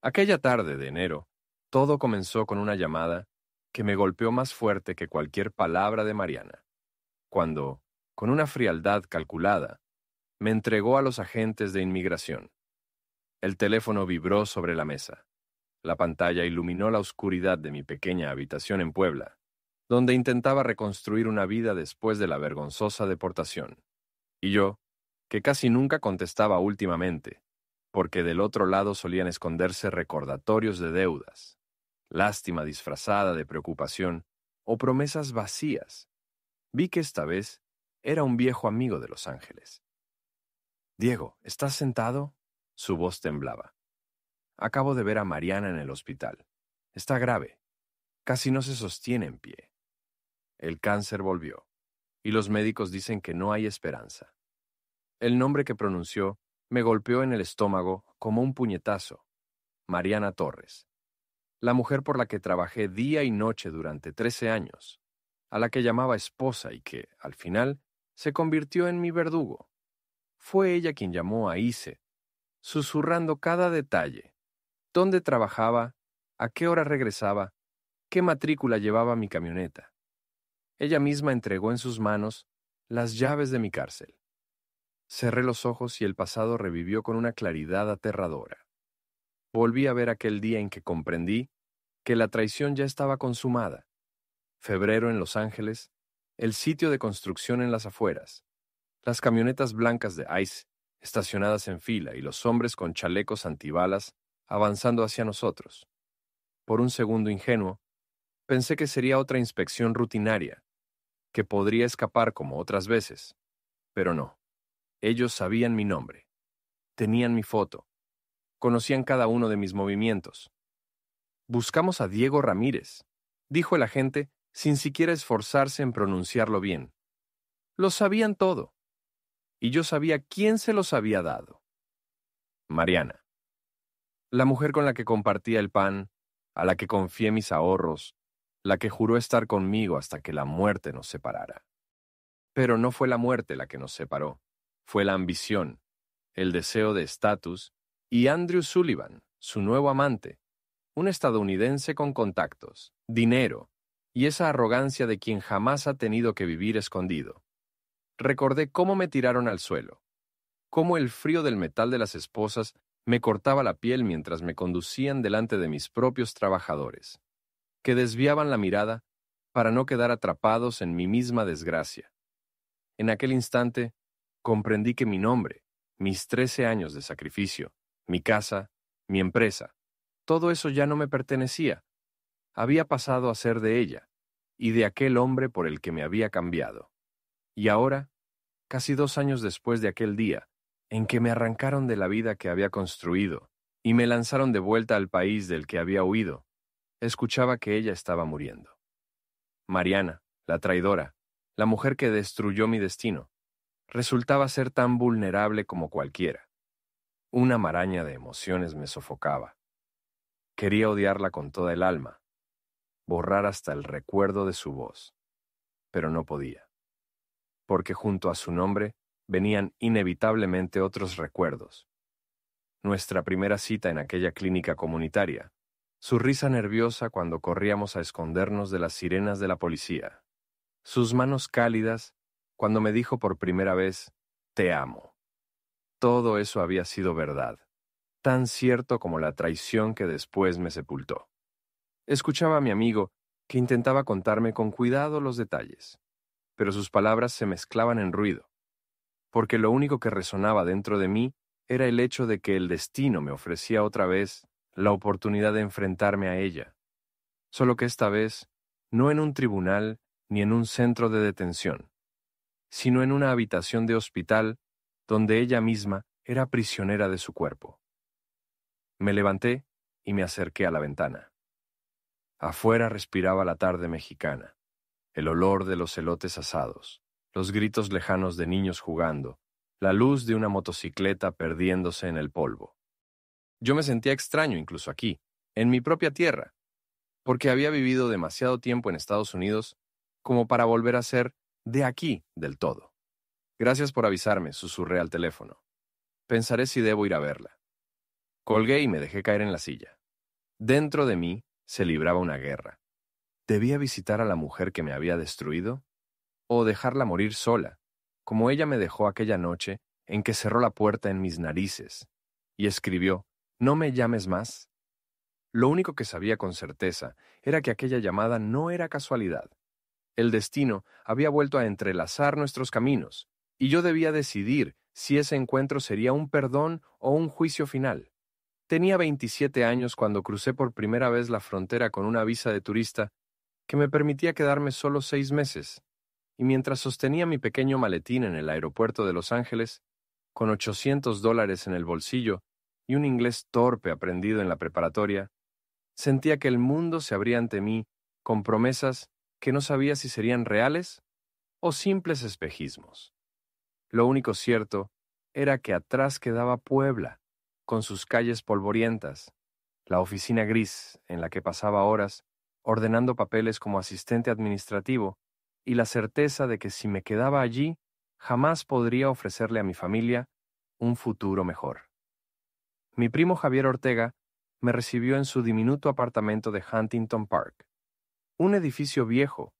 Aquella tarde de enero, todo comenzó con una llamada que me golpeó más fuerte que cualquier palabra de Mariana, cuando, con una frialdad calculada, me entregó a los agentes de inmigración. El teléfono vibró sobre la mesa. La pantalla iluminó la oscuridad de mi pequeña habitación en Puebla, donde intentaba reconstruir una vida después de la vergonzosa deportación. Y yo, que casi nunca contestaba últimamente, porque del otro lado solían esconderse recordatorios de deudas, lástima disfrazada de preocupación o promesas vacías, vi que esta vez era un viejo amigo de Los Ángeles. «Diego, ¿estás sentado?» Su voz temblaba. «Acabo de ver a Mariana en el hospital. Está grave. Casi no se sostiene en pie. El cáncer volvió, y los médicos dicen que no hay esperanza». El nombre que pronunció me golpeó en el estómago como un puñetazo. Mariana Torres, la mujer por la que trabajé día y noche durante 13 años, a la que llamaba esposa y que, al final, se convirtió en mi verdugo. Fue ella quien llamó a Ise, susurrando cada detalle: dónde trabajaba, a qué hora regresaba, qué matrícula llevaba mi camioneta. Ella misma entregó en sus manos las llaves de mi cárcel. Cerré los ojos y el pasado revivió con una claridad aterradora. Volví a ver aquel día en que comprendí que la traición ya estaba consumada. Febrero en Los Ángeles, el sitio de construcción en las afueras, las camionetas blancas de ICE estacionadas en fila y los hombres con chalecos antibalas avanzando hacia nosotros. Por un segundo ingenuo, pensé que sería otra inspección rutinaria, que podría escapar como otras veces, pero no. Ellos sabían mi nombre, tenían mi foto, conocían cada uno de mis movimientos. «Buscamos a Diego Ramírez», dijo el agente sin siquiera esforzarse en pronunciarlo bien. Lo sabían todo, y yo sabía quién se los había dado. Mariana, la mujer con la que compartía el pan, a la que confié mis ahorros, la que juró estar conmigo hasta que la muerte nos separara. Pero no fue la muerte la que nos separó, fue la ambición, el deseo de estatus, y Andrew Sullivan, su nuevo amante, un estadounidense con contactos, dinero, y esa arrogancia de quien jamás ha tenido que vivir escondido. Recordé cómo me tiraron al suelo, cómo el frío del metal de las esposas me cortaba la piel mientras me conducían delante de mis propios trabajadores, que desviaban la mirada para no quedar atrapados en mi misma desgracia. En aquel instante, comprendí que mi nombre, mis 13 años de sacrificio, mi casa, mi empresa, todo eso ya no me pertenecía. Había pasado a ser de ella y de aquel hombre por el que me había cambiado. Y ahora, casi 2 años después de aquel día, en que me arrancaron de la vida que había construido y me lanzaron de vuelta al país del que había huido, escuchaba que ella estaba muriendo. Mariana, la traidora, la mujer que destruyó mi destino, resultaba ser tan vulnerable como cualquiera. Una maraña de emociones me sofocaba. Quería odiarla con toda el alma, borrar hasta el recuerdo de su voz, pero no podía, porque junto a su nombre venían inevitablemente otros recuerdos. Nuestra primera cita en aquella clínica comunitaria, su risa nerviosa cuando corríamos a escondernos de las sirenas de la policía, sus manos cálidas cuando me dijo por primera vez, «Te amo». Todo eso había sido verdad, tan cierto como la traición que después me sepultó. Escuchaba a mi amigo, que intentaba contarme con cuidado los detalles, pero sus palabras se mezclaban en ruido, porque lo único que resonaba dentro de mí era el hecho de que el destino me ofrecía otra vez la oportunidad de enfrentarme a ella, solo que esta vez no en un tribunal ni en un centro de detención, sino en una habitación de hospital donde ella misma era prisionera de su cuerpo. Me levanté y me acerqué a la ventana. Afuera respiraba la tarde mexicana, el olor de los elotes asados, los gritos lejanos de niños jugando, la luz de una motocicleta perdiéndose en el polvo. Yo me sentía extraño incluso aquí, en mi propia tierra, porque había vivido demasiado tiempo en Estados Unidos como para volver a ser de aquí del todo. «Gracias por avisarme», susurré al teléfono. «Pensaré si debo ir a verla». Colgué y me dejé caer en la silla. Dentro de mí se libraba una guerra. ¿Debía visitar a la mujer que me había destruido? ¿O dejarla morir sola, como ella me dejó aquella noche en que cerró la puerta en mis narices y escribió, «No me llames más»? Lo único que sabía con certeza era que aquella llamada no era casualidad. El destino había vuelto a entrelazar nuestros caminos, y yo debía decidir si ese encuentro sería un perdón o un juicio final. Tenía 27 años cuando crucé por primera vez la frontera con una visa de turista que me permitía quedarme solo 6 meses, y mientras sostenía mi pequeño maletín en el aeropuerto de Los Ángeles, con $800 en el bolsillo y un inglés torpe aprendido en la preparatoria, sentía que el mundo se abría ante mí con promesas que no sabía si serían reales o simples espejismos. Lo único cierto era que atrás quedaba Puebla, con sus calles polvorientas, la oficina gris en la que pasaba horas ordenando papeles como asistente administrativo, y la certeza de que si me quedaba allí, jamás podría ofrecerle a mi familia un futuro mejor. Mi primo Javier Ortega me recibió en su diminuto apartamento de Huntington Park, un edificio viejo,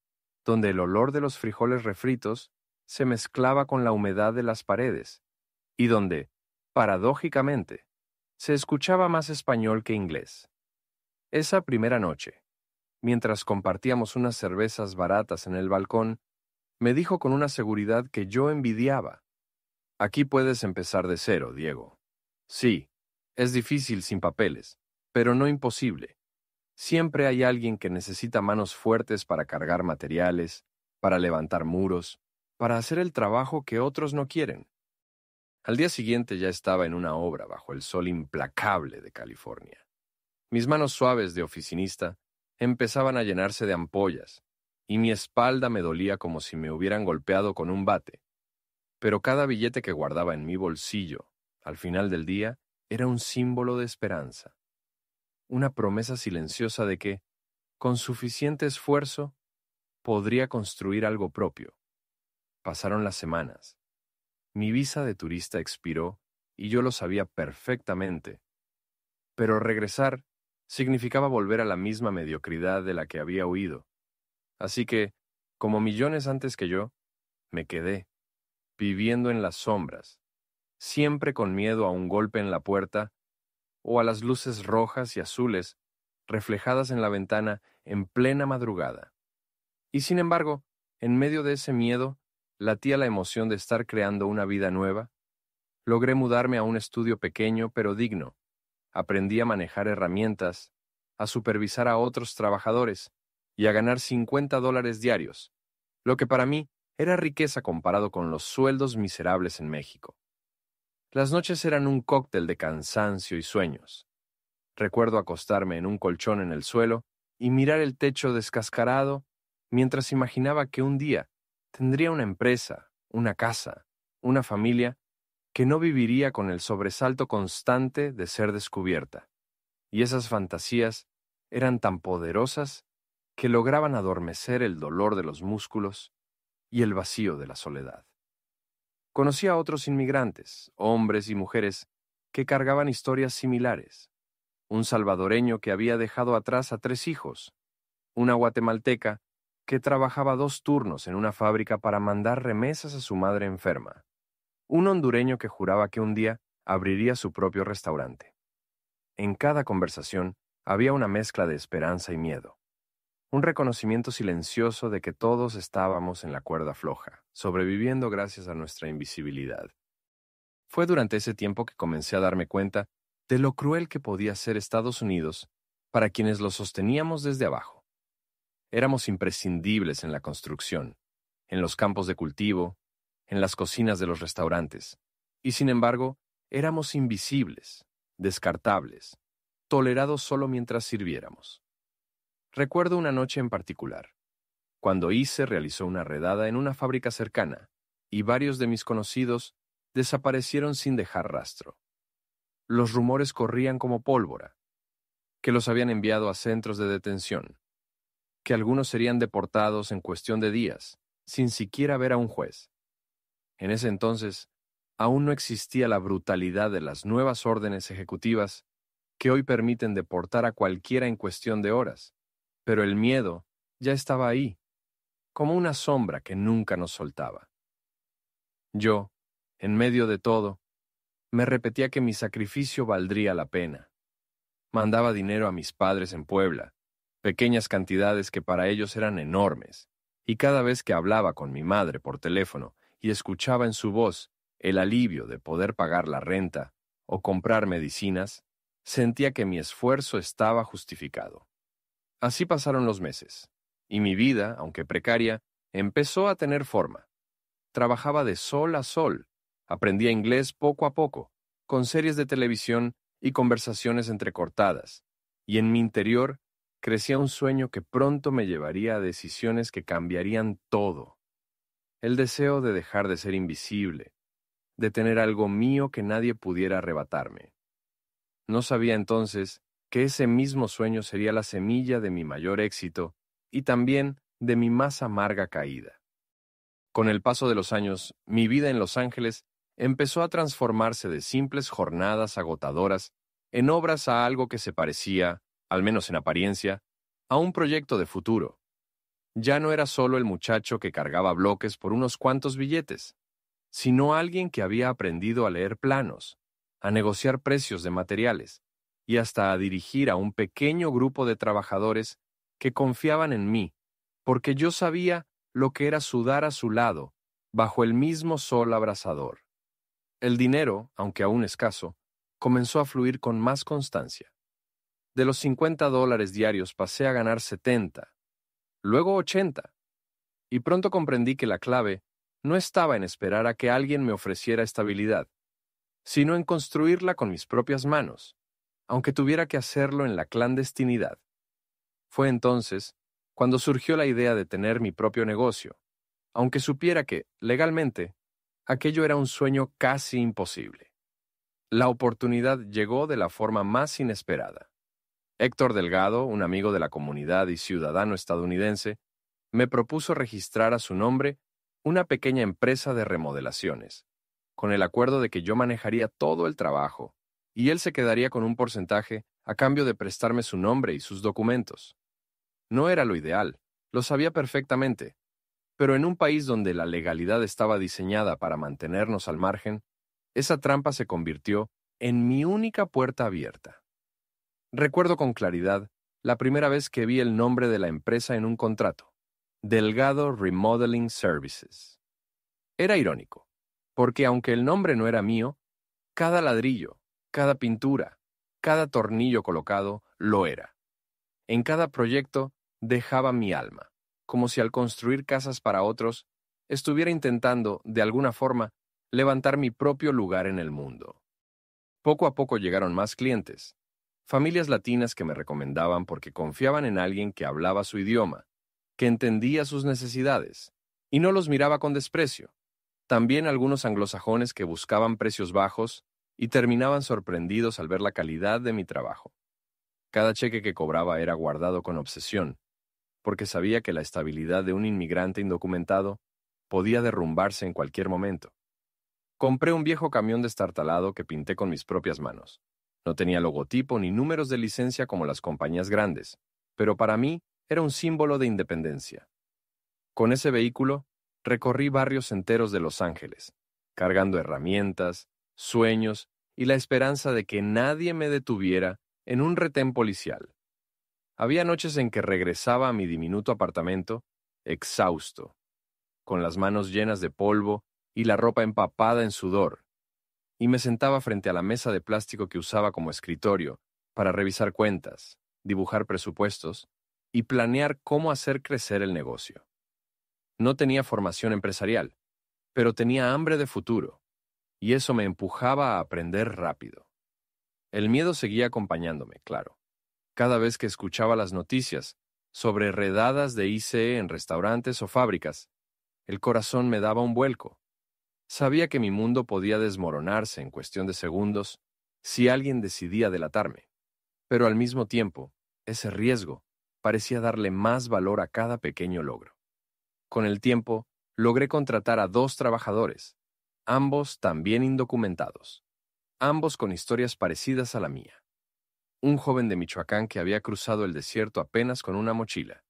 donde el olor de los frijoles refritos se mezclaba con la humedad de las paredes, y donde, paradójicamente, se escuchaba más español que inglés. Esa primera noche, mientras compartíamos unas cervezas baratas en el balcón, me dijo con una seguridad que yo envidiaba: «Aquí puedes empezar de cero, Diego. Sí, es difícil sin papeles, pero no imposible. Siempre hay alguien que necesita manos fuertes para cargar materiales, para levantar muros, para hacer el trabajo que otros no quieren». Al día siguiente ya estaba en una obra bajo el sol implacable de California. Mis manos suaves de oficinista empezaban a llenarse de ampollas, y mi espalda me dolía como si me hubieran golpeado con un bate. Pero cada billete que guardaba en mi bolsillo, al final del día, era un símbolo de esperanza. Una promesa silenciosa de que, con suficiente esfuerzo, podría construir algo propio. Pasaron las semanas. Mi visa de turista expiró y yo lo sabía perfectamente. Pero regresar significaba volver a la misma mediocridad de la que había huido. Así que, como millones antes que yo, me quedé, viviendo en las sombras, siempre con miedo a un golpe en la puerta o a las luces rojas y azules reflejadas en la ventana en plena madrugada. Y sin embargo, en medio de ese miedo, latía la emoción de estar creando una vida nueva. Logré mudarme a un estudio pequeño pero digno. Aprendí a manejar herramientas, a supervisar a otros trabajadores y a ganar $50 diarios, lo que para mí era riqueza comparado con los sueldos miserables en México. Las noches eran un cóctel de cansancio y sueños. Recuerdo acostarme en un colchón en el suelo y mirar el techo descascarado mientras imaginaba que un día tendría una empresa, una casa, una familia que no viviría con el sobresalto constante de ser descubierta. Y esas fantasías eran tan poderosas que lograban adormecer el dolor de los músculos y el vacío de la soledad. Conocí a otros inmigrantes, hombres y mujeres, que cargaban historias similares. Un salvadoreño que había dejado atrás a 3 hijos, una guatemalteca que trabajaba 2 turnos en una fábrica para mandar remesas a su madre enferma, un hondureño que juraba que un día abriría su propio restaurante. En cada conversación había una mezcla de esperanza y miedo, un reconocimiento silencioso de que todos estábamos en la cuerda floja, sobreviviendo gracias a nuestra invisibilidad. Fue durante ese tiempo que comencé a darme cuenta de lo cruel que podía ser Estados Unidos para quienes lo sosteníamos desde abajo. Éramos imprescindibles en la construcción, en los campos de cultivo, en las cocinas de los restaurantes, y sin embargo, éramos invisibles, descartables, tolerados solo mientras sirviéramos. Recuerdo una noche en particular, cuando ICE realizó una redada en una fábrica cercana, y varios de mis conocidos desaparecieron sin dejar rastro. Los rumores corrían como pólvora, que los habían enviado a centros de detención, que algunos serían deportados en cuestión de días, sin siquiera ver a un juez. En ese entonces, aún no existía la brutalidad de las nuevas órdenes ejecutivas que hoy permiten deportar a cualquiera en cuestión de horas. Pero el miedo ya estaba ahí, como una sombra que nunca nos soltaba. Yo, en medio de todo, me repetía que mi sacrificio valdría la pena. Mandaba dinero a mis padres en Puebla, pequeñas cantidades que para ellos eran enormes, y cada vez que hablaba con mi madre por teléfono y escuchaba en su voz el alivio de poder pagar la renta o comprar medicinas, sentía que mi esfuerzo estaba justificado. Así pasaron los meses, y mi vida, aunque precaria, empezó a tener forma. Trabajaba de sol a sol, aprendía inglés poco a poco, con series de televisión y conversaciones entrecortadas, y en mi interior crecía un sueño que pronto me llevaría a decisiones que cambiarían todo. El deseo de dejar de ser invisible, de tener algo mío que nadie pudiera arrebatarme. No sabía entonces que ese mismo sueño sería la semilla de mi mayor éxito y también de mi más amarga caída. Con el paso de los años, mi vida en Los Ángeles empezó a transformarse de simples jornadas agotadoras en obras a algo que se parecía, al menos en apariencia, a un proyecto de futuro. Ya no era solo el muchacho que cargaba bloques por unos cuantos billetes, sino alguien que había aprendido a leer planos, a negociar precios de materiales y hasta a dirigir a un pequeño grupo de trabajadores que confiaban en mí, porque yo sabía lo que era sudar a su lado, bajo el mismo sol abrasador. El dinero, aunque aún escaso, comenzó a fluir con más constancia. De los $50 diarios pasé a ganar 70, luego 80, y pronto comprendí que la clave no estaba en esperar a que alguien me ofreciera estabilidad, sino en construirla con mis propias manos, aunque tuviera que hacerlo en la clandestinidad. Fue entonces cuando surgió la idea de tener mi propio negocio, aunque supiera que, legalmente, aquello era un sueño casi imposible. La oportunidad llegó de la forma más inesperada. Héctor Delgado, un amigo de la comunidad y ciudadano estadounidense, me propuso registrar a su nombre una pequeña empresa de remodelaciones, con el acuerdo de que yo manejaría todo el trabajo, y él se quedaría con un porcentaje a cambio de prestarme su nombre y sus documentos. No era lo ideal, lo sabía perfectamente, pero en un país donde la legalidad estaba diseñada para mantenernos al margen, esa trampa se convirtió en mi única puerta abierta. Recuerdo con claridad la primera vez que vi el nombre de la empresa en un contrato: Delgado Remodeling Services. Era irónico, porque aunque el nombre no era mío, cada ladrillo, cada pintura, cada tornillo colocado lo era. En cada proyecto dejaba mi alma, como si al construir casas para otros, estuviera intentando, de alguna forma, levantar mi propio lugar en el mundo. Poco a poco llegaron más clientes, familias latinas que me recomendaban porque confiaban en alguien que hablaba su idioma, que entendía sus necesidades, y no los miraba con desprecio. También algunos anglosajones que buscaban precios bajos y terminaban sorprendidos al ver la calidad de mi trabajo. Cada cheque que cobraba era guardado con obsesión, porque sabía que la estabilidad de un inmigrante indocumentado podía derrumbarse en cualquier momento. Compré un viejo camión destartalado que pinté con mis propias manos. No tenía logotipo ni números de licencia como las compañías grandes, pero para mí era un símbolo de independencia. Con ese vehículo, recorrí barrios enteros de Los Ángeles, cargando herramientas, sueños y la esperanza de que nadie me detuviera en un retén policial. Había noches en que regresaba a mi diminuto apartamento, exhausto, con las manos llenas de polvo y la ropa empapada en sudor, y me sentaba frente a la mesa de plástico que usaba como escritorio para revisar cuentas, dibujar presupuestos y planear cómo hacer crecer el negocio. No tenía formación empresarial, pero tenía hambre de futuro, y eso me empujaba a aprender rápido. El miedo seguía acompañándome, claro. Cada vez que escuchaba las noticias sobre redadas de ICE en restaurantes o fábricas, el corazón me daba un vuelco. Sabía que mi mundo podía desmoronarse en cuestión de segundos si alguien decidía delatarme, pero al mismo tiempo, ese riesgo parecía darle más valor a cada pequeño logro. Con el tiempo, logré contratar a 2 trabajadores, ambos también indocumentados, ambos con historias parecidas a la mía. un joven de Michoacán que había cruzado el desierto apenas con una mochila,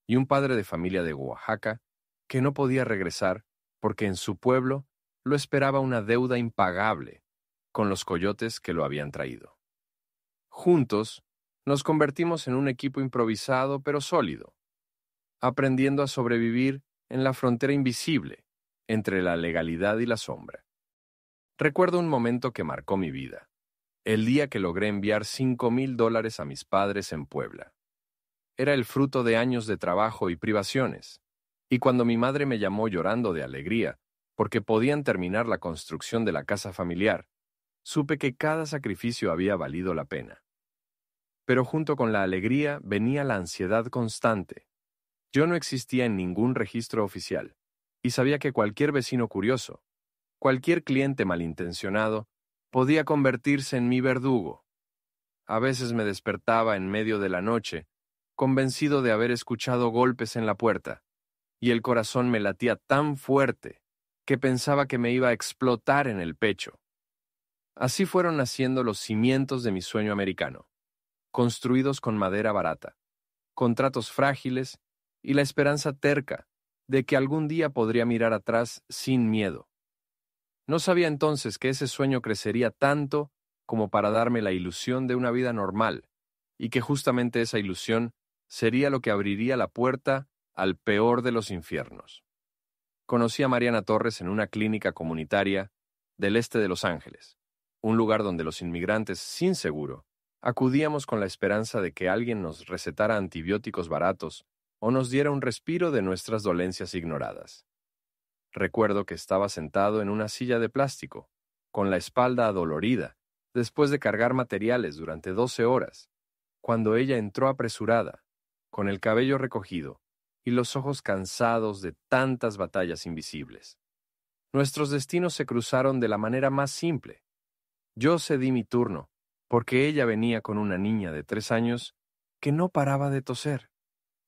y un padre de familia de Oaxaca que no podía regresar porque en su pueblo lo esperaba una deuda impagable con los coyotes que lo habían traído. Juntos, nos convertimos en un equipo improvisado pero sólido, aprendiendo a sobrevivir en la frontera invisible entre la legalidad y la sombra. Recuerdo un momento que marcó mi vida, el día que logré enviar $5,000 a mis padres en Puebla. Era el fruto de años de trabajo y privaciones, y cuando mi madre me llamó llorando de alegría porque podían terminar la construcción de la casa familiar, supe que cada sacrificio había valido la pena. Pero junto con la alegría venía la ansiedad constante. Yo no existía en ningún registro oficial, y sabía que cualquier vecino curioso, cualquier cliente malintencionado, podía convertirse en mi verdugo. A veces me despertaba en medio de la noche, convencido de haber escuchado golpes en la puerta, y el corazón me latía tan fuerte que pensaba que me iba a explotar en el pecho. Así fueron naciendo los cimientos de mi sueño americano, construidos con madera barata, contratos frágiles y la esperanza terca de que algún día podría mirar atrás sin miedo. No sabía entonces que ese sueño crecería tanto como para darme la ilusión de una vida normal, y que justamente esa ilusión sería lo que abriría la puerta al peor de los infiernos. Conocí a Mariana Torres en una clínica comunitaria del este de Los Ángeles, un lugar donde los inmigrantes sin seguro acudíamos con la esperanza de que alguien nos recetara antibióticos baratos o nos diera un respiro de nuestras dolencias ignoradas. Recuerdo que estaba sentado en una silla de plástico, con la espalda adolorida, después de cargar materiales durante 12 horas, cuando ella entró apresurada, con el cabello recogido y los ojos cansados de tantas batallas invisibles. Nuestros destinos se cruzaron de la manera más simple. Yo cedí mi turno, porque ella venía con una niña de 3 años que no paraba de toser,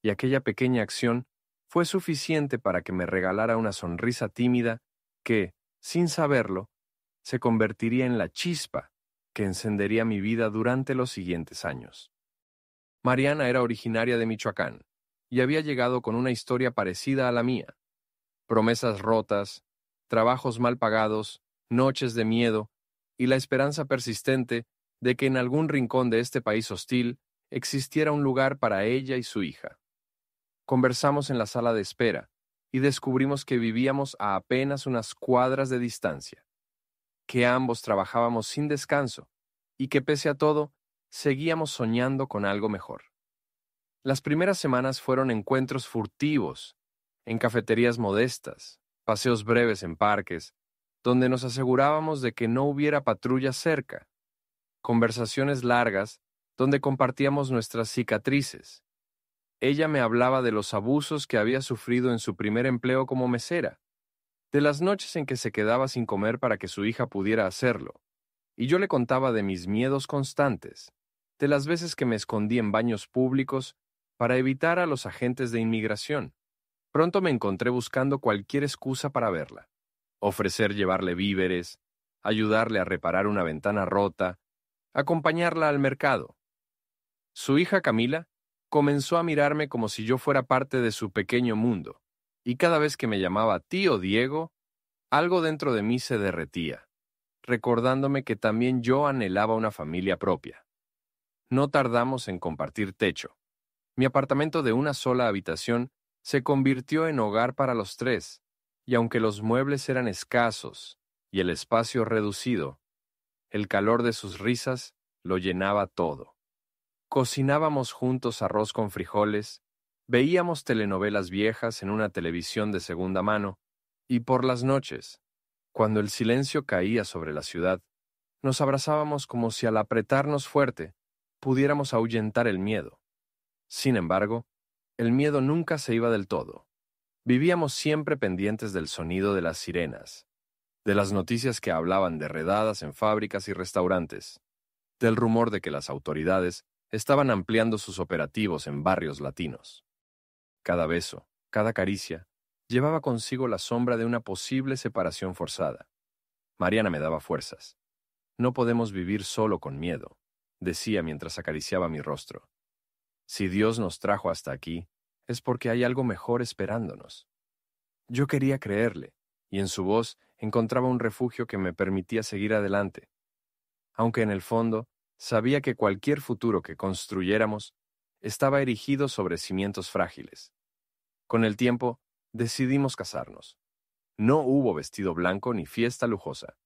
y aquella pequeña acción fue suficiente para que me regalara una sonrisa tímida que, sin saberlo, se convertiría en la chispa que encendería mi vida durante los siguientes años. Mariana era originaria de Michoacán y había llegado con una historia parecida a la mía: promesas rotas, trabajos mal pagados, noches de miedo y la esperanza persistente de que en algún rincón de este país hostil existiera un lugar para ella y su hija. Conversamos en la sala de espera y descubrimos que vivíamos a apenas unas cuadras de distancia, que ambos trabajábamos sin descanso y que pese a todo seguíamos soñando con algo mejor. Las primeras semanas fueron encuentros furtivos, en cafeterías modestas, paseos breves en parques, donde nos asegurábamos de que no hubiera patrullas cerca, conversaciones largas donde compartíamos nuestras cicatrices. Ella me hablaba de los abusos que había sufrido en su primer empleo como mesera, de las noches en que se quedaba sin comer para que su hija pudiera hacerlo, y yo le contaba de mis miedos constantes, de las veces que me escondí en baños públicos para evitar a los agentes de inmigración. Pronto me encontré buscando cualquier excusa para verla, ofrecer llevarle víveres, ayudarle a reparar una ventana rota, acompañarla al mercado. Su hija Camila comenzó a mirarme como si yo fuera parte de su pequeño mundo, y cada vez que me llamaba tío Diego, algo dentro de mí se derretía, recordándome que también yo anhelaba una familia propia. No tardamos en compartir techo. Mi apartamento de una sola habitación se convirtió en hogar para los tres, y aunque los muebles eran escasos y el espacio reducido, el calor de sus risas lo llenaba todo. Cocinábamos juntos arroz con frijoles, veíamos telenovelas viejas en una televisión de segunda mano, y por las noches, cuando el silencio caía sobre la ciudad, nos abrazábamos como si al apretarnos fuerte pudiéramos ahuyentar el miedo. Sin embargo, el miedo nunca se iba del todo. Vivíamos siempre pendientes del sonido de las sirenas, de las noticias que hablaban de redadas en fábricas y restaurantes, del rumor de que las autoridades estaban ampliando sus operativos en barrios latinos. Cada beso, cada caricia, llevaba consigo la sombra de una posible separación forzada. Mariana me daba fuerzas. No podemos vivir solo con miedo. decía mientras acariciaba mi rostro. Si Dios nos trajo hasta aquí, es porque hay algo mejor esperándonos. Yo quería creerle, y en su voz encontraba un refugio que me permitía seguir adelante, aunque en el fondo sabía que cualquier futuro que construyéramos estaba erigido sobre cimientos frágiles. Con el tiempo, decidimos casarnos. No hubo vestido blanco ni fiesta lujosa,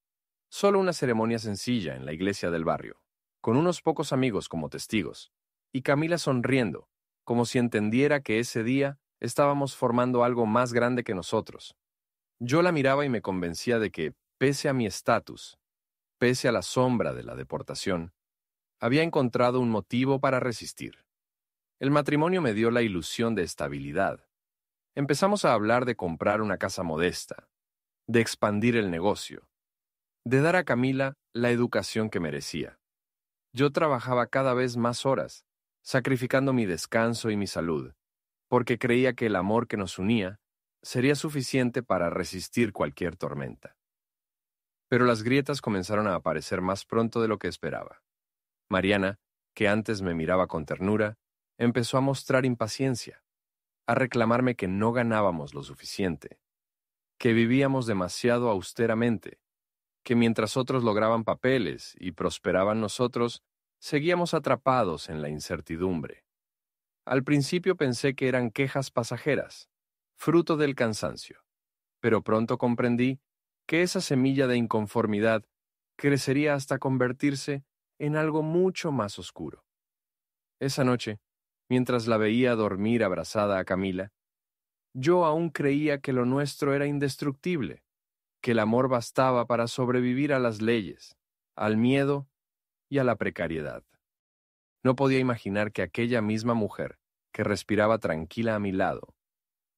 solo una ceremonia sencilla en la iglesia del barrio, con unos pocos amigos como testigos, y Camila sonriendo, como si entendiera que ese día estábamos formando algo más grande que nosotros. Yo la miraba y me convencía de que, pese a mi estatus, pese a la sombra de la deportación, había encontrado un motivo para resistir. El matrimonio me dio la ilusión de estabilidad. Empezamos a hablar de comprar una casa modesta, de expandir el negocio, de dar a Camila la educación que merecía. Yo trabajaba cada vez más horas, sacrificando mi descanso y mi salud, porque creía que el amor que nos unía sería suficiente para resistir cualquier tormenta. Pero las grietas comenzaron a aparecer más pronto de lo que esperaba. Mariana, que antes me miraba con ternura, empezó a mostrar impaciencia, a reclamarme que no ganábamos lo suficiente, que vivíamos demasiado austeramente, que mientras otros lograban papeles y prosperaban nosotros, seguíamos atrapados en la incertidumbre. Al principio pensé que eran quejas pasajeras, fruto del cansancio, pero pronto comprendí que esa semilla de inconformidad crecería hasta convertirse en algo mucho más oscuro. Esa noche, mientras la veía dormir abrazada a Camila, yo aún creía que lo nuestro era indestructible, que el amor bastaba para sobrevivir a las leyes, al miedo y a la precariedad. No podía imaginar que aquella misma mujer, que respiraba tranquila a mi lado,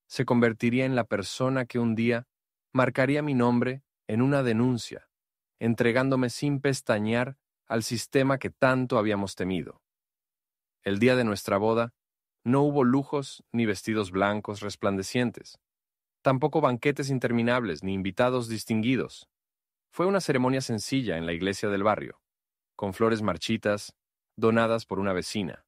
se convertiría en la persona que un día marcaría mi nombre en una denuncia, entregándome sin pestañear al sistema que tanto habíamos temido. El día de nuestra boda, no hubo lujos ni vestidos blancos resplandecientes, tampoco banquetes interminables ni invitados distinguidos. Fue una ceremonia sencilla en la iglesia del barrio, con flores marchitas, donadas por una vecina,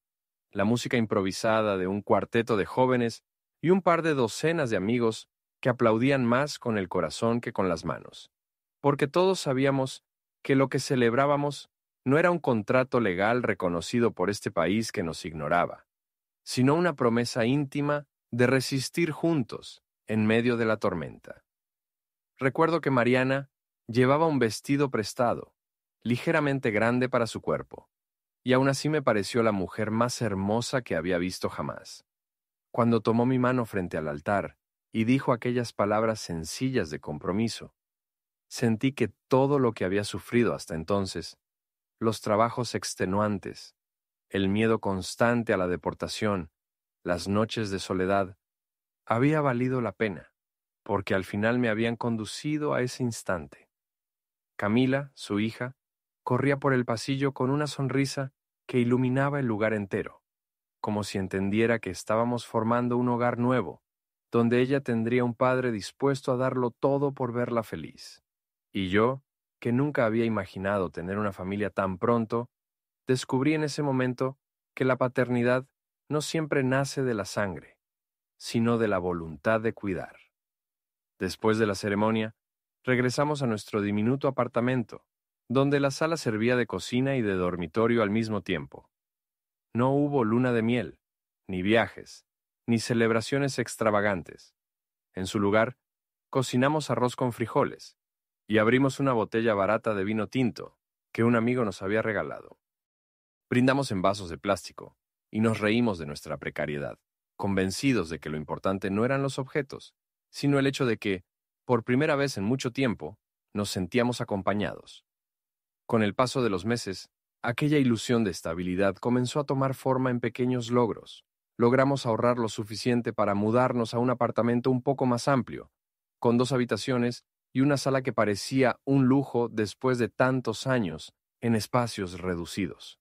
la música improvisada de un cuarteto de jóvenes y un par de docenas de amigos que aplaudían más con el corazón que con las manos, porque todos sabíamos que lo que celebrábamos no era un contrato legal reconocido por este país que nos ignoraba, sino una promesa íntima de resistir juntos en medio de la tormenta. Recuerdo que Mariana llevaba un vestido prestado, ligeramente grande para su cuerpo, y aún así me pareció la mujer más hermosa que había visto jamás. Cuando tomó mi mano frente al altar y dijo aquellas palabras sencillas de compromiso, sentí que todo lo que había sufrido hasta entonces, los trabajos extenuantes, el miedo constante a la deportación, las noches de soledad, había valido la pena, porque al final me habían conducido a ese instante. Camila, su hija, corría por el pasillo con una sonrisa que iluminaba el lugar entero, como si entendiera que estábamos formando un hogar nuevo, donde ella tendría un padre dispuesto a darlo todo por verla feliz. Y yo, que nunca había imaginado tener una familia tan pronto, descubrí en ese momento que la paternidad no siempre nace de la sangre, sino de la voluntad de cuidar. Después de la ceremonia, regresamos a nuestro diminuto apartamento, donde la sala servía de cocina y de dormitorio al mismo tiempo. No hubo luna de miel, ni viajes, ni celebraciones extravagantes. En su lugar, cocinamos arroz con frijoles y abrimos una botella barata de vino tinto que un amigo nos había regalado. Brindamos en vasos de plástico y nos reímos de nuestra precariedad, convencidos de que lo importante no eran los objetos, sino el hecho de que, por primera vez en mucho tiempo, nos sentíamos acompañados. Con el paso de los meses, aquella ilusión de estabilidad comenzó a tomar forma en pequeños logros. Logramos ahorrar lo suficiente para mudarnos a un apartamento un poco más amplio, con 2 habitaciones y una sala que parecía un lujo después de tantos años en espacios reducidos.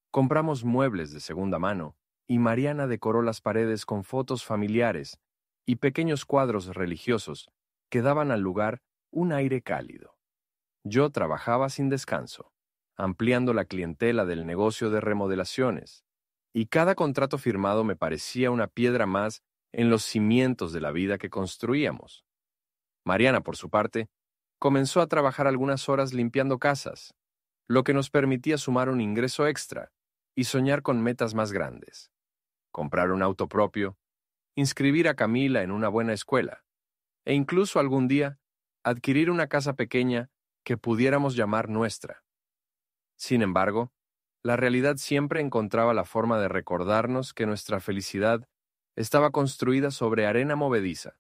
Compramos muebles de segunda mano y Mariana decoró las paredes con fotos familiares y pequeños cuadros religiosos que daban al lugar un aire cálido. Yo trabajaba sin descanso, ampliando la clientela del negocio de remodelaciones, y cada contrato firmado me parecía una piedra más en los cimientos de la vida que construíamos. Mariana, por su parte, comenzó a trabajar algunas horas limpiando casas, lo que nos permitía sumar un ingreso extra y soñar con metas más grandes. Comprar un auto propio, inscribir a Camila en una buena escuela, e incluso algún día adquirir una casa pequeña que pudiéramos llamar nuestra. Sin embargo, la realidad siempre encontraba la forma de recordarnos que nuestra felicidad estaba construida sobre arena movediza.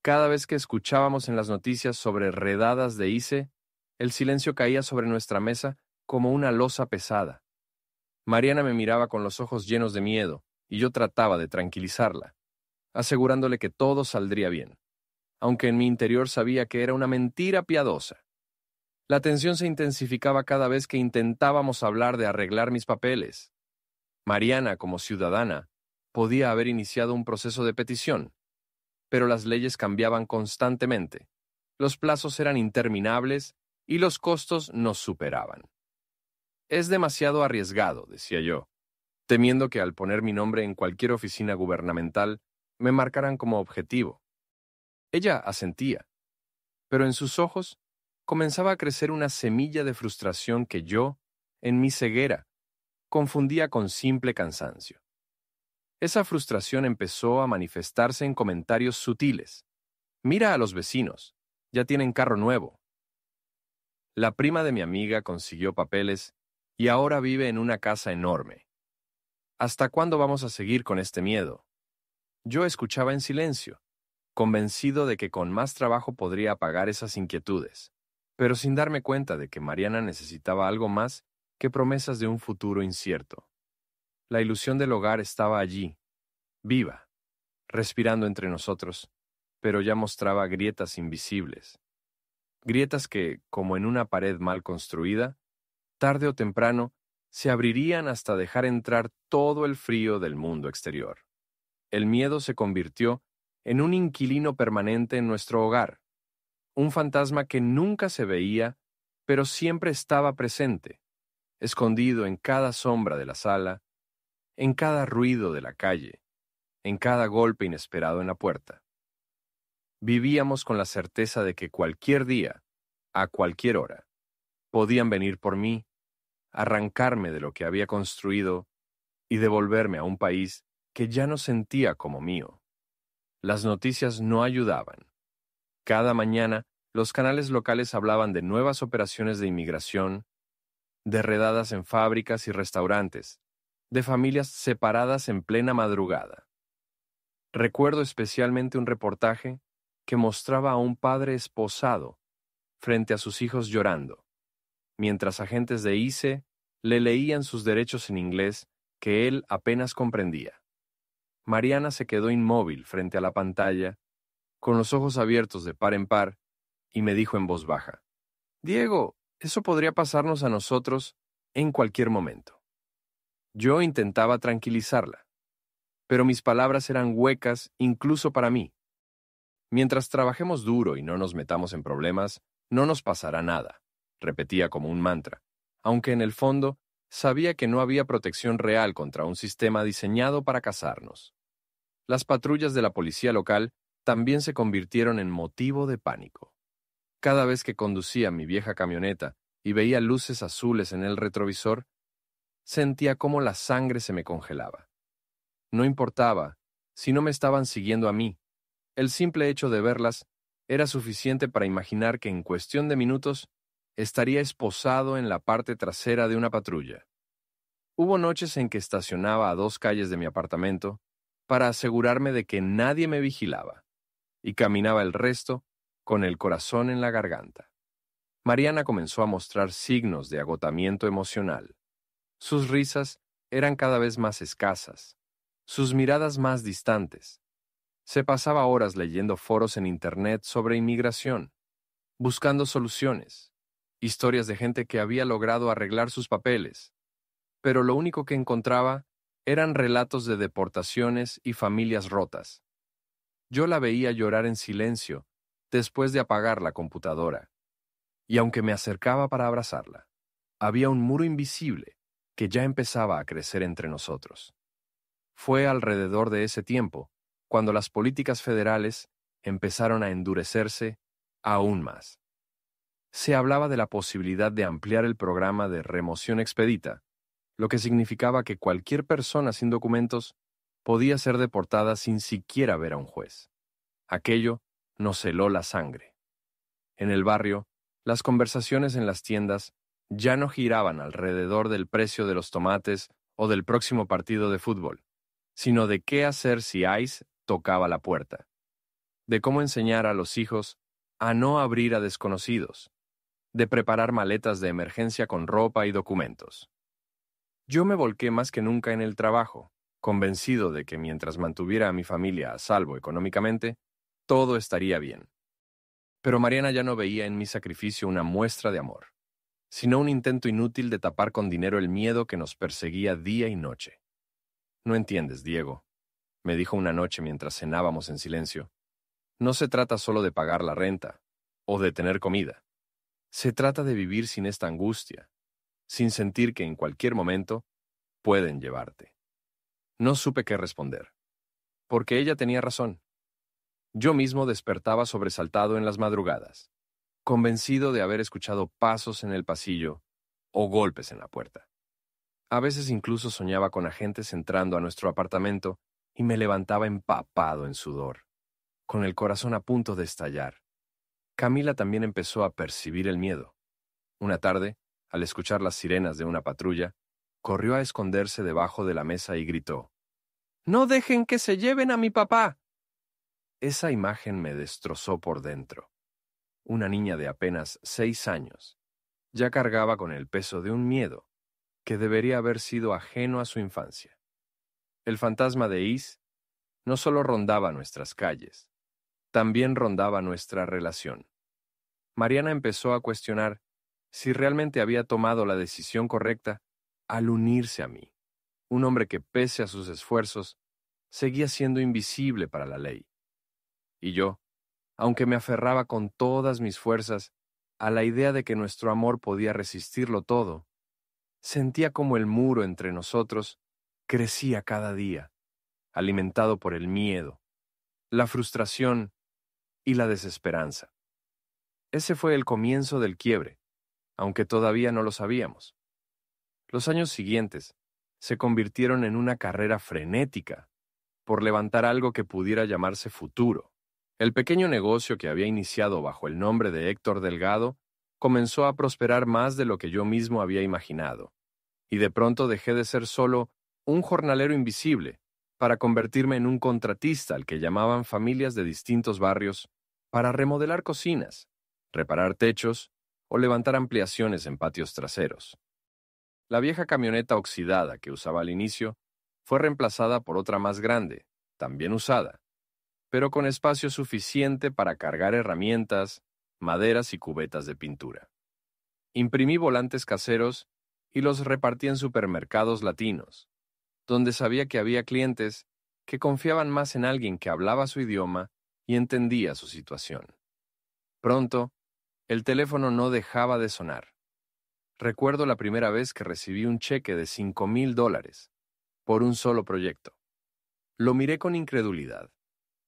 Cada vez que escuchábamos en las noticias sobre redadas de ICE, el silencio caía sobre nuestra mesa como una losa pesada. Mariana me miraba con los ojos llenos de miedo, y yo trataba de tranquilizarla, asegurándole que todo saldría bien, aunque en mi interior sabía que era una mentira piadosa. La tensión se intensificaba cada vez que intentábamos hablar de arreglar mis papeles. Mariana, como ciudadana, podía haber iniciado un proceso de petición, pero las leyes cambiaban constantemente, los plazos eran interminables y los costos nos superaban. Es demasiado arriesgado, decía yo, temiendo que al poner mi nombre en cualquier oficina gubernamental me marcaran como objetivo. Ella asentía, pero en sus ojos comenzaba a crecer una semilla de frustración que yo, en mi ceguera, confundía con simple cansancio. Esa frustración empezó a manifestarse en comentarios sutiles. Mira a los vecinos, ya tienen carro nuevo. La prima de mi amiga consiguió papeles y ahora vive en una casa enorme. ¿Hasta cuándo vamos a seguir con este miedo? Yo escuchaba en silencio, convencido de que con más trabajo podría apagar esas inquietudes, pero sin darme cuenta de que Mariana necesitaba algo más que promesas de un futuro incierto. La ilusión del hogar estaba allí, viva, respirando entre nosotros, pero ya mostraba grietas invisibles. Grietas que, como en una pared mal construida, tarde o temprano, se abrirían hasta dejar entrar todo el frío del mundo exterior. El miedo se convirtió en un inquilino permanente en nuestro hogar, un fantasma que nunca se veía, pero siempre estaba presente, escondido en cada sombra de la sala, en cada ruido de la calle, en cada golpe inesperado en la puerta. Vivíamos con la certeza de que cualquier día, a cualquier hora, podían venir por mí, arrancarme de lo que había construido y devolverme a un país que ya no sentía como mío. Las noticias no ayudaban. Cada mañana, los canales locales hablaban de nuevas operaciones de inmigración, de redadas en fábricas y restaurantes, de familias separadas en plena madrugada. Recuerdo especialmente un reportaje que mostraba a un padre esposado frente a sus hijos llorando, mientras agentes de ICE le leían sus derechos en inglés que él apenas comprendía. Mariana se quedó inmóvil frente a la pantalla, con los ojos abiertos de par en par, y me dijo en voz baja: «Diego, eso podría pasarnos a nosotros en cualquier momento». Yo intentaba tranquilizarla, pero mis palabras eran huecas incluso para mí. Mientras trabajemos duro y no nos metamos en problemas, no nos pasará nada, repetía como un mantra, aunque en el fondo sabía que no había protección real contra un sistema diseñado para cazarnos. Las patrullas de la policía local también se convirtieron en motivo de pánico. Cada vez que conducía mi vieja camioneta y veía luces azules en el retrovisor, sentía cómo la sangre se me congelaba. No importaba si no me estaban siguiendo a mí. El simple hecho de verlas era suficiente para imaginar que en cuestión de minutos estaría esposado en la parte trasera de una patrulla. Hubo noches en que estacionaba a 2 calles de mi apartamento para asegurarme de que nadie me vigilaba, y caminaba el resto con el corazón en la garganta. Mariana comenzó a mostrar signos de agotamiento emocional. Sus risas eran cada vez más escasas, sus miradas más distantes. Se pasaba horas leyendo foros en Internet sobre inmigración, buscando soluciones, historias de gente que había logrado arreglar sus papeles, pero lo único que encontraba eran relatos de deportaciones y familias rotas. Yo la veía llorar en silencio después de apagar la computadora, y aunque me acercaba para abrazarla, había un muro invisible que ya empezaba a crecer entre nosotros. Fue alrededor de ese tiempo cuando las políticas federales empezaron a endurecerse aún más. Se hablaba de la posibilidad de ampliar el programa de remoción expedita, lo que significaba que cualquier persona sin documentos podía ser deportada sin siquiera ver a un juez. Aquello nos heló la sangre. En el barrio, las conversaciones en las tiendas ya no giraban alrededor del precio de los tomates o del próximo partido de fútbol, sino de qué hacer si ICE tocaba la puerta, de cómo enseñar a los hijos a no abrir a desconocidos, de preparar maletas de emergencia con ropa y documentos. Yo me volqué más que nunca en el trabajo, convencido de que mientras mantuviera a mi familia a salvo económicamente, todo estaría bien. Pero Mariana ya no veía en mi sacrificio una muestra de amor, sino un intento inútil de tapar con dinero el miedo que nos perseguía día y noche. No entiendes, Diego, me dijo una noche mientras cenábamos en silencio. No se trata solo de pagar la renta o de tener comida. Se trata de vivir sin esta angustia, sin sentir que en cualquier momento pueden llevarte. No supe qué responder, porque ella tenía razón. Yo mismo despertaba sobresaltado en las madrugadas, convencido de haber escuchado pasos en el pasillo o golpes en la puerta. A veces incluso soñaba con agentes entrando a nuestro apartamento y me levantaba empapado en sudor, con el corazón a punto de estallar. Camila también empezó a percibir el miedo. Una tarde, al escuchar las sirenas de una patrulla, corrió a esconderse debajo de la mesa y gritó: «¡No dejen que se lleven a mi papá!». Esa imagen me destrozó por dentro. Una niña de apenas 6 años ya cargaba con el peso de un miedo que debería haber sido ajeno a su infancia. El fantasma de Is no solo rondaba nuestras calles, también rondaba nuestra relación. Mariana empezó a cuestionar si realmente había tomado la decisión correcta al unirse a mí, un hombre que, pese a sus esfuerzos, seguía siendo invisible para la ley. Y yo, aunque me aferraba con todas mis fuerzas a la idea de que nuestro amor podía resistirlo todo, sentía como el muro entre nosotros crecía cada día, alimentado por el miedo, la frustración y la desesperanza. Ese fue el comienzo del quiebre, aunque todavía no lo sabíamos. Los años siguientes se convirtieron en una carrera frenética por levantar algo que pudiera llamarse futuro. El pequeño negocio que había iniciado bajo el nombre de Héctor Delgado comenzó a prosperar más de lo que yo mismo había imaginado, y de pronto dejé de ser solo un jornalero invisible para convertirme en un contratista al que llamaban familias de distintos barrios para remodelar cocinas, reparar techos o levantar ampliaciones en patios traseros. La vieja camioneta oxidada que usaba al inicio fue reemplazada por otra más grande, también usada, pero con espacio suficiente para cargar herramientas, maderas y cubetas de pintura. Imprimí volantes caseros y los repartí en supermercados latinos, donde sabía que había clientes que confiaban más en alguien que hablaba su idioma y entendía su situación. Pronto, el teléfono no dejaba de sonar. Recuerdo la primera vez que recibí un cheque de $5,000 por un solo proyecto. Lo miré con incredulidad,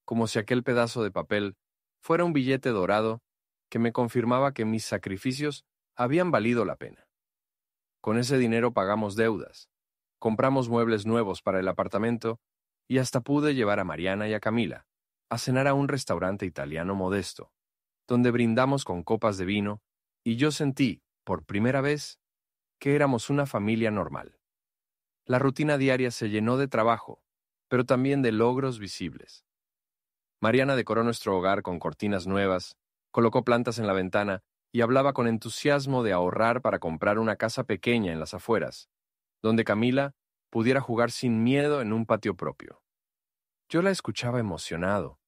como si aquel pedazo de papel fuera un billete dorado que me confirmaba que mis sacrificios habían valido la pena. Con ese dinero pagamos deudas, compramos muebles nuevos para el apartamento y hasta pude llevar a Mariana y a Camila a cenar a un restaurante italiano modesto, donde brindamos con copas de vino y yo sentí, por primera vez, que éramos una familia normal. La rutina diaria se llenó de trabajo, pero también de logros visibles. Mariana decoró nuestro hogar con cortinas nuevas, colocó plantas en la ventana y hablaba con entusiasmo de ahorrar para comprar una casa pequeña en las afueras, donde Camila pudiera jugar sin miedo en un patio propio. Yo la escuchaba emocionado,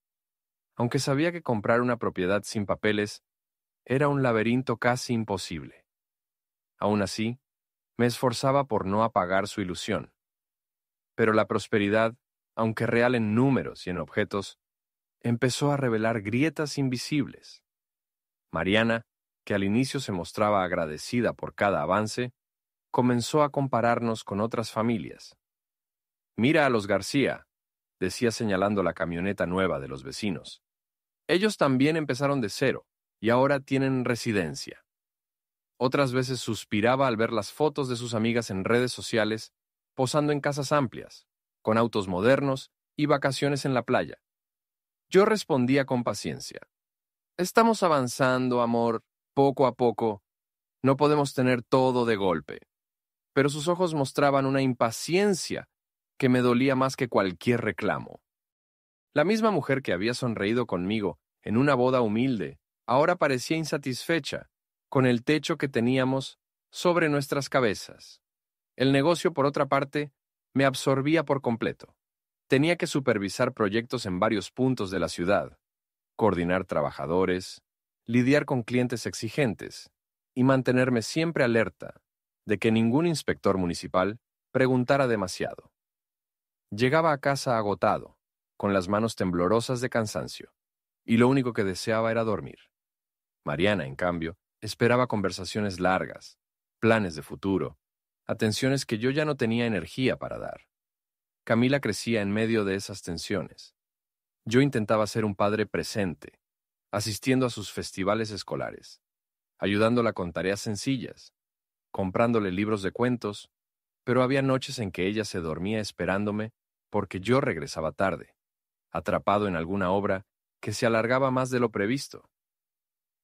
aunque sabía que comprar una propiedad sin papeles era un laberinto casi imposible. Aún así, me esforzaba por no apagar su ilusión. Pero la prosperidad, aunque real en números y en objetos, empezó a revelar grietas invisibles. Mariana, que al inicio se mostraba agradecida por cada avance, comenzó a compararnos con otras familias. «Mira a los García», decía señalando la camioneta nueva de los vecinos. «Ellos también empezaron de cero y ahora tienen residencia». Otras veces suspiraba al ver las fotos de sus amigas en redes sociales, posando en casas amplias, con autos modernos y vacaciones en la playa. Yo respondía con paciencia. «Estamos avanzando, amor, poco a poco. No podemos tener todo de golpe». Pero sus ojos mostraban una impaciencia que me dolía más que cualquier reclamo. La misma mujer que había sonreído conmigo en una boda humilde, ahora parecía insatisfecha con el techo que teníamos sobre nuestras cabezas. El negocio, por otra parte, me absorbía por completo. Tenía que supervisar proyectos en varios puntos de la ciudad, coordinar trabajadores, lidiar con clientes exigentes y mantenerme siempre alerta de que ningún inspector municipal preguntara demasiado. Llegaba a casa agotado, con las manos temblorosas de cansancio, y lo único que deseaba era dormir. Mariana, en cambio, esperaba conversaciones largas, planes de futuro, atenciones que yo ya no tenía energía para dar. Camila crecía en medio de esas tensiones. Yo intentaba ser un padre presente, asistiendo a sus festivales escolares, ayudándola con tareas sencillas, comprándole libros de cuentos, pero había noches en que ella se dormía esperándome porque yo regresaba tarde, atrapado en alguna obra que se alargaba más de lo previsto.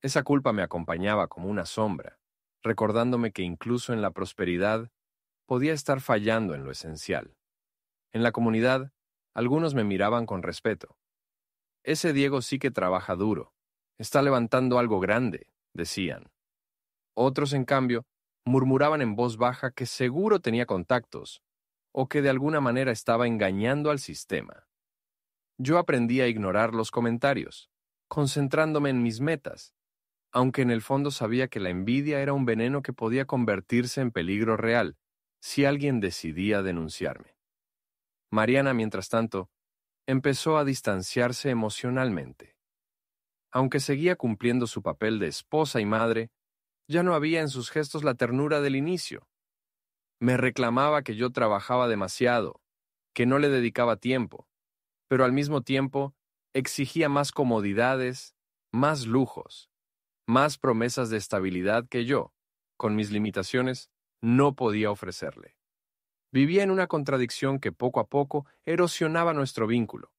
Esa culpa me acompañaba como una sombra, recordándome que incluso en la prosperidad podía estar fallando en lo esencial. En la comunidad, algunos me miraban con respeto. «Ese Diego sí que trabaja duro. Está levantando algo grande», decían. Otros, en cambio, murmuraban en voz baja que seguro tenía contactos, o que de alguna manera estaba engañando al sistema. Yo aprendí a ignorar los comentarios, concentrándome en mis metas, aunque en el fondo sabía que la envidia era un veneno que podía convertirse en peligro real si alguien decidía denunciarme. Mariana, mientras tanto, empezó a distanciarse emocionalmente. Aunque seguía cumpliendo su papel de esposa y madre, ya no había en sus gestos la ternura del inicio. Me reclamaba que yo trabajaba demasiado, que no le dedicaba tiempo, pero al mismo tiempo exigía más comodidades, más lujos, más promesas de estabilidad que yo, con mis limitaciones, no podía ofrecerle. Vivía en una contradicción que poco a poco erosionaba nuestro vínculo.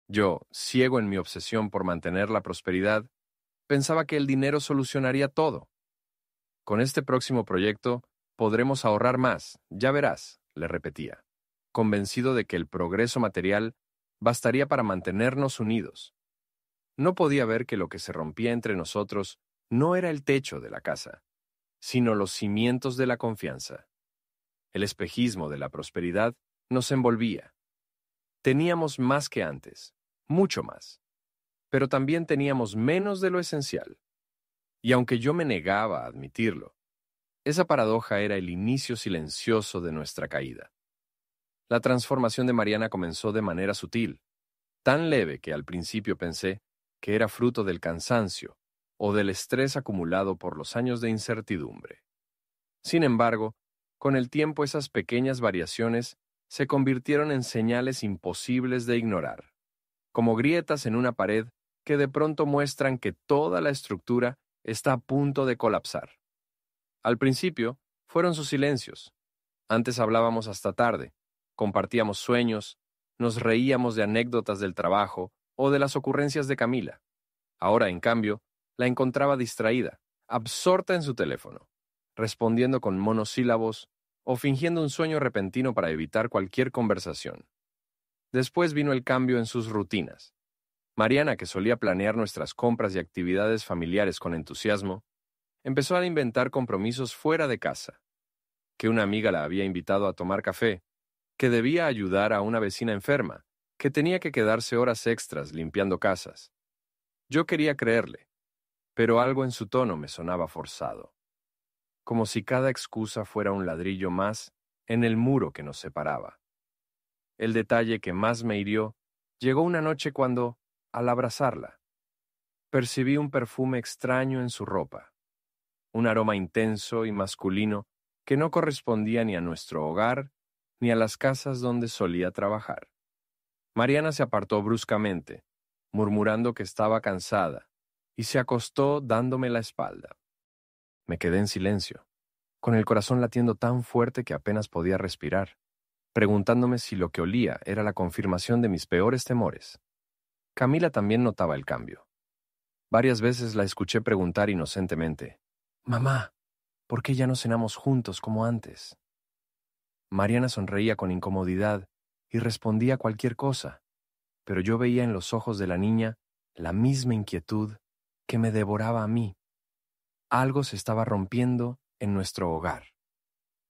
Yo, ciego en mi obsesión por mantener la prosperidad, pensaba que el dinero solucionaría todo. «Con este próximo proyecto podremos ahorrar más, ya verás», le repetía, convencido de que el progreso material bastaría para mantenernos unidos. No podía ver que lo que se rompía entre nosotros no era el techo de la casa, sino los cimientos de la confianza. El espejismo de la prosperidad nos envolvía. Teníamos más que antes, mucho más, pero también teníamos menos de lo esencial. Y aunque yo me negaba a admitirlo, esa paradoja era el inicio silencioso de nuestra caída. La transformación de Mariana comenzó de manera sutil, tan leve que al principio pensé que era fruto del cansancio o del estrés acumulado por los años de incertidumbre. Sin embargo, con el tiempo esas pequeñas variaciones se convirtieron en señales imposibles de ignorar, como grietas en una pared que de pronto muestran que toda la estructura está a punto de colapsar. Al principio, fueron sus silencios. Antes hablábamos hasta tarde, compartíamos sueños, nos reíamos de anécdotas del trabajo o de las ocurrencias de Camila. Ahora, en cambio, la encontraba distraída, absorta en su teléfono, respondiendo con monosílabos o fingiendo un sueño repentino para evitar cualquier conversación. Después vino el cambio en sus rutinas. Mariana, que solía planear nuestras compras y actividades familiares con entusiasmo, empezó a inventar compromisos fuera de casa, que una amiga la había invitado a tomar café, que debía ayudar a una vecina enferma, que tenía que quedarse horas extras limpiando casas. Yo quería creerle, pero algo en su tono me sonaba forzado, como si cada excusa fuera un ladrillo más en el muro que nos separaba. El detalle que más me hirió llegó una noche cuando, al abrazarla, percibí un perfume extraño en su ropa, un aroma intenso y masculino que no correspondía ni a nuestro hogar ni a las casas donde solía trabajar. Mariana se apartó bruscamente, murmurando que estaba cansada, y se acostó dándome la espalda. Me quedé en silencio, con el corazón latiendo tan fuerte que apenas podía respirar, preguntándome si lo que olía era la confirmación de mis peores temores. Camila también notaba el cambio. Varias veces la escuché preguntar inocentemente, «Mamá, ¿por qué ya no cenamos juntos como antes?» Mariana sonreía con incomodidad y respondía cualquier cosa, pero yo veía en los ojos de la niña la misma inquietud que me devoraba a mí. Algo se estaba rompiendo en nuestro hogar.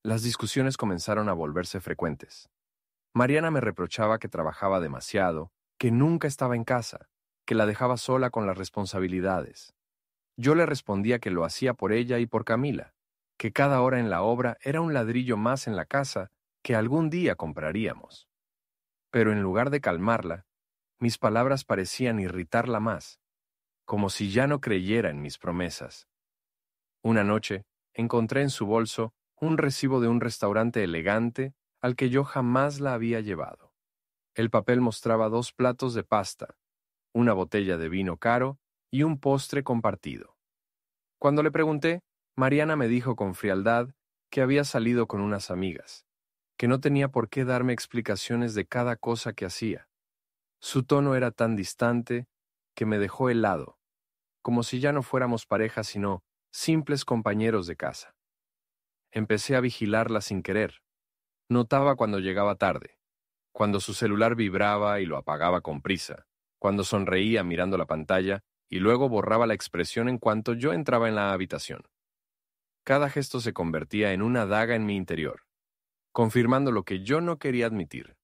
Las discusiones comenzaron a volverse frecuentes. Mariana me reprochaba que trabajaba demasiado, que nunca estaba en casa, que la dejaba sola con las responsabilidades. Yo le respondía que lo hacía por ella y por Camila, que cada hora en la obra era un ladrillo más en la casa que algún día compraríamos. Pero en lugar de calmarla, mis palabras parecían irritarla más, como si ya no creyera en mis promesas. Una noche, encontré en su bolso un recibo de un restaurante elegante al que yo jamás la había llevado. El papel mostraba 2 platos de pasta, una botella de vino caro y un postre compartido. Cuando le pregunté, Mariana me dijo con frialdad que había salido con unas amigas, que no tenía por qué darme explicaciones de cada cosa que hacía. Su tono era tan distante que me dejó helado, como si ya no fuéramos pareja sino simples compañeros de casa. Empecé a vigilarla sin querer. Notaba cuando llegaba tarde, cuando su celular vibraba y lo apagaba con prisa, cuando sonreía mirando la pantalla y luego borraba la expresión en cuanto yo entraba en la habitación. Cada gesto se convertía en una daga en mi interior, confirmando lo que yo no quería admitir,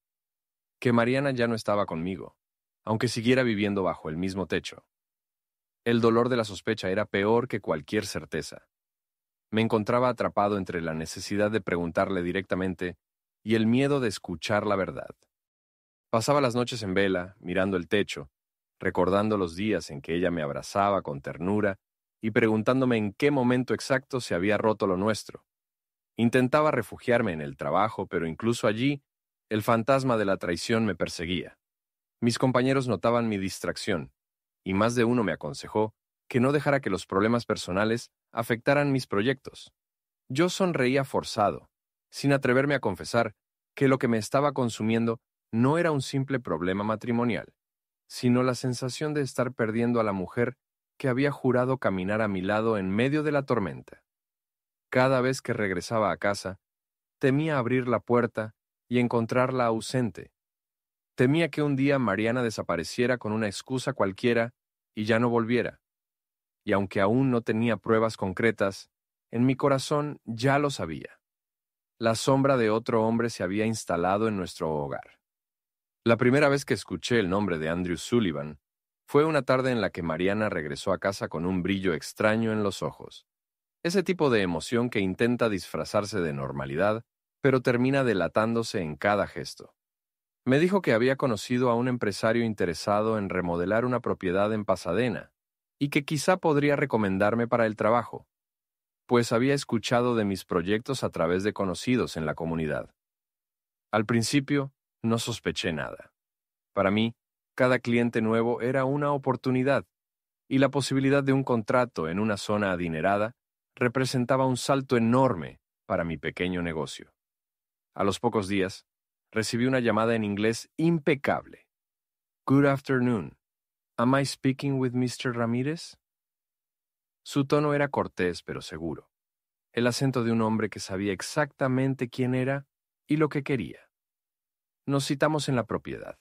que Mariana ya no estaba conmigo, aunque siguiera viviendo bajo el mismo techo. El dolor de la sospecha era peor que cualquier certeza. Me encontraba atrapado entre la necesidad de preguntarle directamente y el miedo de escuchar la verdad. Pasaba las noches en vela, mirando el techo, recordando los días en que ella me abrazaba con ternura y preguntándome en qué momento exacto se había roto lo nuestro. Intentaba refugiarme en el trabajo, pero incluso allí, el fantasma de la traición me perseguía. Mis compañeros notaban mi distracción, y más de uno me aconsejó que no dejara que los problemas personales afectaran mis proyectos. Yo sonreía forzado, sin atreverme a confesar que lo que me estaba consumiendo no era un simple problema matrimonial, sino la sensación de estar perdiendo a la mujer que había jurado caminar a mi lado en medio de la tormenta. Cada vez que regresaba a casa, temía abrir la puerta y encontrarla ausente. Temía que un día Mariana desapareciera con una excusa cualquiera y ya no volviera. Y aunque aún no tenía pruebas concretas, en mi corazón ya lo sabía. La sombra de otro hombre se había instalado en nuestro hogar. La primera vez que escuché el nombre de Andrew Sullivan fue una tarde en la que Mariana regresó a casa con un brillo extraño en los ojos. Ese tipo de emoción que intenta disfrazarse de normalidad, pero termina delatándose en cada gesto. Me dijo que había conocido a un empresario interesado en remodelar una propiedad en Pasadena y que quizá podría recomendarme para el trabajo, pues había escuchado de mis proyectos a través de conocidos en la comunidad. Al principio, no sospeché nada. Para mí, cada cliente nuevo era una oportunidad, y la posibilidad de un contrato en una zona adinerada representaba un salto enorme para mi pequeño negocio. A los pocos días, recibí una llamada en inglés impecable. Good afternoon. Am I speaking with Mr. Ramírez? Su tono era cortés pero seguro, el acento de un hombre que sabía exactamente quién era y lo que quería. Nos citamos en la propiedad.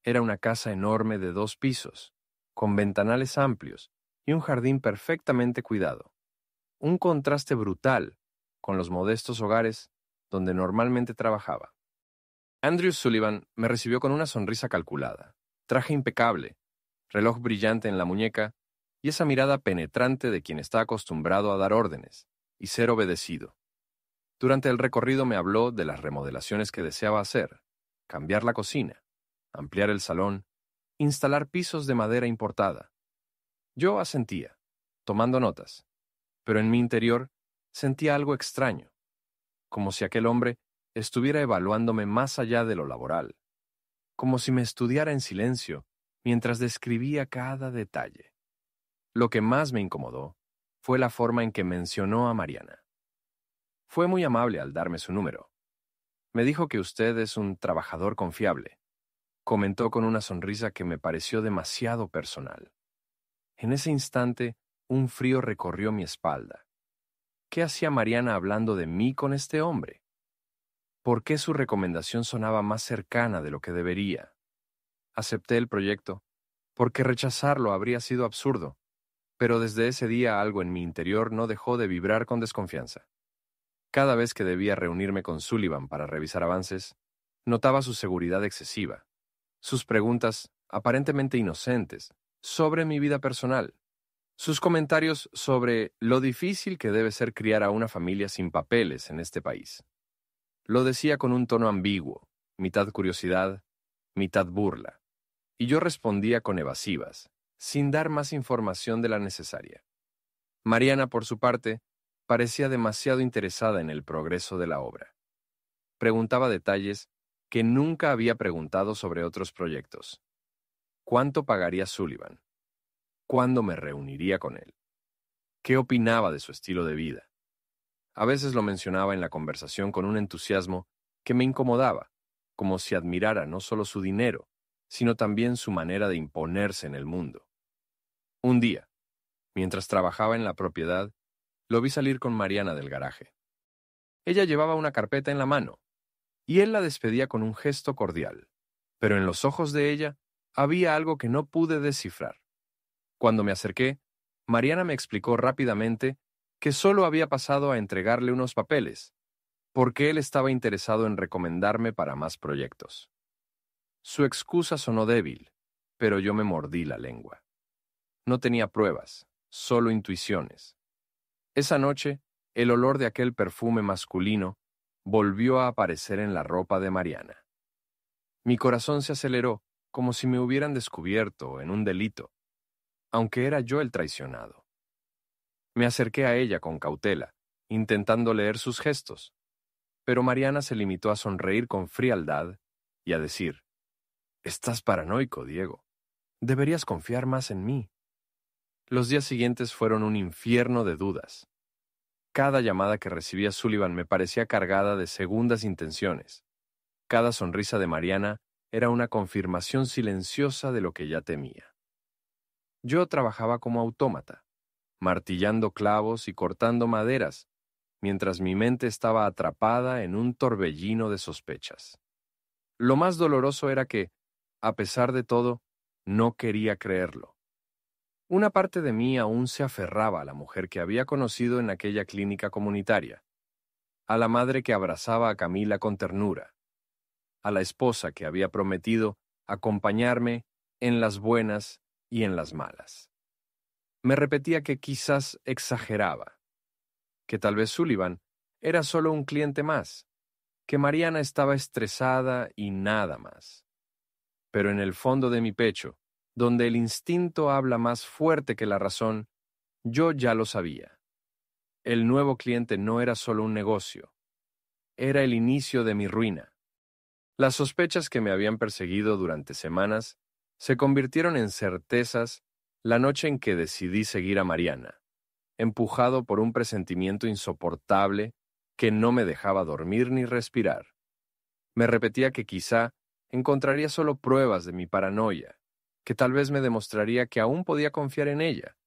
Era una casa enorme de 2 pisos, con ventanales amplios y un jardín perfectamente cuidado. Un contraste brutal con los modestos hogares donde normalmente trabajaba. Andrew Sullivan me recibió con una sonrisa calculada, traje impecable, reloj brillante en la muñeca y esa mirada penetrante de quien está acostumbrado a dar órdenes y ser obedecido. Durante el recorrido me habló de las remodelaciones que deseaba hacer, cambiar la cocina, ampliar el salón, instalar pisos de madera importada. Yo asentía, tomando notas, pero en mi interior sentía algo extraño. como si aquel hombre estuviera evaluándome más allá de lo laboral, como si me estudiara en silencio mientras describía cada detalle. Lo que más me incomodó fue la forma en que mencionó a Mariana. Fue muy amable al darme su número. Me dijo que usted es un trabajador confiable. Comentó con una sonrisa que me pareció demasiado personal. En ese instante, un frío recorrió mi espalda. ¿Qué hacía Mariana hablando de mí con este hombre? ¿Por qué su recomendación sonaba más cercana de lo que debería? Acepté el proyecto, porque rechazarlo habría sido absurdo, pero desde ese día algo en mi interior no dejó de vibrar con desconfianza. Cada vez que debía reunirme con Sullivan para revisar avances, notaba su seguridad excesiva, sus preguntas aparentemente inocentes sobre mi vida personal, sus comentarios sobre lo difícil que debe ser criar a una familia sin papeles en este país. Lo decía con un tono ambiguo, mitad curiosidad, mitad burla, y yo respondía con evasivas, sin dar más información de la necesaria. Mariana, por su parte, parecía demasiado interesada en el progreso de la obra. Preguntaba detalles que nunca había preguntado sobre otros proyectos. ¿Cuánto pagaría Sullivan? ¿Cuándo me reuniría con él? ¿Qué opinaba de su estilo de vida? A veces lo mencionaba en la conversación con un entusiasmo que me incomodaba, como si admirara no solo su dinero, sino también su manera de imponerse en el mundo. Un día, mientras trabajaba en la propiedad, lo vi salir con Mariana del garaje. Ella llevaba una carpeta en la mano, y él la despedía con un gesto cordial, pero en los ojos de ella había algo que no pude descifrar. Cuando me acerqué, Mariana me explicó rápidamente que solo había pasado a entregarle unos papeles, porque él estaba interesado en recomendarme para más proyectos. Su excusa sonó débil, pero yo me mordí la lengua. No tenía pruebas, solo intuiciones. Esa noche, el olor de aquel perfume masculino volvió a aparecer en la ropa de Mariana. Mi corazón se aceleró como si me hubieran descubierto en un delito, aunque era yo el traicionado. Me acerqué a ella con cautela, intentando leer sus gestos, pero Mariana se limitó a sonreír con frialdad y a decir: «Estás paranoico, Diego. Deberías confiar más en mí». Los días siguientes fueron un infierno de dudas. Cada llamada que recibía Sullivan me parecía cargada de segundas intenciones. Cada sonrisa de Mariana era una confirmación silenciosa de lo que ya temía. Yo trabajaba como autómata, martillando clavos y cortando maderas, mientras mi mente estaba atrapada en un torbellino de sospechas. Lo más doloroso era que, a pesar de todo, no quería creerlo. Una parte de mí aún se aferraba a la mujer que había conocido en aquella clínica comunitaria, a la madre que abrazaba a Camila con ternura, a la esposa que había prometido acompañarme en las buenas y en las malas. Me repetía que quizás exageraba, que tal vez Sullivan era solo un cliente más, que Mariana estaba estresada y nada más. Pero en el fondo de mi pecho, donde el instinto habla más fuerte que la razón, yo ya lo sabía. El nuevo cliente no era solo un negocio, era el inicio de mi ruina. Las sospechas que me habían perseguido durante semanas se convirtieron en certezas la noche en que decidí seguir a Mariana, empujado por un presentimiento insoportable que no me dejaba dormir ni respirar. Me repetía que quizá encontraría solo pruebas de mi paranoia, que tal vez me demostraría que aún podía confiar en ella,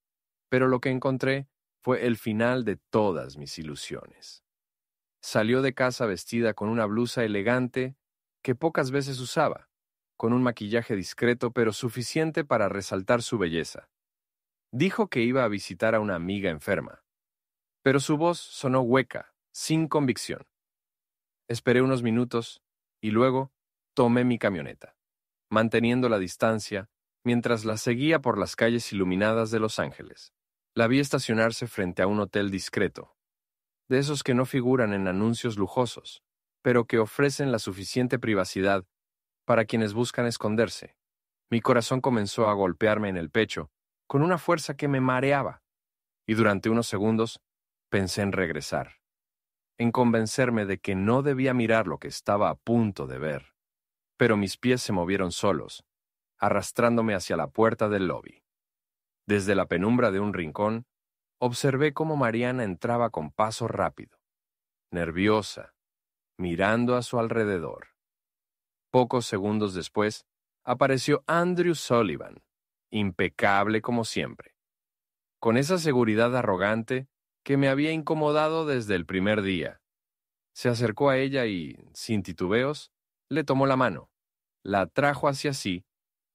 pero lo que encontré fue el final de todas mis ilusiones. Salió de casa vestida con una blusa elegante que pocas veces usaba, con un maquillaje discreto pero suficiente para resaltar su belleza. Dijo que iba a visitar a una amiga enferma, pero su voz sonó hueca, sin convicción. Esperé unos minutos y luego tomé mi camioneta, manteniendo la distancia mientras la seguía por las calles iluminadas de Los Ángeles. La vi estacionarse frente a un hotel discreto, de esos que no figuran en anuncios lujosos, pero que ofrecen la suficiente privacidad para quienes buscan esconderse. Mi corazón comenzó a golpearme en el pecho con una fuerza que me mareaba, y durante unos segundos pensé en regresar. en convencerme de que no debía mirar lo que estaba a punto de ver, pero mis pies se movieron solos, arrastrándome hacia la puerta del lobby. Desde la penumbra de un rincón, observé cómo Mariana entraba con paso rápido, nerviosa, mirando a su alrededor. Pocos segundos después, apareció Andrew Sullivan, impecable como siempre, con esa seguridad arrogante que me había incomodado desde el primer día. Se acercó a ella y, sin titubeos, le tomó la mano, la atrajo hacia sí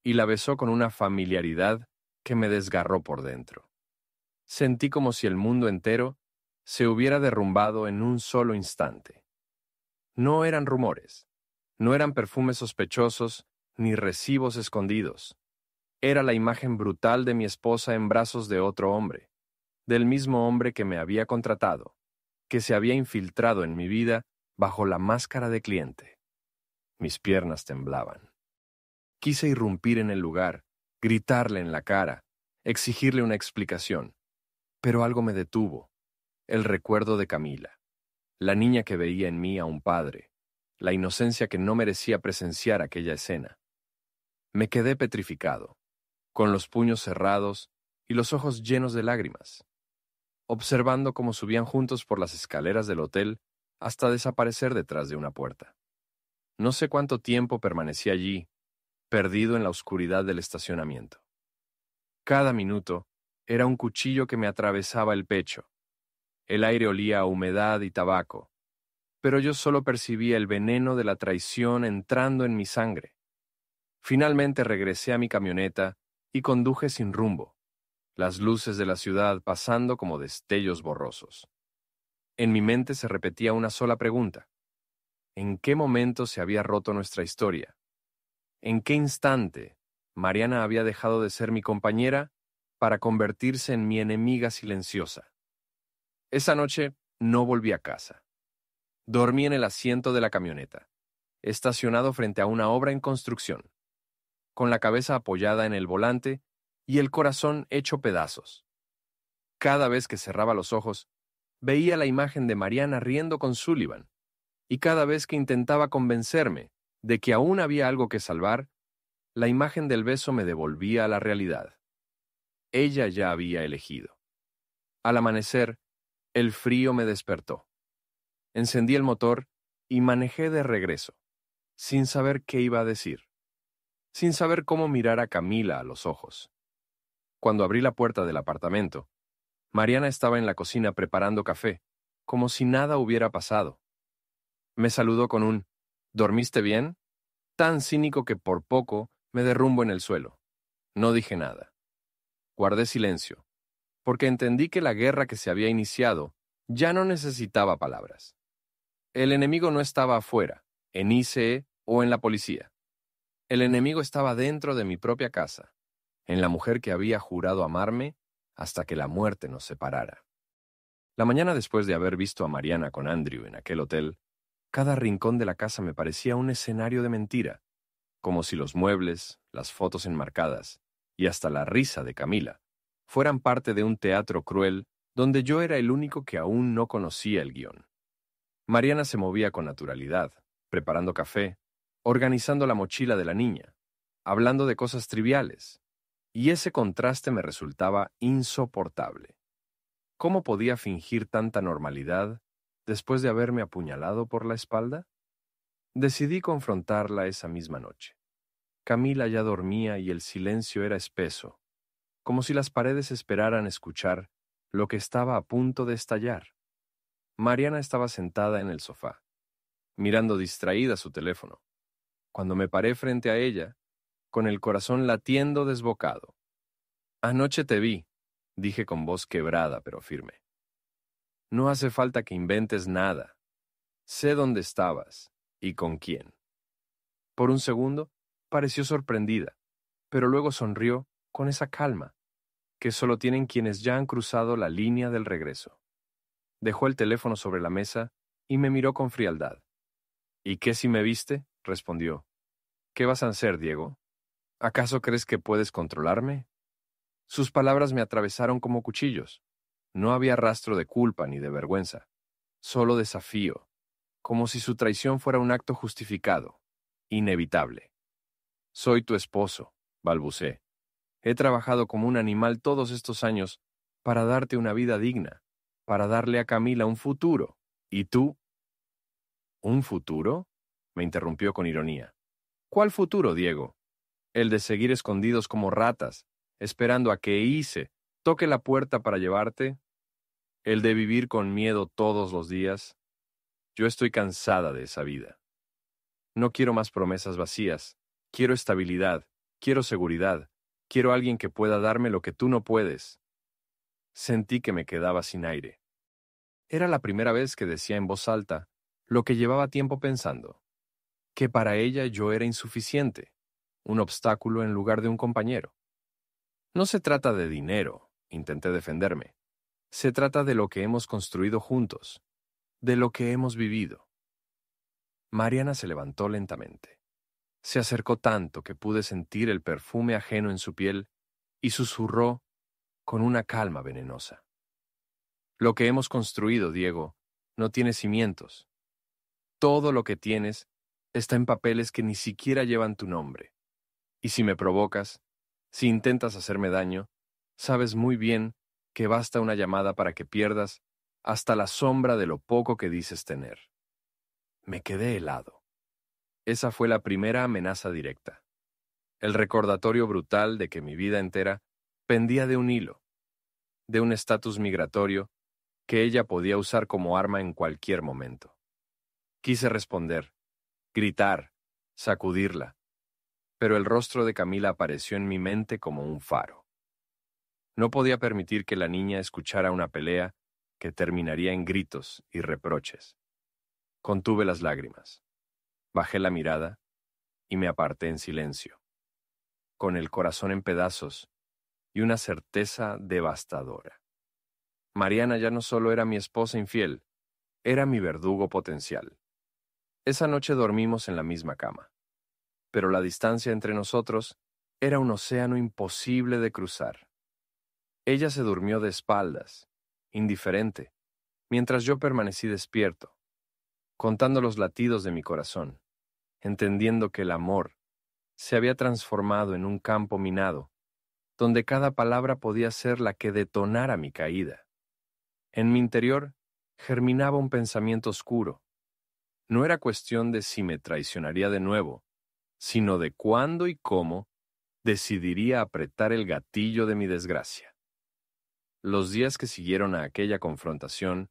y la besó con una familiaridad que me desgarró por dentro. Sentí como si el mundo entero se hubiera derrumbado en un solo instante. No eran rumores, no eran perfumes sospechosos ni recibos escondidos. Era la imagen brutal de mi esposa en brazos de otro hombre, del mismo hombre que me había contratado, que se había infiltrado en mi vida bajo la máscara de cliente. Mis piernas temblaban. Quise irrumpir en el lugar, gritarle en la cara, exigirle una explicación, pero algo me detuvo. El recuerdo de Camila, la niña que veía en mí a un padre, la inocencia que no merecía presenciar aquella escena. Me quedé petrificado, con los puños cerrados y los ojos llenos de lágrimas, observando cómo subían juntos por las escaleras del hotel hasta desaparecer detrás de una puerta. No sé cuánto tiempo permanecí allí, perdido en la oscuridad del estacionamiento. Cada minuto era un cuchillo que me atravesaba el pecho. El aire olía a humedad y tabaco, pero yo solo percibía el veneno de la traición entrando en mi sangre. Finalmente regresé a mi camioneta y conduje sin rumbo, las luces de la ciudad pasando como destellos borrosos. En mi mente se repetía una sola pregunta. ¿En qué momento se había roto nuestra historia? ¿En qué instante Mariana había dejado de ser mi compañera para convertirse en mi enemiga silenciosa? Esa noche no volví a casa. Dormí en el asiento de la camioneta, estacionado frente a una obra en construcción, con la cabeza apoyada en el volante y el corazón hecho pedazos. Cada vez que cerraba los ojos, veía la imagen de Mariana riendo con Sullivan, y cada vez que intentaba convencerme de que aún había algo que salvar, la imagen del beso me devolvía a la realidad. Ella ya había elegido. Al amanecer, el frío me despertó. Encendí el motor y manejé de regreso, sin saber qué iba a decir, sin saber cómo mirar a Camila a los ojos. Cuando abrí la puerta del apartamento, Mariana estaba en la cocina preparando café, como si nada hubiera pasado. Me saludó con un «¿Dormiste bien?», tan cínico que por poco me derrumbo en el suelo. No dije nada. Guardé silencio, porque entendí que la guerra que se había iniciado ya no necesitaba palabras. El enemigo no estaba afuera, en ICE o en la policía. El enemigo estaba dentro de mi propia casa, en la mujer que había jurado amarme hasta que la muerte nos separara. La mañana después de haber visto a Mariana con Andrew en aquel hotel, cada rincón de la casa me parecía un escenario de mentira, como si los muebles, las fotos enmarcadas y hasta la risa de Camila fueran parte de un teatro cruel donde yo era el único que aún no conocía el guión. Mariana se movía con naturalidad, preparando café, organizando la mochila de la niña, hablando de cosas triviales, y ese contraste me resultaba insoportable. ¿Cómo podía fingir tanta normalidad después de haberme apuñalado por la espalda? Decidí confrontarla esa misma noche. Camila ya dormía y el silencio era espeso, como si las paredes esperaran escuchar lo que estaba a punto de estallar. Mariana estaba sentada en el sofá, mirando distraída su teléfono, cuando me paré frente a ella, con el corazón latiendo desbocado. «Anoche te vi», dije con voz quebrada pero firme. «No hace falta que inventes nada. Sé dónde estabas y con quién». Por un segundo pareció sorprendida, pero luego sonrió con esa calma que solo tienen quienes ya han cruzado la línea del regreso. Dejó el teléfono sobre la mesa y me miró con frialdad. «¿Y qué si me viste?», respondió. «¿Qué vas a hacer, Diego? ¿Acaso crees que puedes controlarme?». Sus palabras me atravesaron como cuchillos. No había rastro de culpa ni de vergüenza, solo desafío, como si su traición fuera un acto justificado, inevitable. Soy tu esposo, balbuceé. He trabajado como un animal todos estos años para darte una vida digna, para darle a Camila un futuro. ¿Y tú? ¿Un futuro?, me interrumpió con ironía. ¿Cuál futuro, Diego? ¿El de seguir escondidos como ratas, esperando a que Ise toque la puerta para llevarte? ¿El de vivir con miedo todos los días? Yo estoy cansada de esa vida. No quiero más promesas vacías. Quiero estabilidad, quiero seguridad, quiero alguien que pueda darme lo que tú no puedes. Sentí que me quedaba sin aire. Era la primera vez que decía en voz alta lo que llevaba tiempo pensando, que para ella yo era insuficiente, un obstáculo en lugar de un compañero. No se trata de dinero, intenté defenderme. Se trata de lo que hemos construido juntos, de lo que hemos vivido. Mariana se levantó lentamente. Se acercó tanto que pude sentir el perfume ajeno en su piel y susurró con una calma venenosa. Lo que hemos construido, Diego, no tiene cimientos. Todo lo que tienes está en papeles que ni siquiera llevan tu nombre. Y si me provocas, si intentas hacerme daño, sabes muy bien que basta una llamada para que pierdas hasta la sombra de lo poco que dices tener. Me quedé helado. Esa fue la primera amenaza directa. El recordatorio brutal de que mi vida entera pendía de un hilo, de un estatus migratorio que ella podía usar como arma en cualquier momento. Quise responder, gritar, sacudirla, pero el rostro de Camila apareció en mi mente como un faro. No podía permitir que la niña escuchara una pelea que terminaría en gritos y reproches. Contuve las lágrimas, bajé la mirada y me aparté en silencio, con el corazón en pedazos y una certeza devastadora. Mariana ya no solo era mi esposa infiel, era mi verdugo potencial. Esa noche dormimos en la misma cama, pero la distancia entre nosotros era un océano imposible de cruzar. Ella se durmió de espaldas, indiferente, mientras yo permanecí despierto, contando los latidos de mi corazón, entendiendo que el amor se había transformado en un campo minado, donde cada palabra podía ser la que detonara mi caída. En mi interior germinaba un pensamiento oscuro. No era cuestión de si me traicionaría de nuevo, sino de cuándo y cómo decidiría apretar el gatillo de mi desgracia. Los días que siguieron a aquella confrontación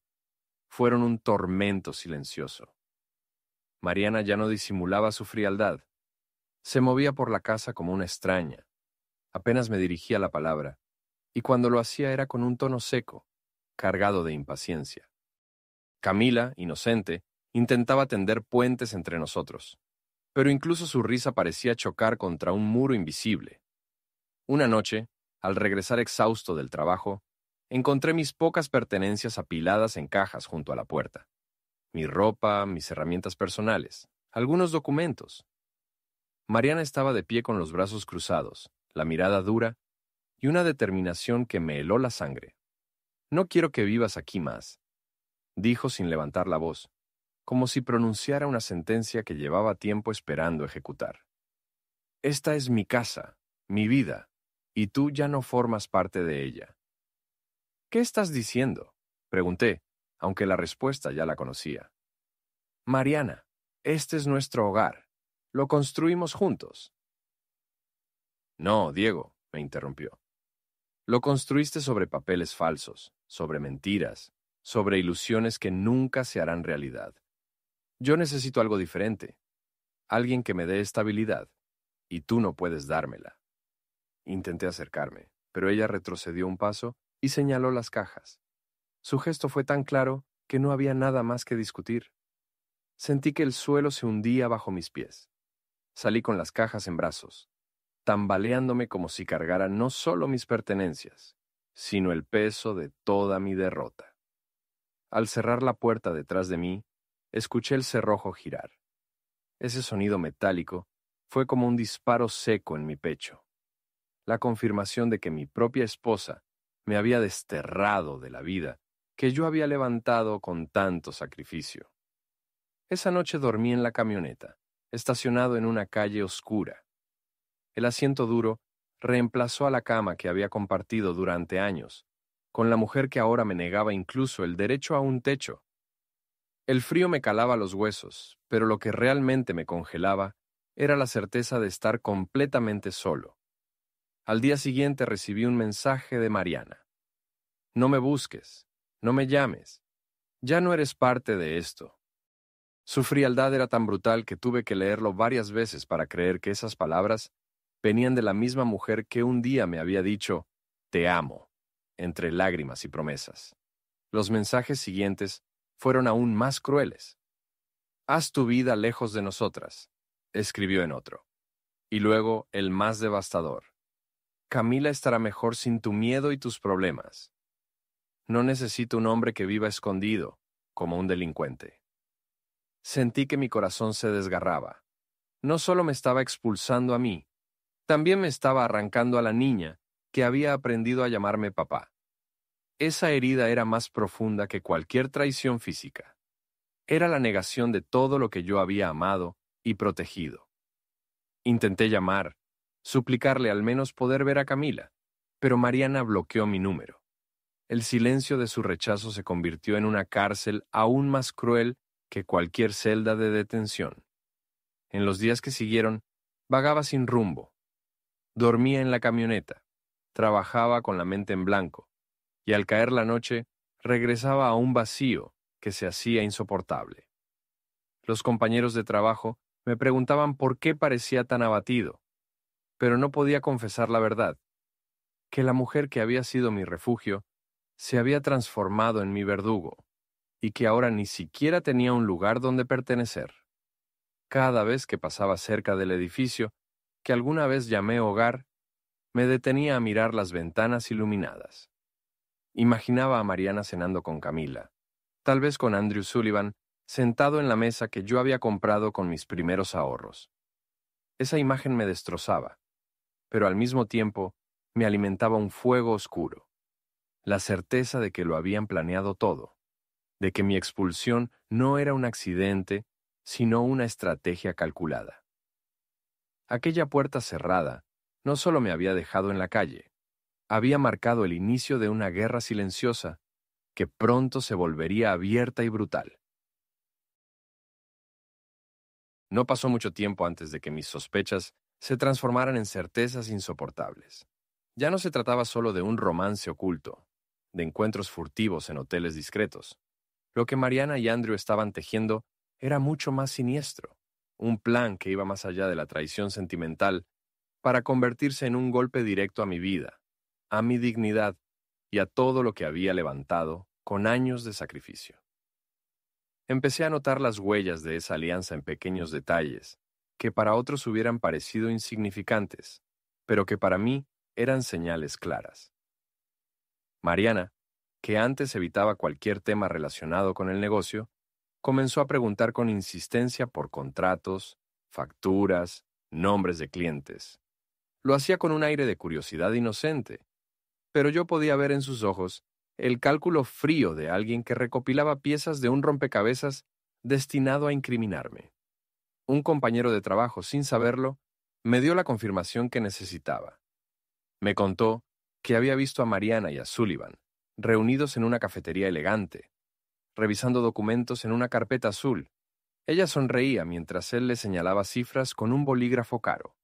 fueron un tormento silencioso. Mariana ya no disimulaba su frialdad. Se movía por la casa como una extraña. Apenas me dirigía la palabra, y cuando lo hacía era con un tono seco, cargado de impaciencia. Camila, inocente, intentaba tender puentes entre nosotros, pero incluso su risa parecía chocar contra un muro invisible. Una noche, al regresar exhausto del trabajo, encontré mis pocas pertenencias apiladas en cajas junto a la puerta. Mi ropa, mis herramientas personales, algunos documentos. Mariana estaba de pie con los brazos cruzados, la mirada dura y una determinación que me heló la sangre. «No quiero que vivas aquí más», dijo sin levantar la voz, como si pronunciara una sentencia que llevaba tiempo esperando ejecutar. «Esta es mi casa, mi vida, y tú ya no formas parte de ella». «¿Qué estás diciendo?», pregunté, aunque la respuesta ya la conocía. «Mariana, este es nuestro hogar. Lo construimos juntos». «No, Diego», me interrumpió. «Lo construiste sobre papeles falsos, sobre mentiras, sobre ilusiones que nunca se harán realidad. Yo necesito algo diferente, alguien que me dé estabilidad, y tú no puedes dármela». Intenté acercarme, pero ella retrocedió un paso y señaló las cajas. Su gesto fue tan claro que no había nada más que discutir. Sentí que el suelo se hundía bajo mis pies. Salí con las cajas en brazos, tambaleándome como si cargara no solo mis pertenencias, sino el peso de toda mi derrota. Al cerrar la puerta detrás de mí, escuché el cerrojo girar. Ese sonido metálico fue como un disparo seco en mi pecho, la confirmación de que mi propia esposa me había desterrado de la vida que yo había levantado con tanto sacrificio. Esa noche dormí en la camioneta, estacionado en una calle oscura. El asiento duro reemplazó a la cama que había compartido durante años, con la mujer que ahora me negaba incluso el derecho a un techo. El frío me calaba los huesos, pero lo que realmente me congelaba era la certeza de estar completamente solo. Al día siguiente recibí un mensaje de Mariana. No me busques, no me llames, ya no eres parte de esto. Su frialdad era tan brutal que tuve que leerlo varias veces para creer que esas palabras venían de la misma mujer que un día me había dicho, te amo, entre lágrimas y promesas. Los mensajes siguientes fueron aún más crueles. Haz tu vida lejos de nosotras, escribió en otro. Y luego el más devastador. Camila estará mejor sin tu miedo y tus problemas. No necesito un hombre que viva escondido, como un delincuente. Sentí que mi corazón se desgarraba. No solo me estaba expulsando a mí, también me estaba arrancando a la niña que había aprendido a llamarme papá. Esa herida era más profunda que cualquier traición física. Era la negación de todo lo que yo había amado y protegido. Intenté llamar, suplicarle al menos poder ver a Camila, pero Mariana bloqueó mi número. El silencio de su rechazo se convirtió en una cárcel aún más cruel que cualquier celda de detención. En los días que siguieron, vagaba sin rumbo. Dormía en la camioneta, trabajaba con la mente en blanco, y al caer la noche, regresaba a un vacío que se hacía insoportable. Los compañeros de trabajo me preguntaban por qué parecía tan abatido, pero no podía confesar la verdad, que la mujer que había sido mi refugio se había transformado en mi verdugo, y que ahora ni siquiera tenía un lugar donde pertenecer. Cada vez que pasaba cerca del edificio, que alguna vez llamé hogar, me detenía a mirar las ventanas iluminadas. Imaginaba a Mariana cenando con Camila, tal vez con Andrew Sullivan, sentado en la mesa que yo había comprado con mis primeros ahorros. Esa imagen me destrozaba, pero al mismo tiempo me alimentaba un fuego oscuro, la certeza de que lo habían planeado todo, de que mi expulsión no era un accidente, sino una estrategia calculada. Aquella puerta cerrada no solo me había dejado en la calle, había marcado el inicio de una guerra silenciosa que pronto se volvería abierta y brutal. No pasó mucho tiempo antes de que mis sospechas se transformaran en certezas insoportables. Ya no se trataba solo de un romance oculto, de encuentros furtivos en hoteles discretos. Lo que Mariana y Andrew estaban tejiendo era mucho más siniestro, un plan que iba más allá de la traición sentimental para convertirse en un golpe directo a mi vida, a mi dignidad y a todo lo que había levantado con años de sacrificio. Empecé a notar las huellas de esa alianza en pequeños detalles, que para otros hubieran parecido insignificantes, pero que para mí eran señales claras. Mariana, que antes evitaba cualquier tema relacionado con el negocio, comenzó a preguntar con insistencia por contratos, facturas, nombres de clientes. Lo hacía con un aire de curiosidad inocente, pero yo podía ver en sus ojos el cálculo frío de alguien que recopilaba piezas de un rompecabezas destinado a incriminarme. Un compañero de trabajo, sin saberlo, me dio la confirmación que necesitaba. Me contó que había visto a Mariana y a Sullivan, reunidos en una cafetería elegante, revisando documentos en una carpeta azul. Ella sonreía mientras él le señalaba cifras con un bolígrafo caro.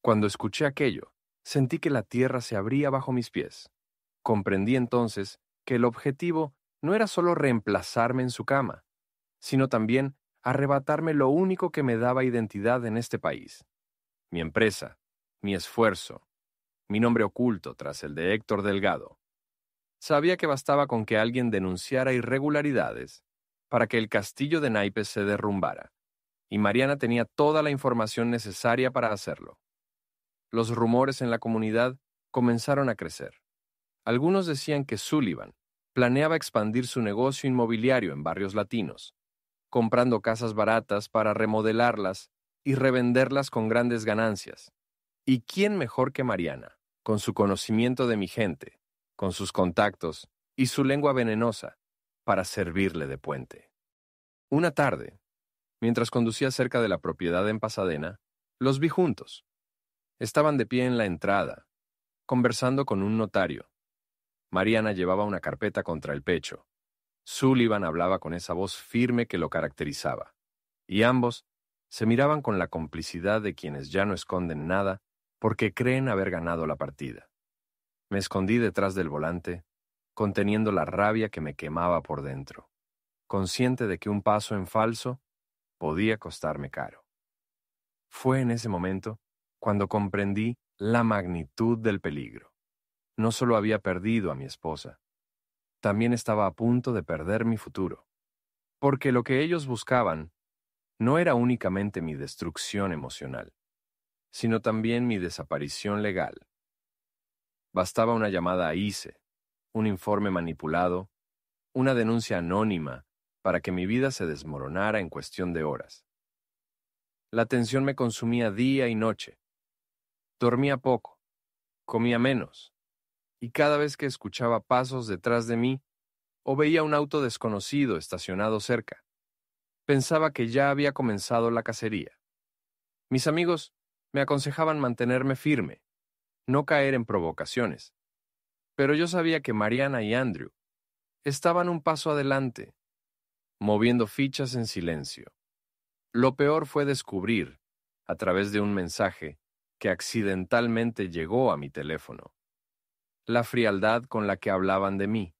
Cuando escuché aquello, sentí que la tierra se abría bajo mis pies. Comprendí entonces que el objetivo no era solo reemplazarme en su cama, sino también arrebatarme lo único que me daba identidad en este país: mi empresa, mi esfuerzo, mi nombre oculto tras el de Héctor Delgado. Sabía que bastaba con que alguien denunciara irregularidades para que el castillo de naipes se derrumbara, y Mariana tenía toda la información necesaria para hacerlo. Los rumores en la comunidad comenzaron a crecer. Algunos decían que Sullivan planeaba expandir su negocio inmobiliario en barrios latinos, comprando casas baratas para remodelarlas y revenderlas con grandes ganancias. ¿Y quién mejor que Mariana, con su conocimiento de mi gente, con sus contactos y su lengua venenosa, para servirle de puente. Una tarde, mientras conducía cerca de la propiedad en Pasadena, los vi juntos. Estaban de pie en la entrada, conversando con un notario. Mariana llevaba una carpeta contra el pecho. Sullivan hablaba con esa voz firme que lo caracterizaba, y ambos se miraban con la complicidad de quienes ya no esconden nada porque creen haber ganado la partida. Me escondí detrás del volante, conteniendo la rabia que me quemaba por dentro, consciente de que un paso en falso podía costarme caro. Fue en ese momento cuando comprendí la magnitud del peligro. No solo había perdido a mi esposa, también estaba a punto de perder mi futuro, porque lo que ellos buscaban no era únicamente mi destrucción emocional, sino también mi desaparición legal. Bastaba una llamada a ICE, un informe manipulado, una denuncia anónima para que mi vida se desmoronara en cuestión de horas. La tensión me consumía día y noche. Dormía poco, comía menos, y cada vez que escuchaba pasos detrás de mí o veía un auto desconocido estacionado cerca, pensaba que ya había comenzado la cacería. Mis amigos me aconsejaban mantenerme firme, no caer en provocaciones, pero yo sabía que Mariana y Andrew estaban un paso adelante, moviendo fichas en silencio. Lo peor fue descubrir, a través de un mensaje que accidentalmente llegó a mi teléfono, la frialdad con la que hablaban de mí.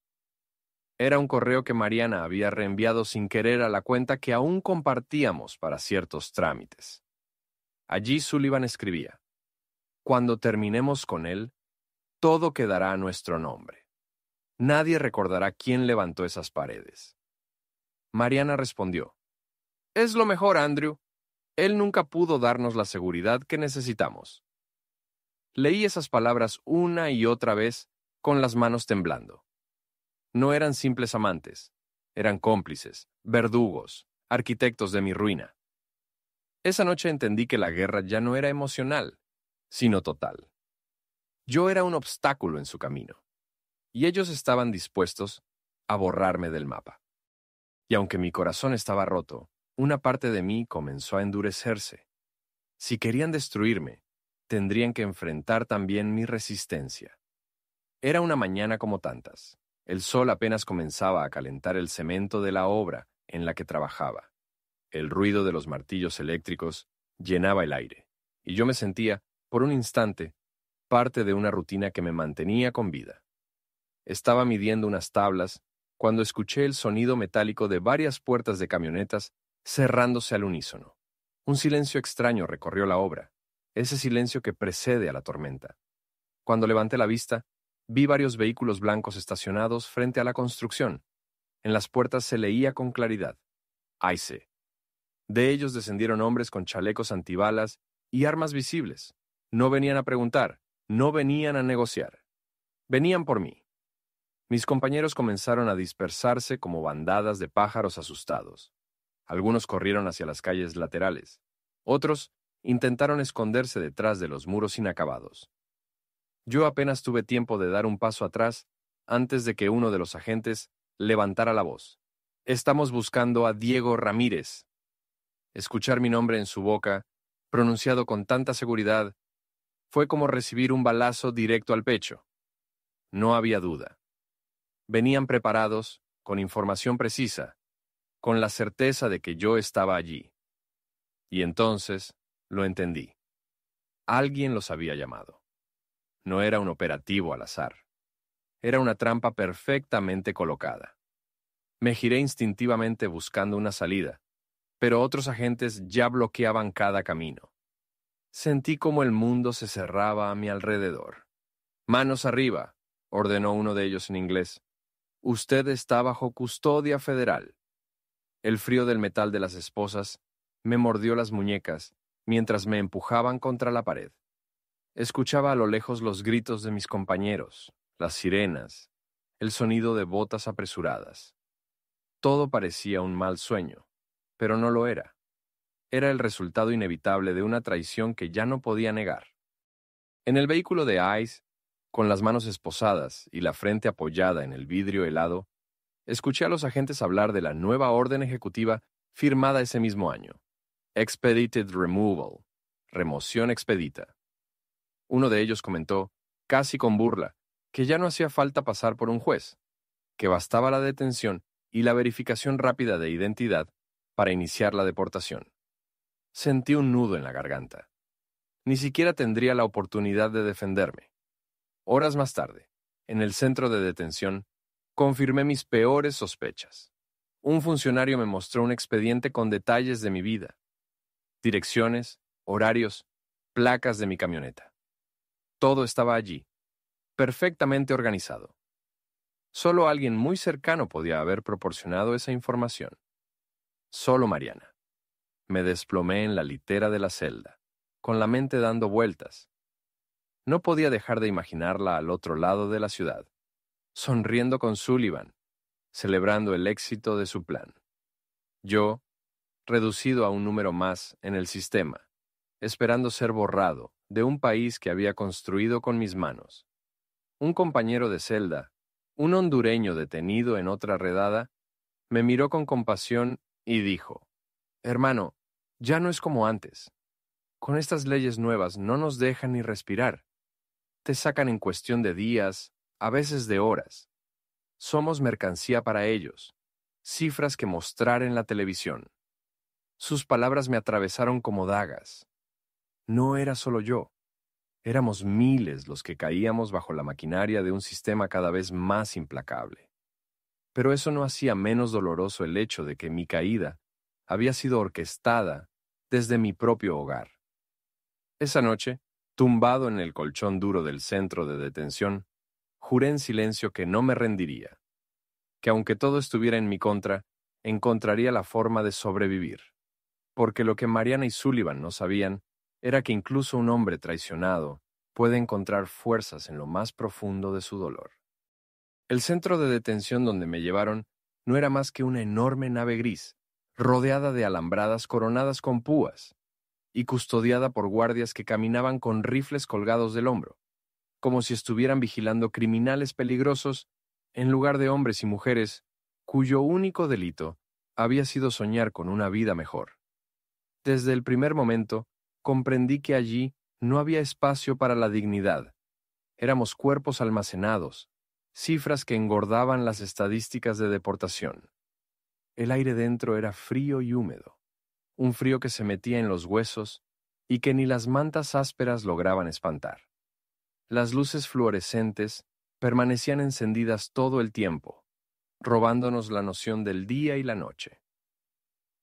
Era un correo que Mariana había reenviado sin querer a la cuenta que aún compartíamos para ciertos trámites. Allí Sullivan escribía: «Cuando terminemos con él, todo quedará a nuestro nombre. Nadie recordará quién levantó esas paredes». Mariana respondió: «Es lo mejor, Andrew. Él nunca pudo darnos la seguridad que necesitamos». Leí esas palabras una y otra vez con las manos temblando. No eran simples amantes, eran cómplices, verdugos, arquitectos de mi ruina. Esa noche entendí que la guerra ya no era emocional, sino total. Yo era un obstáculo en su camino, y ellos estaban dispuestos a borrarme del mapa. Y aunque mi corazón estaba roto, una parte de mí comenzó a endurecerse. Si querían destruirme, tendrían que enfrentar también mi resistencia. Era una mañana como tantas. El sol apenas comenzaba a calentar el cemento de la obra en la que trabajaba. El ruido de los martillos eléctricos llenaba el aire, y yo me sentía, por un instante, parte de una rutina que me mantenía con vida. Estaba midiendo unas tablas cuando escuché el sonido metálico de varias puertas de camionetas cerrándose al unísono. Un silencio extraño recorrió la obra, ese silencio que precede a la tormenta. Cuando levanté la vista, vi varios vehículos blancos estacionados frente a la construcción. En las puertas se leía con claridad: ICE. De ellos descendieron hombres con chalecos antibalas y armas visibles. No venían a preguntar, no venían a negociar. Venían por mí. Mis compañeros comenzaron a dispersarse como bandadas de pájaros asustados. Algunos corrieron hacia las calles laterales. Otros intentaron esconderse detrás de los muros inacabados. Yo apenas tuve tiempo de dar un paso atrás antes de que uno de los agentes levantara la voz. «Estamos buscando a Diego Ramírez». Escuchar mi nombre en su boca, pronunciado con tanta seguridad, fue como recibir un balazo directo al pecho. No había duda. Venían preparados, con información precisa, con la certeza de que yo estaba allí. Y entonces lo entendí. Alguien los había llamado. No era un operativo al azar. Era una trampa perfectamente colocada. Me giré instintivamente buscando una salida, pero otros agentes ya bloqueaban cada camino. Sentí como el mundo se cerraba a mi alrededor. «Manos arriba», ordenó uno de ellos en inglés. «Usted está bajo custodia federal». El frío del metal de las esposas me mordió las muñecas mientras me empujaban contra la pared. Escuchaba a lo lejos los gritos de mis compañeros, las sirenas, el sonido de botas apresuradas. Todo parecía un mal sueño, pero no lo era. Era el resultado inevitable de una traición que ya no podía negar. En el vehículo de ICE, con las manos esposadas y la frente apoyada en el vidrio helado, escuché a los agentes hablar de la nueva orden ejecutiva firmada ese mismo año. Expedited Removal, remoción expedita. Uno de ellos comentó, casi con burla, que ya no hacía falta pasar por un juez, que bastaba la detención y la verificación rápida de identidad para iniciar la deportación. Sentí un nudo en la garganta. Ni siquiera tendría la oportunidad de defenderme. Horas más tarde, en el centro de detención, confirmé mis peores sospechas. Un funcionario me mostró un expediente con detalles de mi vida, direcciones, horarios, placas de mi camioneta. Todo estaba allí, perfectamente organizado. Solo alguien muy cercano podía haber proporcionado esa información. Solo Mariana. Me desplomé en la litera de la celda, con la mente dando vueltas. No podía dejar de imaginarla al otro lado de la ciudad, sonriendo con Sullivan, celebrando el éxito de su plan. Yo, reducido a un número más en el sistema, esperando ser borrado de un país que había construido con mis manos. Un compañero de celda, un hondureño detenido en otra redada, me miró con compasión y dijo, «Hermano, ya no es como antes. Con estas leyes nuevas no nos dejan ni respirar. Te sacan en cuestión de días, a veces de horas. Somos mercancía para ellos, cifras que mostrar en la televisión». Sus palabras me atravesaron como dagas. No era solo yo. Éramos miles los que caíamos bajo la maquinaria de un sistema cada vez más implacable. Pero eso no hacía menos doloroso el hecho de que mi caída había sido orquestada desde mi propio hogar. Esa noche, tumbado en el colchón duro del centro de detención, juré en silencio que no me rendiría, que aunque todo estuviera en mi contra, encontraría la forma de sobrevivir. Porque lo que Mariana y Sullivan no sabían era que incluso un hombre traicionado puede encontrar fuerzas en lo más profundo de su dolor. El centro de detención donde me llevaron no era más que una enorme nave gris, rodeada de alambradas coronadas con púas, y custodiada por guardias que caminaban con rifles colgados del hombro, como si estuvieran vigilando criminales peligrosos en lugar de hombres y mujeres cuyo único delito había sido soñar con una vida mejor. Desde el primer momento, comprendí que allí no había espacio para la dignidad. Éramos cuerpos almacenados, cifras que engordaban las estadísticas de deportación. El aire dentro era frío y húmedo, un frío que se metía en los huesos y que ni las mantas ásperas lograban espantar. Las luces fluorescentes permanecían encendidas todo el tiempo, robándonos la noción del día y la noche.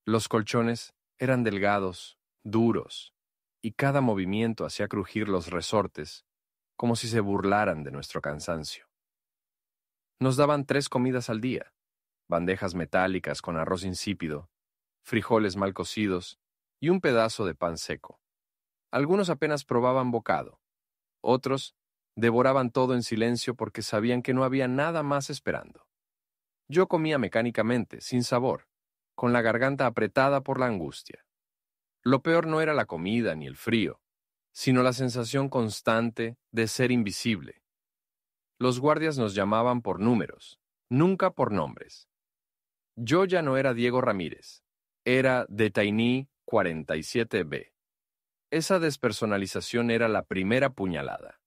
Los colchones eran delgados, duros, y cada movimiento hacía crujir los resortes, como si se burlaran de nuestro cansancio. Nos daban 3 comidas al día, bandejas metálicas con arroz insípido, frijoles mal cocidos y un pedazo de pan seco. Algunos apenas probaban bocado, otros devoraban todo en silencio porque sabían que no había nada más esperando. Yo comía mecánicamente, sin sabor, con la garganta apretada por la angustia. Lo peor no era la comida ni el frío, sino la sensación constante de ser invisible. Los guardias nos llamaban por números, nunca por nombres. Yo ya no era Diego Ramírez, era Detainee 47B. Esa despersonalización era la primera puñalada.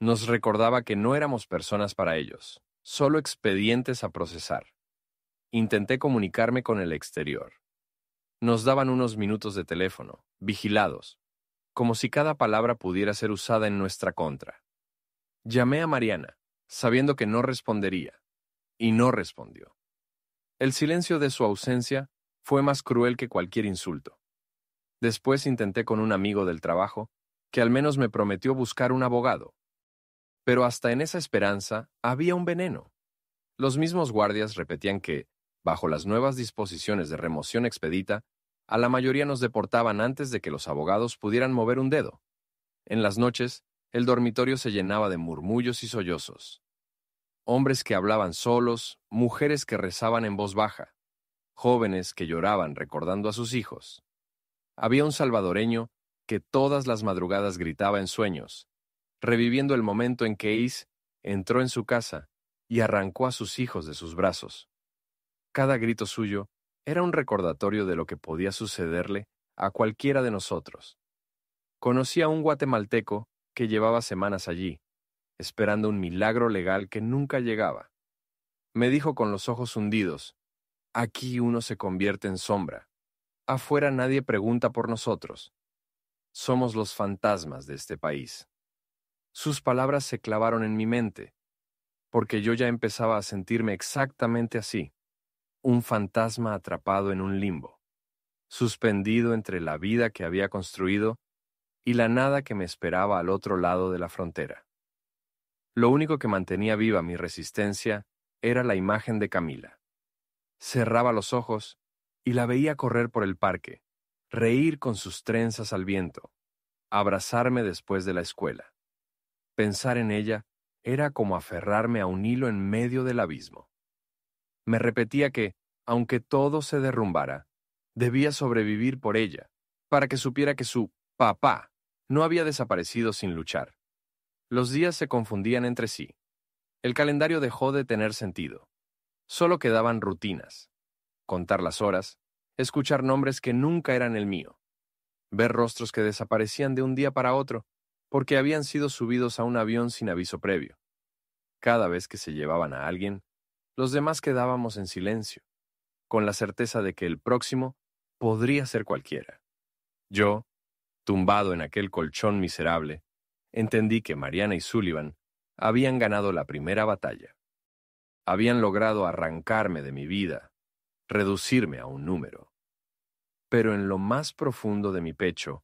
Nos recordaba que no éramos personas para ellos, solo expedientes a procesar. Intenté comunicarme con el exterior. Nos daban unos minutos de teléfono, vigilados, como si cada palabra pudiera ser usada en nuestra contra. Llamé a Mariana, sabiendo que no respondería, y no respondió. El silencio de su ausencia fue más cruel que cualquier insulto. Después intenté con un amigo del trabajo, que al menos me prometió buscar un abogado. Pero hasta en esa esperanza había un veneno. Los mismos guardias repetían que, bajo las nuevas disposiciones de remoción expedita, a la mayoría nos deportaban antes de que los abogados pudieran mover un dedo. En las noches, el dormitorio se llenaba de murmullos y sollozos. Hombres que hablaban solos, mujeres que rezaban en voz baja, jóvenes que lloraban recordando a sus hijos. Había un salvadoreño que todas las madrugadas gritaba en sueños, reviviendo el momento en que Is entró en su casa y arrancó a sus hijos de sus brazos. Cada grito suyo era un recordatorio de lo que podía sucederle a cualquiera de nosotros. Conocí a un guatemalteco que llevaba semanas allí, esperando un milagro legal que nunca llegaba. Me dijo con los ojos hundidos: aquí uno se convierte en sombra. Afuera nadie pregunta por nosotros. Somos los fantasmas de este país. Sus palabras se clavaron en mi mente, porque yo ya empezaba a sentirme exactamente así, un fantasma atrapado en un limbo, suspendido entre la vida que había construido y la nada que me esperaba al otro lado de la frontera. Lo único que mantenía viva mi resistencia era la imagen de Camila. Cerraba los ojos y la veía correr por el parque, reír con sus trenzas al viento, abrazarme después de la escuela. Pensar en ella era como aferrarme a un hilo en medio del abismo. Me repetía que, aunque todo se derrumbara, debía sobrevivir por ella, para que supiera que su papá no había desaparecido sin luchar. Los días se confundían entre sí. El calendario dejó de tener sentido. Solo quedaban rutinas: contar las horas, escuchar nombres que nunca eran el mío, ver rostros que desaparecían de un día para otro porque habían sido subidos a un avión sin aviso previo. Cada vez que se llevaban a alguien, los demás quedábamos en silencio, con la certeza de que el próximo podría ser cualquiera. Yo, tumbado en aquel colchón miserable, entendí que Mariana y Sullivan habían ganado la primera batalla. Habían logrado arrancarme de mi vida, reducirme a un número. Pero en lo más profundo de mi pecho,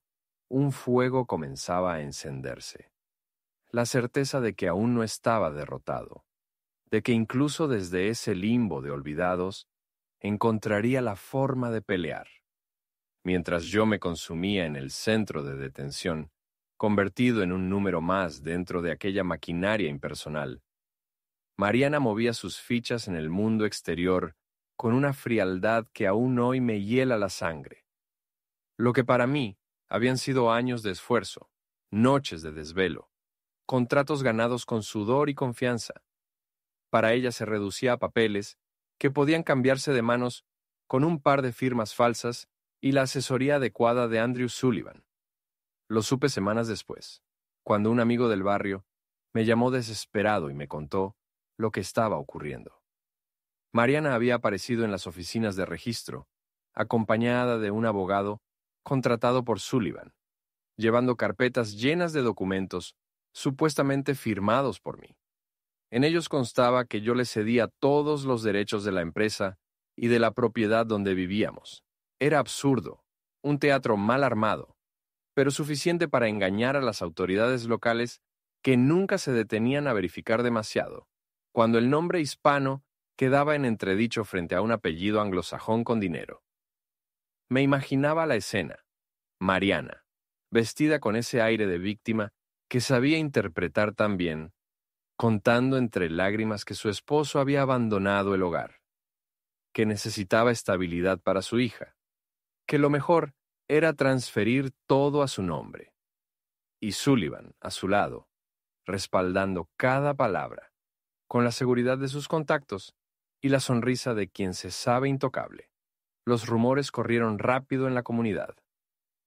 un fuego comenzaba a encenderse. La certeza de que aún no estaba derrotado, de que incluso desde ese limbo de olvidados, encontraría la forma de pelear. Mientras yo me consumía en el centro de detención, convertido en un número más dentro de aquella maquinaria impersonal, Mariana movía sus fichas en el mundo exterior con una frialdad que aún hoy me hiela la sangre. Lo que para mí habían sido años de esfuerzo, noches de desvelo, contratos ganados con sudor y confianza, para ella se reducía a papeles que podían cambiarse de manos con un par de firmas falsas y la asesoría adecuada de Andrew Sullivan. Lo supe semanas después, cuando un amigo del barrio me llamó desesperado y me contó lo que estaba ocurriendo. Mariana había aparecido en las oficinas de registro, acompañada de un abogado contratado por Sullivan, llevando carpetas llenas de documentos supuestamente firmados por mí. En ellos constaba que yo le cedía todos los derechos de la empresa y de la propiedad donde vivíamos. Era absurdo, un teatro mal armado, pero suficiente para engañar a las autoridades locales que nunca se detenían a verificar demasiado, cuando el nombre hispano quedaba en entredicho frente a un apellido anglosajón con dinero. Me imaginaba la escena: Mariana, vestida con ese aire de víctima que sabía interpretar tan bien, contando entre lágrimas que su esposo había abandonado el hogar, que necesitaba estabilidad para su hija, que lo mejor era transferir todo a su nombre. Y Sullivan, a su lado, respaldando cada palabra, con la seguridad de sus contactos y la sonrisa de quien se sabe intocable. Los rumores corrieron rápido en la comunidad.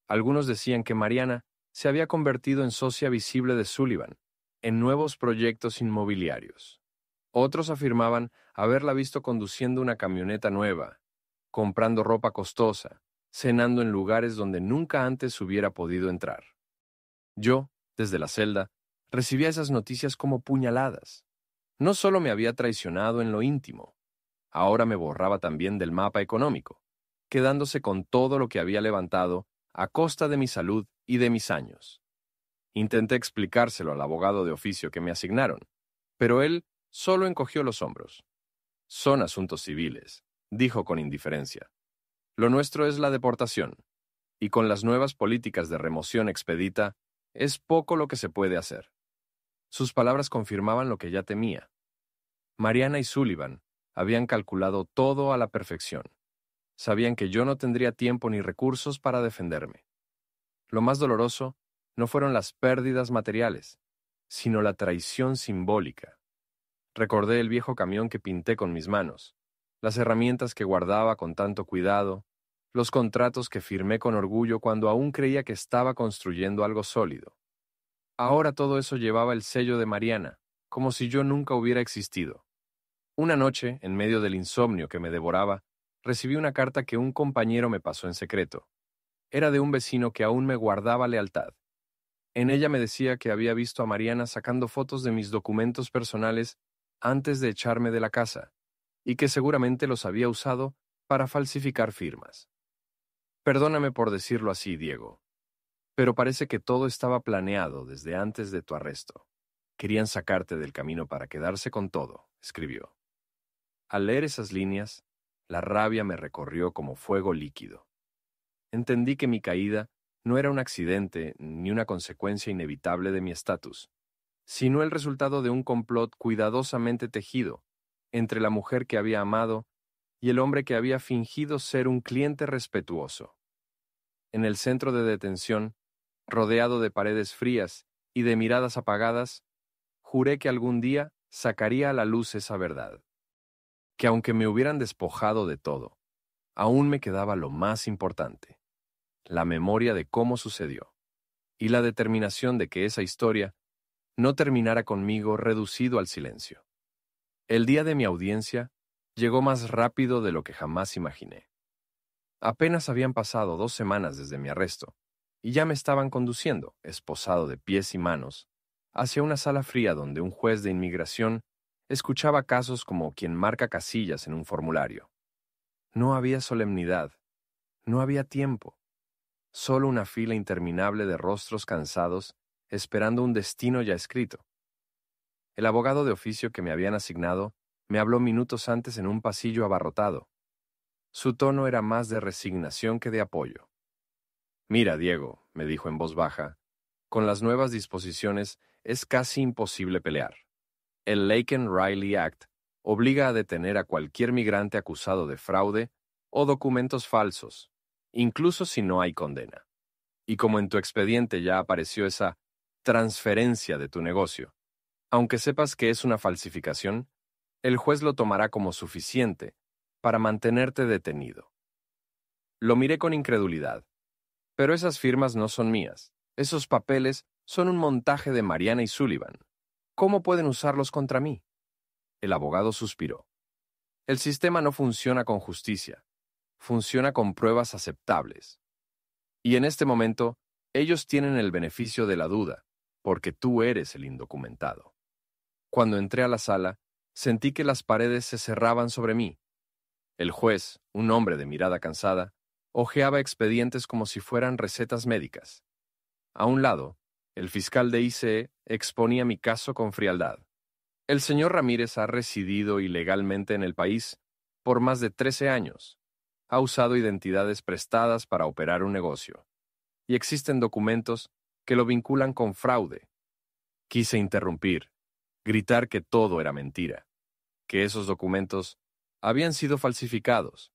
Algunos decían que Mariana se había convertido en socia visible de Sullivan en nuevos proyectos inmobiliarios. Otros afirmaban haberla visto conduciendo una camioneta nueva, comprando ropa costosa, cenando en lugares donde nunca antes hubiera podido entrar. Yo, desde la celda, recibía esas noticias como puñaladas. No solo me había traicionado en lo íntimo, ahora me borraba también del mapa económico, quedándose con todo lo que había levantado a costa de mi salud y de mis años. Intenté explicárselo al abogado de oficio que me asignaron, pero él solo encogió los hombros. Son asuntos civiles, dijo con indiferencia. Lo nuestro es la deportación, y con las nuevas políticas de remoción expedita, es poco lo que se puede hacer. Sus palabras confirmaban lo que ya temía. Mariana y Sullivan habían calculado todo a la perfección. Sabían que yo no tendría tiempo ni recursos para defenderme. Lo más doloroso no fueron las pérdidas materiales, sino la traición simbólica. Recordé el viejo camión que pinté con mis manos, las herramientas que guardaba con tanto cuidado, los contratos que firmé con orgullo cuando aún creía que estaba construyendo algo sólido. Ahora todo eso llevaba el sello de Mariana, como si yo nunca hubiera existido. Una noche, en medio del insomnio que me devoraba, recibí una carta que un compañero me pasó en secreto. Era de un vecino que aún me guardaba lealtad. En ella me decía que había visto a Mariana sacando fotos de mis documentos personales antes de echarme de la casa, y que seguramente los había usado para falsificar firmas. Perdóname por decirlo así, Diego, pero parece que todo estaba planeado desde antes de tu arresto. Querían sacarte del camino para quedarse con todo, escribió. Al leer esas líneas, la rabia me recorrió como fuego líquido. Entendí que mi caída no era un accidente ni una consecuencia inevitable de mi estatus, sino el resultado de un complot cuidadosamente tejido entre la mujer que había amado y el hombre que había fingido ser un cliente respetuoso. En el centro de detención, rodeado de paredes frías y de miradas apagadas, juré que algún día sacaría a la luz esa verdad. Que aunque me hubieran despojado de todo, aún me quedaba lo más importante, la memoria de cómo sucedió, y la determinación de que esa historia no terminara conmigo reducido al silencio. El día de mi audiencia llegó más rápido de lo que jamás imaginé. Apenas habían pasado 2 semanas desde mi arresto, y ya me estaban conduciendo, esposado de pies y manos, hacia una sala fría donde un juez de inmigración escuchaba casos como quien marca casillas en un formulario. No había solemnidad, no había tiempo, solo una fila interminable de rostros cansados esperando un destino ya escrito. El abogado de oficio que me habían asignado me habló minutos antes en un pasillo abarrotado. Su tono era más de resignación que de apoyo. Mira, Diego, me dijo en voz baja, con las nuevas disposiciones es casi imposible pelear. El Laken-Riley Act obliga a detener a cualquier migrante acusado de fraude o documentos falsos, incluso si no hay condena. Y como en tu expediente ya apareció esa transferencia de tu negocio, aunque sepas que es una falsificación, el juez lo tomará como suficiente para mantenerte detenido. Lo miré con incredulidad. Pero esas firmas no son mías. Esos papeles son un montaje de Mariana y Sullivan. ¿Cómo pueden usarlos contra mí? El abogado suspiró. El sistema no funciona con justicia. Funciona con pruebas aceptables. Y en este momento, ellos tienen el beneficio de la duda, porque tú eres el indocumentado. Cuando entré a la sala, sentí que las paredes se cerraban sobre mí. El juez, un hombre de mirada cansada, hojeaba expedientes como si fueran recetas médicas. A un lado, el fiscal de ICE exponía mi caso con frialdad. El señor Ramírez ha residido ilegalmente en el país por más de 13 años. Ha usado identidades prestadas para operar un negocio. Y existen documentos que lo vinculan con fraude. Quise interrumpir, gritar que todo era mentira, que esos documentos habían sido falsificados,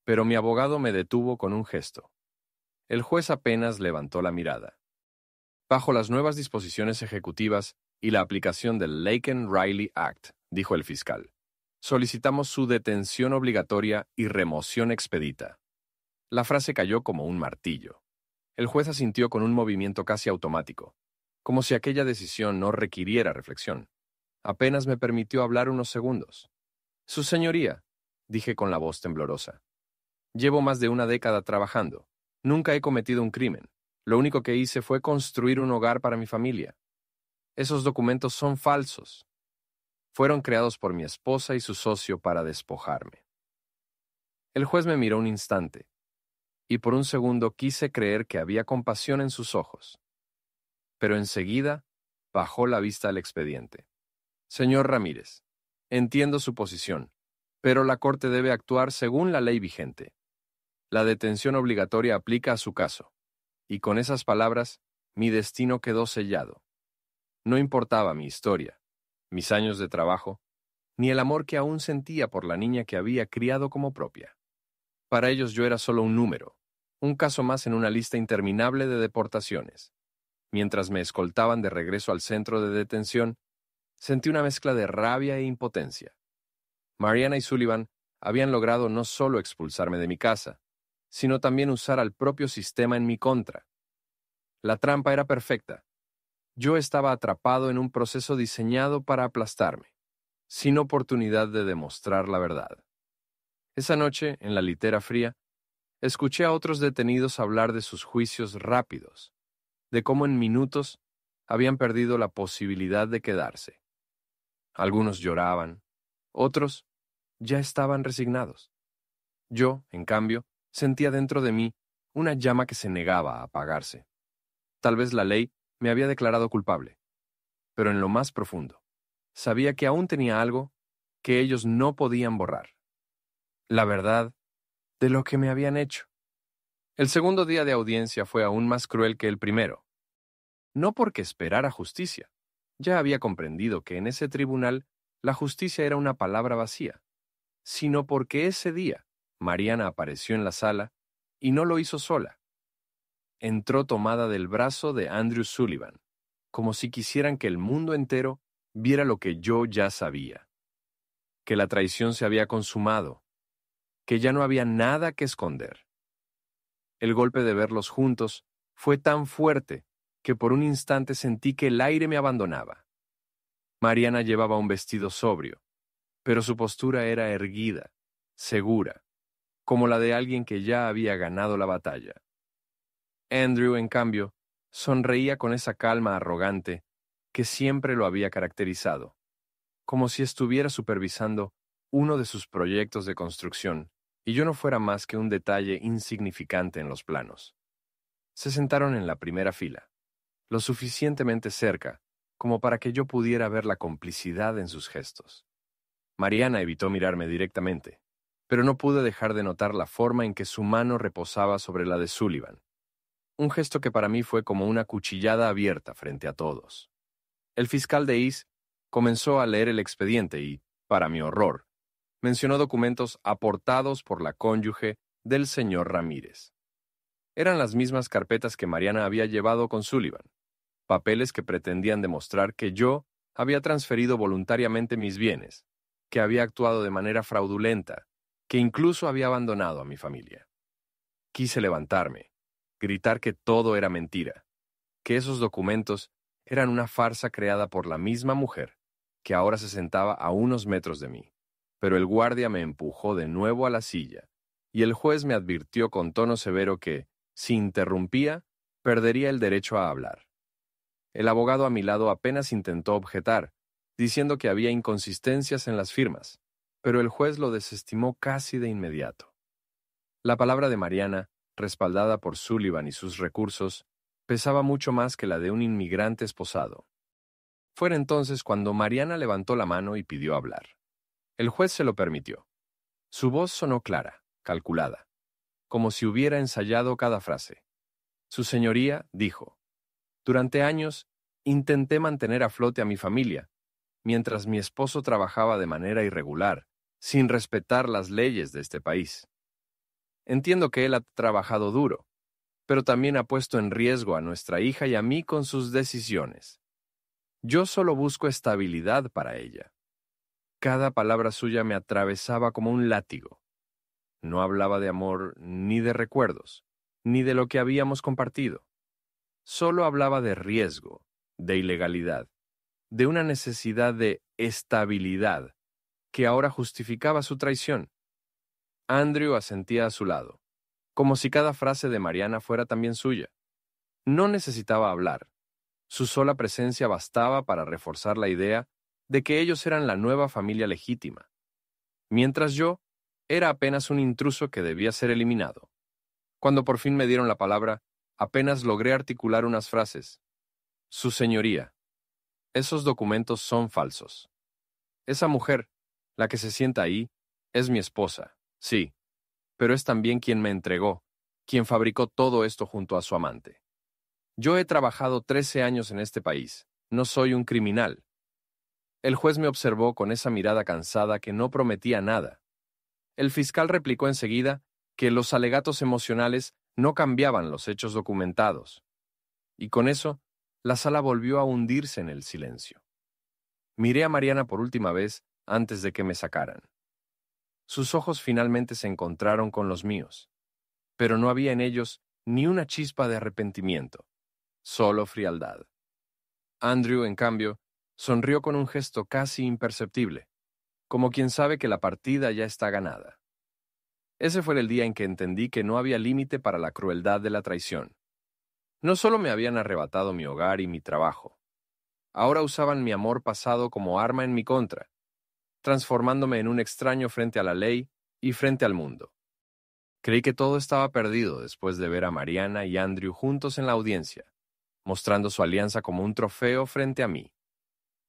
pero mi abogado me detuvo con un gesto. El juez apenas levantó la mirada. Bajo las nuevas disposiciones ejecutivas y la aplicación del Laken-Riley Act, dijo el fiscal, solicitamos su detención obligatoria y remoción expedita. La frase cayó como un martillo. El juez asintió con un movimiento casi automático, como si aquella decisión no requiriera reflexión. Apenas me permitió hablar unos segundos. Su señoría, dije con la voz temblorosa. Llevo más de una década trabajando. Nunca he cometido un crimen. Lo único que hice fue construir un hogar para mi familia. Esos documentos son falsos. Fueron creados por mi esposa y su socio para despojarme. El juez me miró un instante, y por un segundo quise creer que había compasión en sus ojos. Pero enseguida bajó la vista al expediente. Señor Ramírez, entiendo su posición, pero la Corte debe actuar según la ley vigente. La detención obligatoria aplica a su caso, y con esas palabras, mi destino quedó sellado. No importaba mi historia, mis años de trabajo, ni el amor que aún sentía por la niña que había criado como propia. Para ellos yo era solo un número, un caso más en una lista interminable de deportaciones. Mientras me escoltaban de regreso al centro de detención, sentí una mezcla de rabia e impotencia. Mariana y Sullivan habían logrado no solo expulsarme de mi casa, sino también usar al propio sistema en mi contra. La trampa era perfecta. Yo estaba atrapado en un proceso diseñado para aplastarme, sin oportunidad de demostrar la verdad. Esa noche, en la litera fría, escuché a otros detenidos hablar de sus juicios rápidos, de cómo en minutos habían perdido la posibilidad de quedarse. Algunos lloraban, otros ya estaban resignados. Yo, en cambio, sentía dentro de mí una llama que se negaba a apagarse. Tal vez la ley me había declarado culpable, pero en lo más profundo, sabía que aún tenía algo que ellos no podían borrar. La verdad de lo que me habían hecho. El segundo día de audiencia fue aún más cruel que el primero. No porque esperara justicia. Ya había comprendido que en ese tribunal la justicia era una palabra vacía, sino porque ese día Mariana apareció en la sala y no lo hizo sola. Entró tomada del brazo de Andrew Sullivan, como si quisieran que el mundo entero viera lo que yo ya sabía, que la traición se había consumado, que ya no había nada que esconder. El golpe de verlos juntos fue tan fuerte que por un instante sentí que el aire me abandonaba. Mariana llevaba un vestido sobrio, pero su postura era erguida, segura, como la de alguien que ya había ganado la batalla. Andrew, en cambio, sonreía con esa calma arrogante que siempre lo había caracterizado, como si estuviera supervisando uno de sus proyectos de construcción y yo no fuera más que un detalle insignificante en los planos. Se sentaron en la primera fila, lo suficientemente cerca como para que yo pudiera ver la complicidad en sus gestos. Mariana evitó mirarme directamente, pero no pude dejar de notar la forma en que su mano reposaba sobre la de Sullivan, un gesto que para mí fue como una cuchillada abierta frente a todos. El fiscal de East comenzó a leer el expediente y, para mi horror, mencionó documentos aportados por la cónyuge del señor Ramírez. Eran las mismas carpetas que Mariana había llevado con Sullivan, papeles que pretendían demostrar que yo había transferido voluntariamente mis bienes, que había actuado de manera fraudulenta, que incluso había abandonado a mi familia. Quise levantarme, gritar que todo era mentira, que esos documentos eran una farsa creada por la misma mujer, que ahora se sentaba a unos metros de mí. Pero el guardia me empujó de nuevo a la silla, y el juez me advirtió con tono severo que, si interrumpía, perdería el derecho a hablar. El abogado a mi lado apenas intentó objetar, diciendo que había inconsistencias en las firmas, pero el juez lo desestimó casi de inmediato. La palabra de Mariana, respaldada por Sullivan y sus recursos, pesaba mucho más que la de un inmigrante esposado. Fue entonces cuando Mariana levantó la mano y pidió hablar. El juez se lo permitió. Su voz sonó clara, calculada, como si hubiera ensayado cada frase. Su señoría dijo: durante años, intenté mantener a flote a mi familia, mientras mi esposo trabajaba de manera irregular, sin respetar las leyes de este país. Entiendo que él ha trabajado duro, pero también ha puesto en riesgo a nuestra hija y a mí con sus decisiones. Yo solo busco estabilidad para ella. Cada palabra suya me atravesaba como un látigo. No hablaba de amor ni de recuerdos, ni de lo que habíamos compartido. Solo hablaba de riesgo, de ilegalidad, de una necesidad de estabilidad que ahora justificaba su traición. Andrew asentía a su lado, como si cada frase de Mariana fuera también suya. No necesitaba hablar. Su sola presencia bastaba para reforzar la idea de que ellos eran la nueva familia legítima, mientras yo era apenas un intruso que debía ser eliminado. Cuando por fin me dieron la palabra, apenas logré articular unas frases. Su señoría, esos documentos son falsos. Esa mujer, la que se sienta ahí, es mi esposa, sí, pero es también quien me entregó, quien fabricó todo esto junto a su amante. Yo he trabajado 13 años en este país, no soy un criminal. El juez me observó con esa mirada cansada que no prometía nada. El fiscal replicó enseguida que los alegatos emocionales no cambiaban los hechos documentados. Y con eso, la sala volvió a hundirse en el silencio. Miré a Mariana por última vez antes de que me sacaran. sus ojos finalmente se encontraron con los míos, pero no había en ellos ni una chispa de arrepentimiento, solo frialdad. Andrew, en cambio, sonrió con un gesto casi imperceptible, como quien sabe que la partida ya está ganada. Ese fue el día en que entendí que no había límite para la crueldad de la traición. No solo me habían arrebatado mi hogar y mi trabajo, ahora usaban mi amor pasado como arma en mi contra, transformándome en un extraño frente a la ley y frente al mundo. Creí que todo estaba perdido después de ver a Mariana y Andrew juntos en la audiencia, mostrando su alianza como un trofeo frente a mí.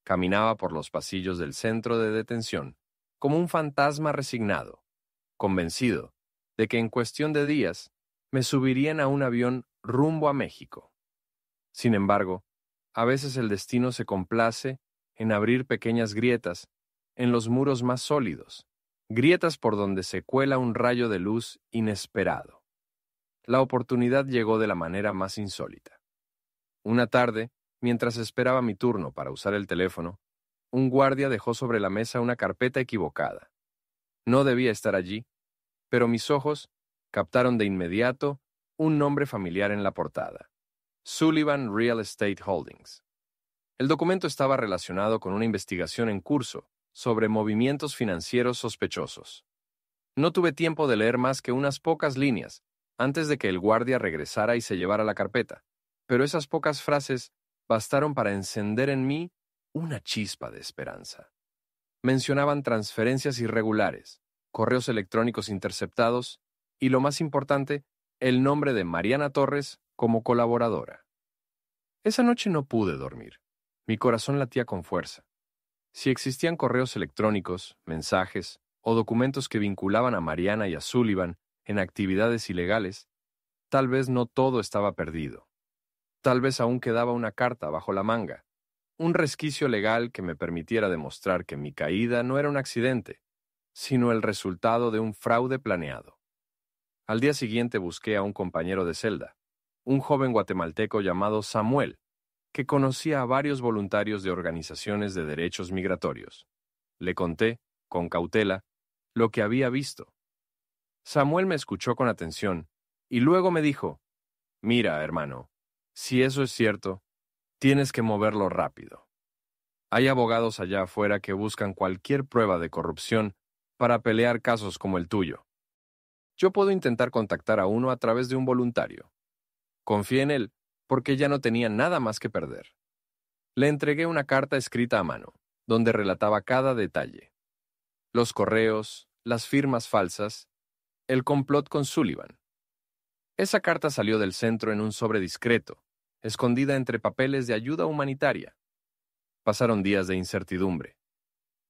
Caminaba por los pasillos del centro de detención, como un fantasma resignado, convencido de que en cuestión de días me subirían a un avión rumbo a México. Sin embargo, a veces el destino se complace en abrir pequeñas grietas en los muros más sólidos, grietas por donde se cuela un rayo de luz inesperado. La oportunidad llegó de la manera más insólita. Una tarde, mientras esperaba mi turno para usar el teléfono, un guardia dejó sobre la mesa una carpeta equivocada. No debía estar allí, pero mis ojos captaron de inmediato un nombre familiar en la portada: Sullivan Real Estate Holdings. El documento estaba relacionado con una investigación en curso sobre movimientos financieros sospechosos. No tuve tiempo de leer más que unas pocas líneas antes de que el guardia regresara y se llevara la carpeta, pero esas pocas frases bastaron para encender en mí una chispa de esperanza. Mencionaban transferencias irregulares, correos electrónicos interceptados y, lo más importante, el nombre de Mariana Torres como colaboradora. Esa noche no pude dormir. Mi corazón latía con fuerza. Si existían correos electrónicos, mensajes o documentos que vinculaban a Mariana y a Sullivan en actividades ilegales, tal vez no todo estaba perdido. Tal vez aún quedaba una carta bajo la manga, un resquicio legal que me permitiera demostrar que mi caída no era un accidente, sino el resultado de un fraude planeado. Al día siguiente busqué a un compañero de celda, un joven guatemalteco llamado Samuel, que conocía a varios voluntarios de organizaciones de derechos migratorios. Le conté, con cautela, lo que había visto. Samuel me escuchó con atención y luego me dijo: «Mira, hermano, si eso es cierto, tienes que moverlo rápido. Hay abogados allá afuera que buscan cualquier prueba de corrupción para pelear casos como el tuyo. Yo puedo intentar contactar a uno a través de un voluntario». Confié en él porque ya no tenía nada más que perder. Le entregué una carta escrita a mano, donde relataba cada detalle: los correos, las firmas falsas, el complot con Sullivan. Esa carta salió del centro en un sobre discreto, escondida entre papeles de ayuda humanitaria. Pasaron días de incertidumbre.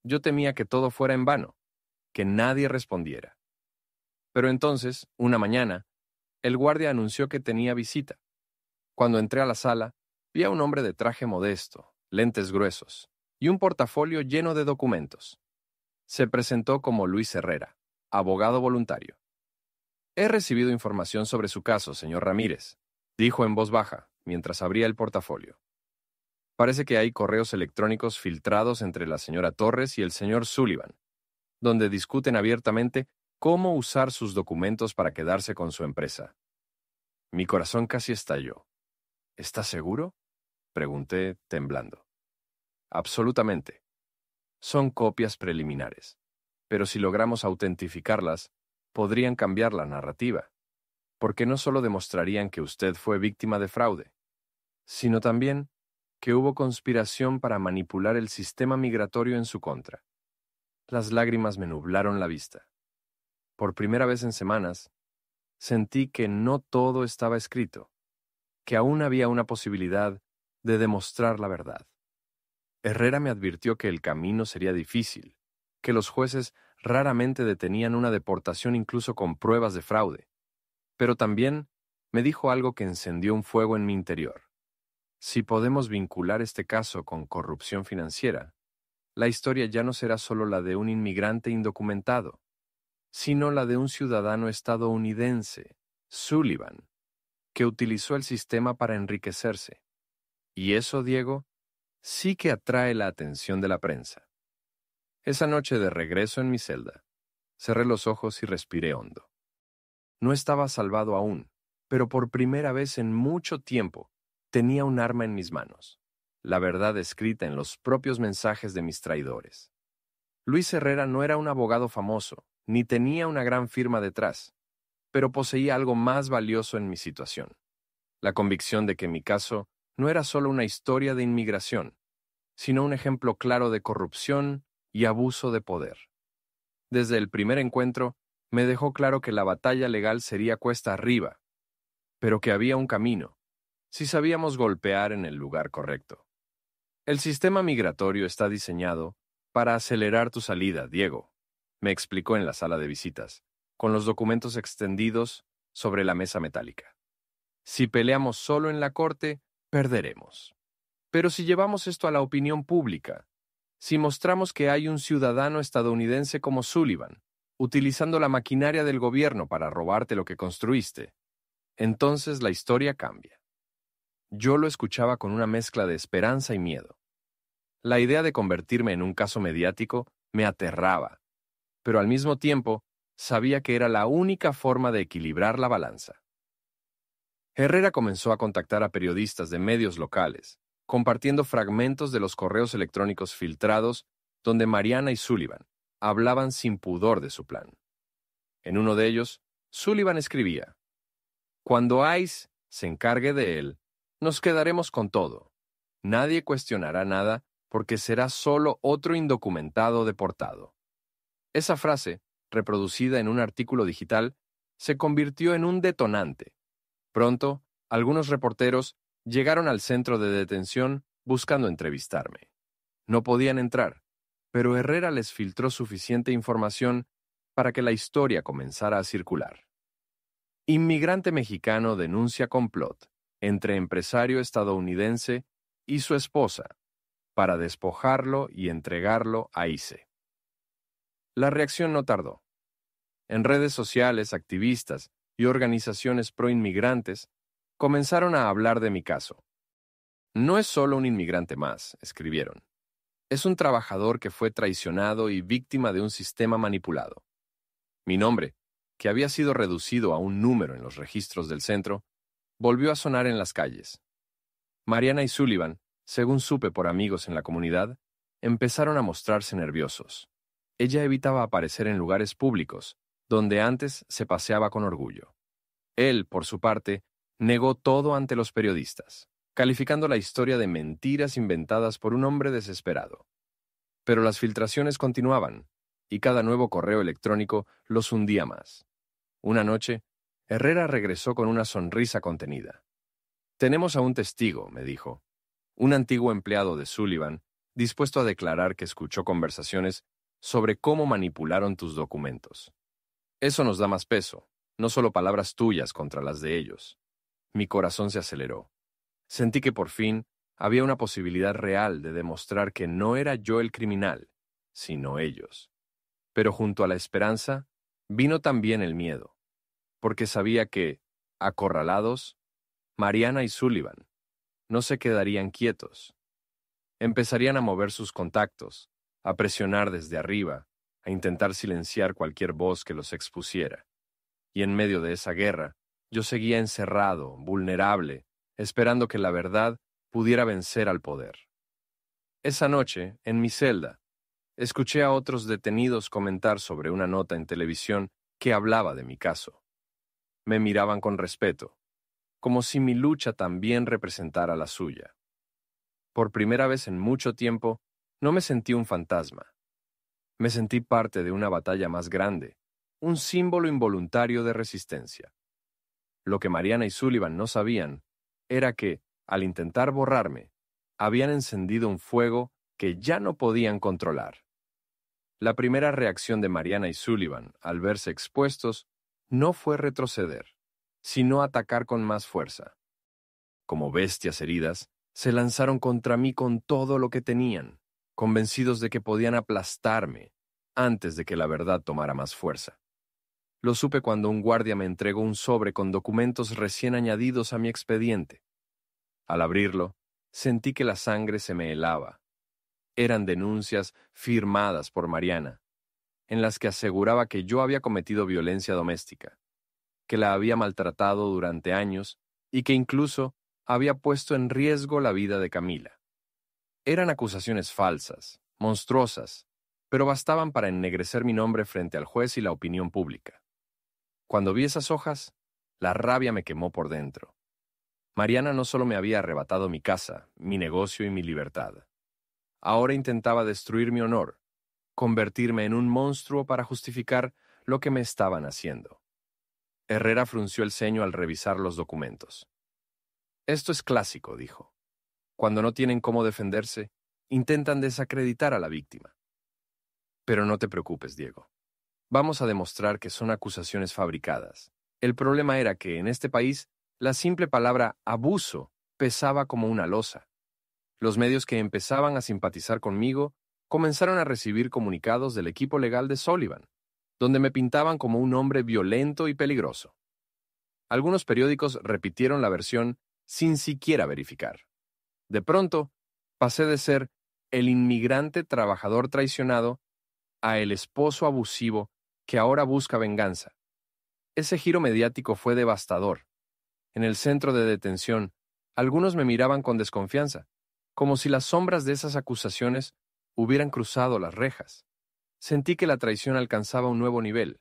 Yo temía que todo fuera en vano, que nadie respondiera. Pero entonces, una mañana, el guardia anunció que tenía visita. Cuando entré a la sala, vi a un hombre de traje modesto, lentes gruesos y un portafolio lleno de documentos. Se presentó como Luis Herrera, abogado voluntario. «He recibido información sobre su caso, señor Ramírez», dijo en voz baja, mientras abría el portafolio. «Parece que hay correos electrónicos filtrados entre la señora Torres y el señor Sullivan, donde discuten abiertamente cómo usar sus documentos para quedarse con su empresa». Mi corazón casi estalló. «¿Está seguro?», pregunté, temblando. «Absolutamente. Son copias preliminares, pero si logramos autentificarlas, podrían cambiar la narrativa, porque no solo demostrarían que usted fue víctima de fraude, sino también que hubo conspiración para manipular el sistema migratorio en su contra». Las lágrimas me nublaron la vista. Por primera vez en semanas, sentí que no todo estaba escrito, que aún había una posibilidad de demostrar la verdad. Herrera me advirtió que el camino sería difícil, que los jueces raramente detenían una deportación incluso con pruebas de fraude, pero también me dijo algo que encendió un fuego en mi interior. Si podemos vincular este caso con corrupción financiera, la historia ya no será solo la de un inmigrante indocumentado, sino la de un ciudadano estadounidense, Sullivan, que utilizó el sistema para enriquecerse. Y eso, Diego, sí que atrae la atención de la prensa. Esa noche de regreso en mi celda, Cerré los ojos y respiré hondo. No estaba salvado aún, pero por primera vez en mucho tiempo tenía un arma en mis manos, la verdad escrita en los propios mensajes de mis traidores. Luis Herrera no era un abogado famoso, ni tenía una gran firma detrás, pero poseía algo más valioso en mi situación: la convicción de que mi caso no era solo una historia de inmigración, sino un ejemplo claro de corrupción y abuso de poder. Desde el primer encuentro, me dejó claro que la batalla legal sería cuesta arriba, pero que había un camino, si sabíamos golpear en el lugar correcto. El sistema migratorio está diseñado para acelerar tu salida, Diego, me explicó en la sala de visitas, con los documentos extendidos sobre la mesa metálica. Si peleamos solo en la corte, perderemos. Pero si llevamos esto a la opinión pública, si mostramos que hay un ciudadano estadounidense como Sullivan, utilizando la maquinaria del gobierno para robarte lo que construiste, entonces la historia cambia. Yo lo escuchaba con una mezcla de esperanza y miedo. La idea de convertirme en un caso mediático me aterraba, pero al mismo tiempo sabía que era la única forma de equilibrar la balanza. Herrera comenzó a contactar a periodistas de medios locales, compartiendo fragmentos de los correos electrónicos filtrados donde Mariana y Sullivan hablaban sin pudor de su plan. En uno de ellos, Sullivan escribía: «Cuando ICE se encargue de él, nos quedaremos con todo. Nadie cuestionará nada porque será solo otro indocumentado deportado». Esa frase, reproducida en un artículo digital, se convirtió en un detonante. Pronto, algunos reporteros llegaron al centro de detención buscando entrevistarme. No podían entrar, pero Herrera les filtró suficiente información para que la historia comenzara a circular. Inmigrante mexicano denuncia complot entre empresario estadounidense y su esposa para despojarlo y entregarlo a ICE. La reacción no tardó. En redes sociales, activistas y organizaciones pro-inmigrantes comenzaron a hablar de mi caso. «No es solo un inmigrante más», escribieron. «Es un trabajador que fue traicionado y víctima de un sistema manipulado». Mi nombre, que había sido reducido a un número en los registros del centro, volvió a sonar en las calles. Mariana y Sullivan, según supe por amigos en la comunidad, empezaron a mostrarse nerviosos. Ella evitaba aparecer en lugares públicos, donde antes se paseaba con orgullo. Él, por su parte, negó todo ante los periodistas, calificando la historia de mentiras inventadas por un hombre desesperado. Pero las filtraciones continuaban, y cada nuevo correo electrónico los hundía más. Una noche, Herrera regresó con una sonrisa contenida. «Tenemos a un testigo», me dijo, un antiguo empleado de Sullivan, dispuesto a declarar que escuchó conversaciones sobre cómo manipularon tus documentos. Eso nos da más peso, no solo palabras tuyas contra las de ellos. Mi corazón se aceleró. Sentí que por fin había una posibilidad real de demostrar que no era yo el criminal, sino ellos. Pero junto a la esperanza vino también el miedo, porque sabía que, acorralados, Mariana y Sullivan no se quedarían quietos. Empezarían a mover sus contactos, a presionar desde arriba, a intentar silenciar cualquier voz que los expusiera. Y en medio de esa guerra, yo seguía encerrado, vulnerable, esperando que la verdad pudiera vencer al poder. Esa noche, en mi celda, escuché a otros detenidos comentar sobre una nota en televisión que hablaba de mi caso. Me miraban con respeto, como si mi lucha también representara la suya. Por primera vez en mucho tiempo, no me sentí un fantasma. Me sentí parte de una batalla más grande, un símbolo involuntario de resistencia. Lo que Mariana y Sullivan no sabían era que, al intentar borrarme, habían encendido un fuego que ya no podían controlar. La primera reacción de Mariana y Sullivan al verse expuestos no fue retroceder, sino atacar con más fuerza. Como bestias heridas, se lanzaron contra mí con todo lo que tenían, convencidos de que podían aplastarme antes de que la verdad tomara más fuerza. Lo supe cuando un guardia me entregó un sobre con documentos recién añadidos a mi expediente. Al abrirlo, sentí que la sangre se me helaba. Eran denuncias firmadas por Mariana. en las que aseguraba que yo había cometido violencia doméstica, que la había maltratado durante años y que incluso había puesto en riesgo la vida de Camila. Eran acusaciones falsas, monstruosas, pero bastaban para ennegrecer mi nombre frente al juez y la opinión pública. Cuando vi esas hojas, la rabia me quemó por dentro. Mariana no solo me había arrebatado mi casa, mi negocio y mi libertad. Ahora intentaba destruir mi honor, convertirme en un monstruo para justificar lo que me estaban haciendo. Herrera frunció el ceño al revisar los documentos. Esto es clásico, dijo. Cuando no tienen cómo defenderse, intentan desacreditar a la víctima. Pero no te preocupes, Diego. Vamos a demostrar que son acusaciones fabricadas. El problema era que en este país la simple palabra abuso pesaba como una losa. Los medios que empezaban a simpatizar conmigo comenzaron a recibir comunicados del equipo legal de Sullivan, donde me pintaban como un hombre violento y peligroso. Algunos periódicos repitieron la versión sin siquiera verificar. De pronto, pasé de ser el inmigrante trabajador traicionado a el esposo abusivo que ahora busca venganza. Ese giro mediático fue devastador. En el centro de detención, algunos me miraban con desconfianza, como si las sombras de esas acusaciones hubieran cruzado las rejas. Sentí que la traición alcanzaba un nuevo nivel.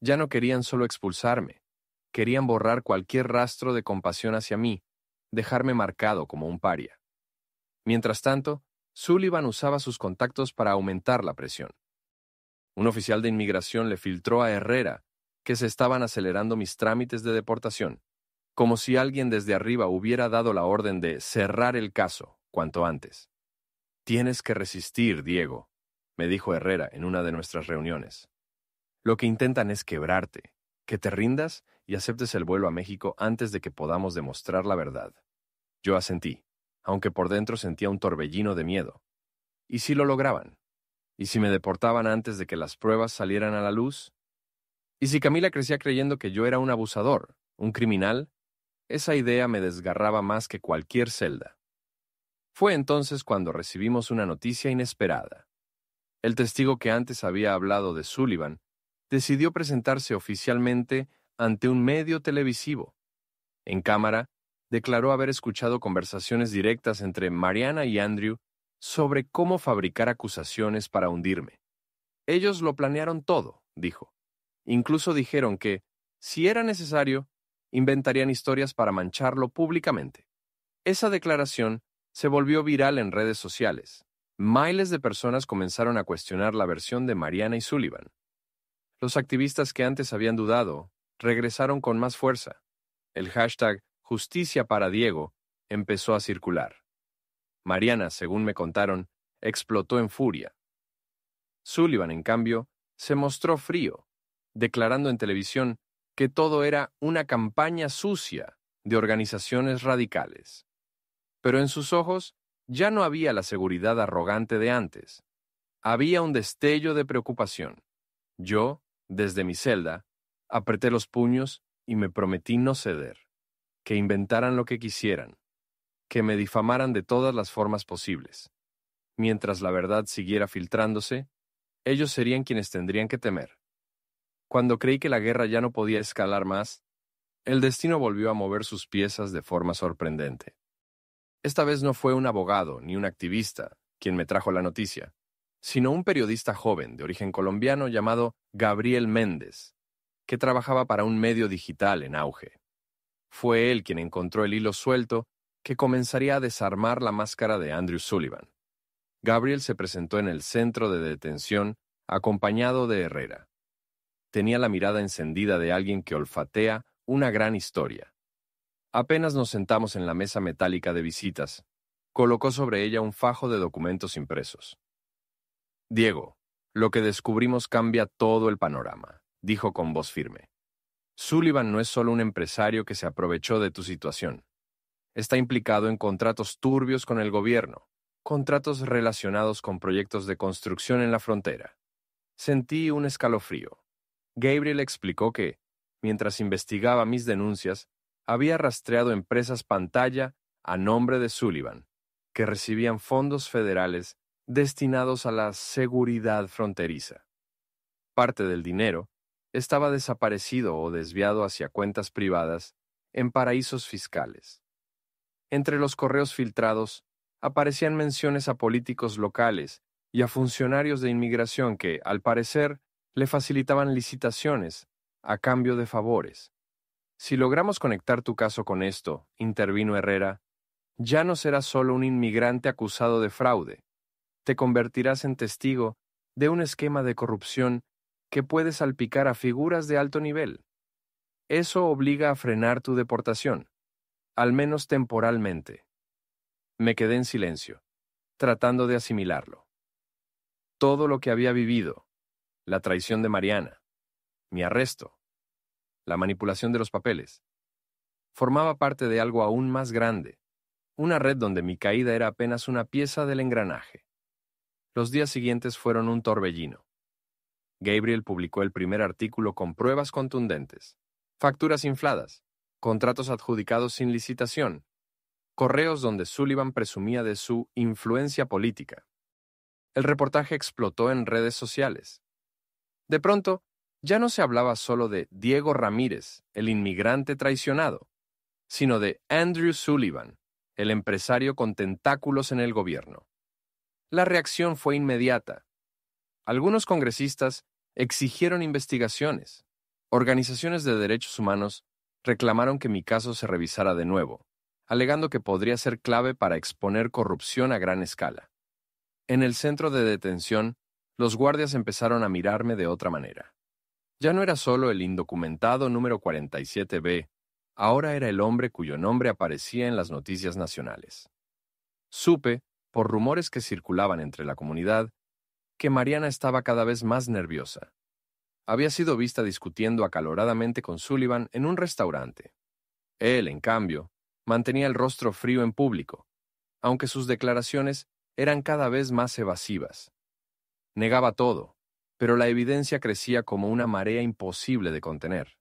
Ya no querían solo expulsarme, querían borrar cualquier rastro de compasión hacia mí, dejarme marcado como un paria. Mientras tanto, Sullivan usaba sus contactos para aumentar la presión. Un oficial de inmigración le filtró a Herrera que se estaban acelerando mis trámites de deportación, como si alguien desde arriba hubiera dado la orden de cerrar el caso cuanto antes. Tienes que resistir, Diego, me dijo Herrera en una de nuestras reuniones. Lo que intentan es quebrarte, que te rindas y aceptes el vuelo a México antes de que podamos demostrar la verdad. Yo asentí, aunque por dentro sentía un torbellino de miedo. ¿Y si lo lograban? ¿Y si me deportaban antes de que las pruebas salieran a la luz? ¿Y si Camila crecía creyendo que yo era un abusador, un criminal? Esa idea me desgarraba más que cualquier celda. Fue entonces cuando recibimos una noticia inesperada. El testigo que antes había hablado de Sullivan decidió presentarse oficialmente ante un medio televisivo. En cámara, declaró haber escuchado conversaciones directas entre Mariana y Andrew sobre cómo fabricar acusaciones para hundirme. Ellos lo planearon todo, dijo. Incluso dijeron que, si era necesario, inventarían historias para mancharlo públicamente. Esa declaración se volvió viral en redes sociales. Miles de personas comenzaron a cuestionar la versión de Mariana y Sullivan. Los activistas que antes habían dudado regresaron con más fuerza. El hashtag Justicia para Diego empezó a circular. Mariana, según me contaron, explotó en furia. Sullivan, en cambio, se mostró frío, declarando en televisión que todo era una campaña sucia de organizaciones radicales. Pero en sus ojos ya no había la seguridad arrogante de antes. Había un destello de preocupación. Yo, desde mi celda, apreté los puños y me prometí no ceder, que inventaran lo que quisieran, que me difamaran de todas las formas posibles. Mientras la verdad siguiera filtrándose, ellos serían quienes tendrían que temer. Cuando creí que la guerra ya no podía escalar más, el destino volvió a mover sus piezas de forma sorprendente. Esta vez no fue un abogado ni un activista quien me trajo la noticia, sino un periodista joven de origen colombiano llamado Gabriel Méndez, que trabajaba para un medio digital en auge. Fue él quien encontró el hilo suelto que comenzaría a desarmar la máscara de Andrew Sullivan. Gabriel se presentó en el centro de detención acompañado de Herrera. Tenía la mirada encendida de alguien que olfatea una gran historia. Apenas nos sentamos en la mesa metálica de visitas, colocó sobre ella un fajo de documentos impresos. Diego, lo que descubrimos cambia todo el panorama, dijo con voz firme. Sullivan no es solo un empresario que se aprovechó de tu situación. Está implicado en contratos turbios con el gobierno, contratos relacionados con proyectos de construcción en la frontera. Sentí un escalofrío. Gabriel explicó que, mientras investigaba mis denuncias, había rastreado empresas pantalla a nombre de Sullivan, que recibían fondos federales destinados a la seguridad fronteriza. Parte del dinero estaba desaparecido o desviado hacia cuentas privadas en paraísos fiscales. Entre los correos filtrados aparecían menciones a políticos locales y a funcionarios de inmigración que, al parecer, le facilitaban licitaciones a cambio de favores. Si logramos conectar tu caso con esto, intervino Herrera, ya no serás solo un inmigrante acusado de fraude, te convertirás en testigo de un esquema de corrupción que puede salpicar a figuras de alto nivel. Eso obliga a frenar tu deportación, al menos temporalmente. Me quedé en silencio, tratando de asimilarlo. Todo lo que había vivido, la traición de Mariana, mi arresto, la manipulación de los papeles, formaba parte de algo aún más grande, una red donde mi caída era apenas una pieza del engranaje. Los días siguientes fueron un torbellino. Gabriel publicó el primer artículo con pruebas contundentes, facturas infladas, contratos adjudicados sin licitación, correos donde Sullivan presumía de su influencia política. El reportaje explotó en redes sociales. De pronto, ya no se hablaba solo de Diego Ramírez, el inmigrante traicionado, sino de Andrew Sullivan, el empresario con tentáculos en el gobierno. La reacción fue inmediata. Algunos congresistas exigieron investigaciones. Organizaciones de derechos humanos reclamaron que mi caso se revisara de nuevo, alegando que podría ser clave para exponer corrupción a gran escala. En el centro de detención, los guardias empezaron a mirarme de otra manera. Ya no era solo el indocumentado número 47B, ahora era el hombre cuyo nombre aparecía en las noticias nacionales. Supe, por rumores que circulaban entre la comunidad, que Mariana estaba cada vez más nerviosa. Había sido vista discutiendo acaloradamente con Sullivan en un restaurante. Él, en cambio, mantenía el rostro frío en público, aunque sus declaraciones eran cada vez más evasivas. Negaba todo, pero la evidencia crecía como una marea imposible de contener.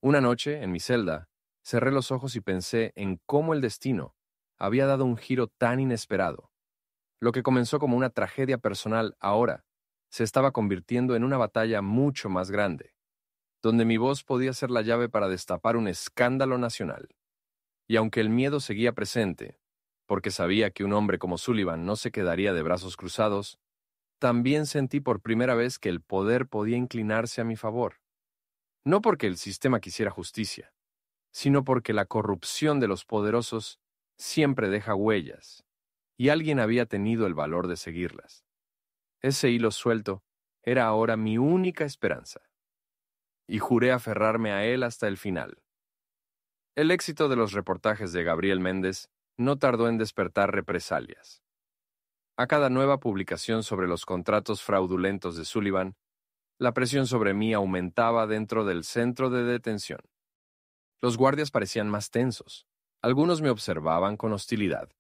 Una noche, en mi celda, cerré los ojos y pensé en cómo el destino había dado un giro tan inesperado. Lo que comenzó como una tragedia personal ahora se estaba convirtiendo en una batalla mucho más grande, donde mi voz podía ser la llave para destapar un escándalo nacional. Y aunque el miedo seguía presente, porque sabía que un hombre como Sullivan no se quedaría de brazos cruzados, también sentí por primera vez que el poder podía inclinarse a mi favor. No porque el sistema quisiera justicia, sino porque la corrupción de los poderosos siempre deja huellas, y alguien había tenido el valor de seguirlas. Ese hilo suelto era ahora mi única esperanza, y juré aferrarme a él hasta el final. El éxito de los reportajes de Gabriel Méndez no tardó en despertar represalias. A cada nueva publicación sobre los contratos fraudulentos de Sullivan, la presión sobre mí aumentaba dentro del centro de detención. Los guardias parecían más tensos. Algunos me observaban con hostilidad,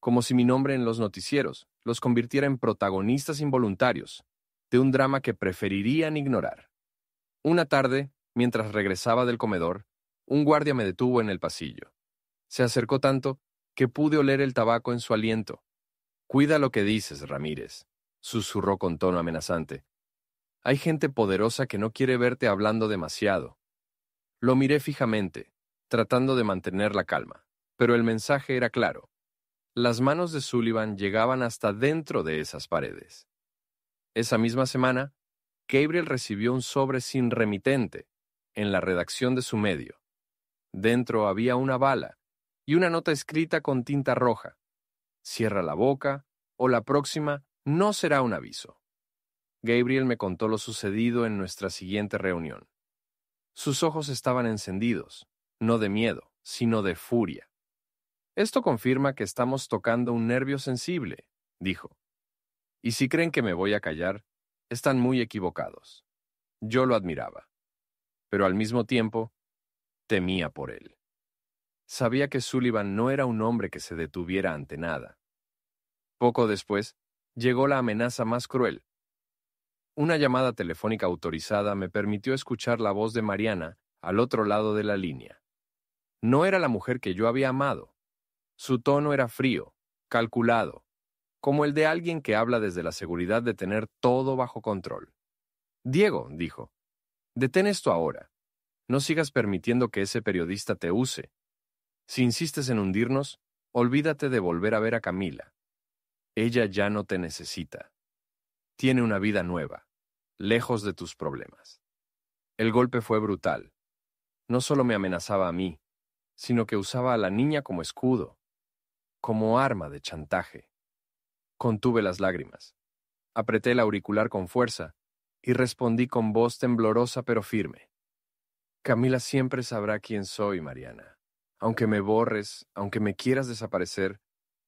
como si mi nombre en los noticieros los convirtiera en protagonistas involuntarios de un drama que preferirían ignorar. Una tarde, mientras regresaba del comedor, un guardia me detuvo en el pasillo. Se acercó tanto que pude oler el tabaco en su aliento. «Cuida lo que dices, Ramírez», susurró con tono amenazante. «Hay gente poderosa que no quiere verte hablando demasiado». Lo miré fijamente, tratando de mantener la calma, pero el mensaje era claro. Las manos de Sullivan llegaban hasta dentro de esas paredes. Esa misma semana, Gabriel recibió un sobre sin remitente en la redacción de su medio. Dentro había una bala y una nota escrita con tinta roja. «Cierra la boca, o la próxima no será un aviso». Gabriel me contó lo sucedido en nuestra siguiente reunión. Sus ojos estaban encendidos, no de miedo, sino de furia. «Esto confirma que estamos tocando un nervio sensible», dijo. «Y si creen que me voy a callar, están muy equivocados». Yo lo admiraba, pero al mismo tiempo temía por él. Sabía que Sullivan no era un hombre que se detuviera ante nada. Poco después, llegó la amenaza más cruel. Una llamada telefónica autorizada me permitió escuchar la voz de Mariana al otro lado de la línea. No era la mujer que yo había amado. Su tono era frío, calculado, como el de alguien que habla desde la seguridad de tener todo bajo control. Diego, dijo, detén esto ahora. No sigas permitiendo que ese periodista te use. Si insistes en hundirnos, olvídate de volver a ver a Camila. Ella ya no te necesita. Tiene una vida nueva, lejos de tus problemas. El golpe fue brutal. No solo me amenazaba a mí, sino que usaba a la niña como escudo, como arma de chantaje. Contuve las lágrimas. Apreté el auricular con fuerza y respondí con voz temblorosa pero firme. Camila siempre sabrá quién soy, Mariana. Aunque me borres, aunque me quieras desaparecer,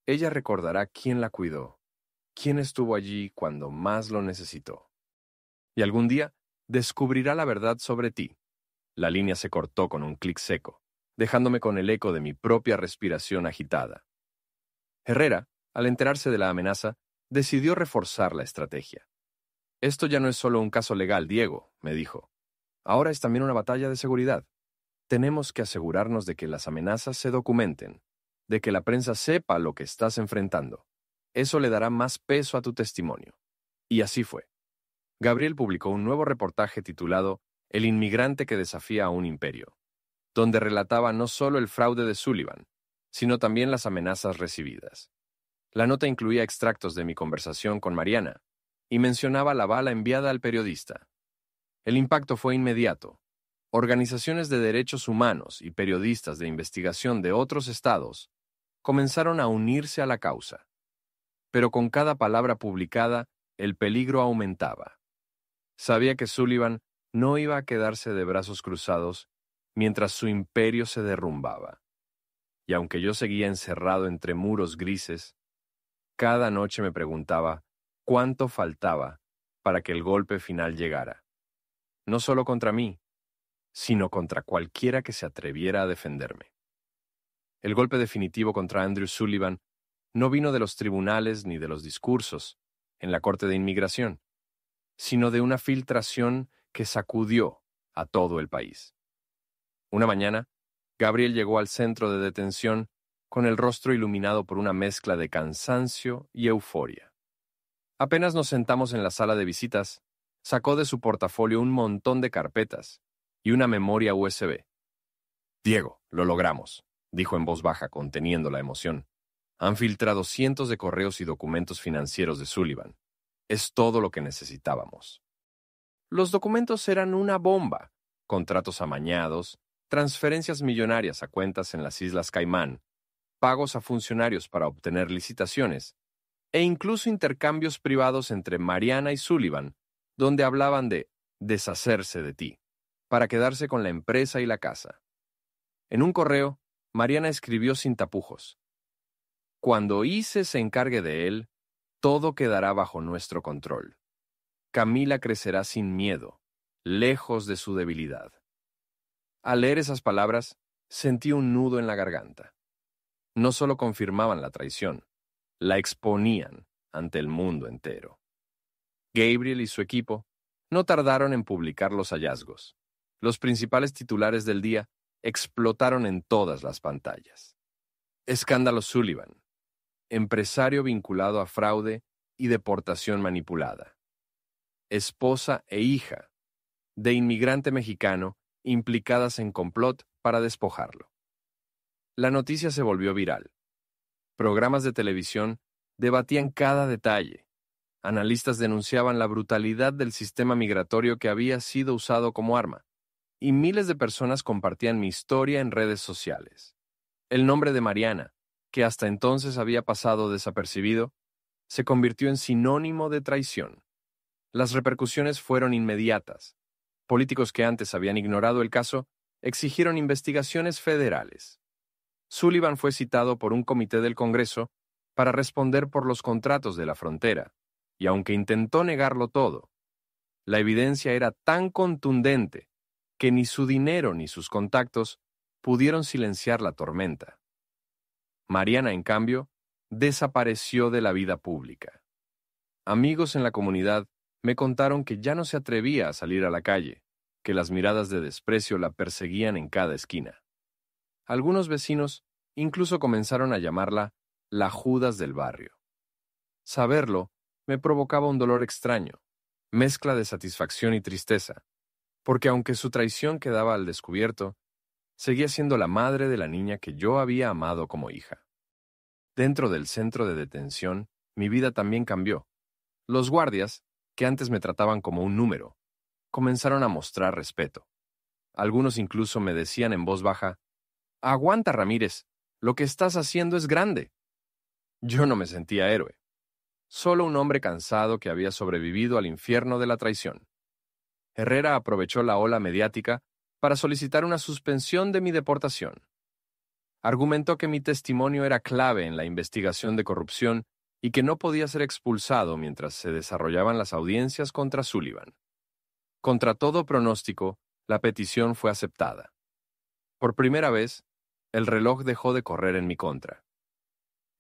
ella recordará quién la cuidó, quién estuvo allí cuando más lo necesitó. Y algún día descubrirá la verdad sobre ti. La línea se cortó con un clic seco, dejándome con el eco de mi propia respiración agitada. Herrera, al enterarse de la amenaza, decidió reforzar la estrategia. Esto ya no es solo un caso legal, Diego, me dijo. Ahora es también una batalla de seguridad. Tenemos que asegurarnos de que las amenazas se documenten, de que la prensa sepa lo que estás enfrentando. Eso le dará más peso a tu testimonio. Y así fue. Gabriel publicó un nuevo reportaje titulado El inmigrante que desafía a un imperio, donde relataba no solo el fraude de Sullivan, sino también las amenazas recibidas. La nota incluía extractos de mi conversación con Mariana y mencionaba la bala enviada al periodista. El impacto fue inmediato. Organizaciones de derechos humanos y periodistas de investigación de otros estados comenzaron a unirse a la causa. Pero con cada palabra publicada, el peligro aumentaba. Sabía que Sullivan no iba a quedarse de brazos cruzados mientras su imperio se derrumbaba. Y aunque yo seguía encerrado entre muros grises, cada noche me preguntaba cuánto faltaba para que el golpe final llegara. No solo contra mí, sino contra cualquiera que se atreviera a defenderme. El golpe definitivo contra Andrew Sullivan no vino de los tribunales ni de los discursos en la Corte de Inmigración, sino de una filtración que sacudió a todo el país. Una mañana, Gabriel llegó al centro de detención con el rostro iluminado por una mezcla de cansancio y euforia. Apenas nos sentamos en la sala de visitas, sacó de su portafolio un montón de carpetas y una memoria USB. Diego, lo logramos, dijo en voz baja, conteniendo la emoción. Han filtrado cientos de correos y documentos financieros de Sullivan. Es todo lo que necesitábamos. Los documentos eran una bomba. Contratos amañados, transferencias millonarias a cuentas en las Islas Caimán, pagos a funcionarios para obtener licitaciones, e incluso intercambios privados entre Mariana y Sullivan, donde hablaban de deshacerse de ti, para quedarse con la empresa y la casa. En un correo, Mariana escribió sin tapujos: Cuando Ise se encargue de él, todo quedará bajo nuestro control. Camila crecerá sin miedo, lejos de su debilidad. Al leer esas palabras, sentí un nudo en la garganta. No solo confirmaban la traición, la exponían ante el mundo entero. Gabriel y su equipo no tardaron en publicar los hallazgos. Los principales titulares del día explotaron en todas las pantallas. Escándalo Sullivan, empresario vinculado a fraude y deportación manipulada. Esposa e hija de inmigrante mexicano implicadas en complot para despojarlo. La noticia se volvió viral. Programas de televisión debatían cada detalle. Analistas denunciaban la brutalidad del sistema migratorio que había sido usado como arma, y miles de personas compartían mi historia en redes sociales. El nombre de Mariana, que hasta entonces había pasado desapercibido, se convirtió en sinónimo de traición. Las repercusiones fueron inmediatas. Políticos que antes habían ignorado el caso exigieron investigaciones federales. Sullivan fue citado por un comité del Congreso para responder por los contratos de la frontera, y aunque intentó negarlo todo, la evidencia era tan contundente que ni su dinero ni sus contactos pudieron silenciar la tormenta. Mariana, en cambio, desapareció de la vida pública. Amigos en la comunidad me contaron que ya no se atrevía a salir a la calle, que las miradas de desprecio la perseguían en cada esquina. Algunos vecinos incluso comenzaron a llamarla la Judas del barrio. Saberlo me provocaba un dolor extraño, mezcla de satisfacción y tristeza, porque aunque su traición quedaba al descubierto, seguía siendo la madre de la niña que yo había amado como hija. Dentro del centro de detención, mi vida también cambió. Los guardias, que antes me trataban como un número, comenzaron a mostrar respeto. Algunos incluso me decían en voz baja: «Aguanta, Ramírez, lo que estás haciendo es grande». Yo no me sentía héroe, solo un hombre cansado que había sobrevivido al infierno de la traición. Herrera aprovechó la ola mediática para solicitar una suspensión de mi deportación. Argumentó que mi testimonio era clave en la investigación de corrupción y que no podía ser expulsado mientras se desarrollaban las audiencias contra Sullivan. Contra todo pronóstico, la petición fue aceptada. Por primera vez, el reloj dejó de correr en mi contra.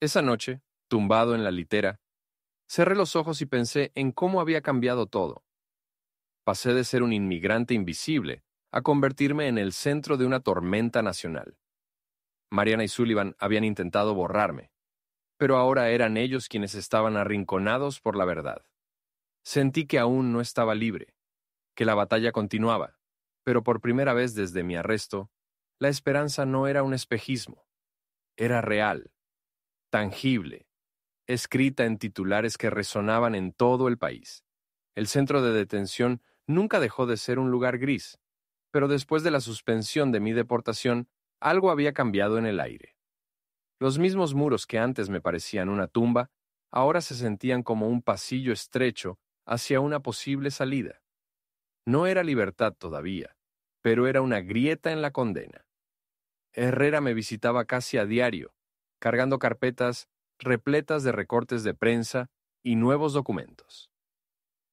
Esa noche, tumbado en la litera, cerré los ojos y pensé en cómo había cambiado todo. Pasé de ser un inmigrante invisible a convertirme en el centro de una tormenta nacional. Mariana y Sullivan habían intentado borrarme, pero ahora eran ellos quienes estaban arrinconados por la verdad. Sentí que aún no estaba libre, que la batalla continuaba, pero por primera vez desde mi arresto, la esperanza no era un espejismo, era real, tangible, escrita en titulares que resonaban en todo el país. El centro de detención nunca dejó de ser un lugar gris, pero después de la suspensión de mi deportación, algo había cambiado en el aire. Los mismos muros que antes me parecían una tumba, ahora se sentían como un pasillo estrecho hacia una posible salida. No era libertad todavía, pero era una grieta en la condena. Herrera me visitaba casi a diario, cargando carpetas repletas de recortes de prensa y nuevos documentos.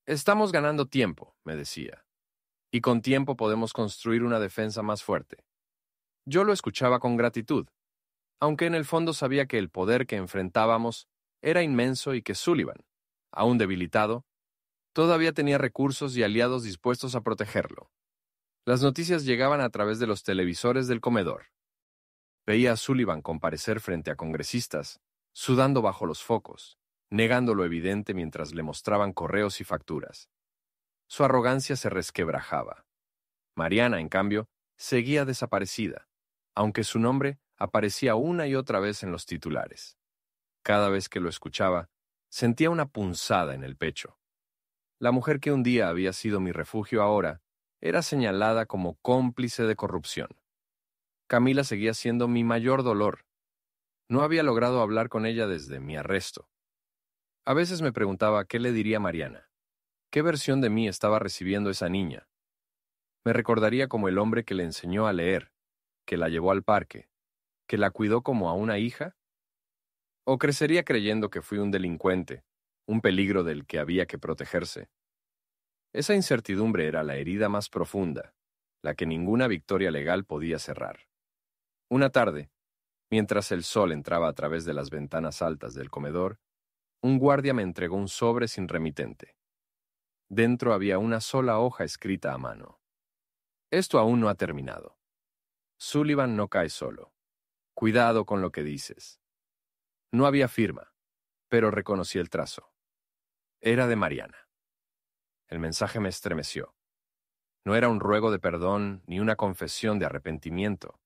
«Estamos ganando tiempo», me decía, «y con tiempo podemos construir una defensa más fuerte». Yo lo escuchaba con gratitud, aunque en el fondo sabía que el poder que enfrentábamos era inmenso y que Sullivan, aún debilitado, todavía tenía recursos y aliados dispuestos a protegerlo. Las noticias llegaban a través de los televisores del comedor. Veía a Sullivan comparecer frente a congresistas, sudando bajo los focos, negando lo evidente mientras le mostraban correos y facturas. Su arrogancia se resquebrajaba. Mariana, en cambio, seguía desaparecida, aunque su nombre aparecía una y otra vez en los titulares. Cada vez que lo escuchaba, sentía una punzada en el pecho. La mujer que un día había sido mi refugio ahora era señalada como cómplice de corrupción. Camila seguía siendo mi mayor dolor. No había logrado hablar con ella desde mi arresto. A veces me preguntaba qué le diría Mariana. ¿Qué versión de mí estaba recibiendo esa niña? Me recordaría como el hombre que le enseñó a leer, que la llevó al parque, que la cuidó como a una hija. ¿O crecería creyendo que fui un delincuente, un peligro del que había que protegerse? Esa incertidumbre era la herida más profunda, la que ninguna victoria legal podía cerrar. Una tarde, mientras el sol entraba a través de las ventanas altas del comedor, un guardia me entregó un sobre sin remitente. Dentro había una sola hoja escrita a mano. Esto aún no ha terminado. Sullivan no cae solo. Cuidado con lo que dices. No había firma, pero reconocí el trazo. Era de Mariana. El mensaje me estremeció. No era un ruego de perdón ni una confesión de arrepentimiento.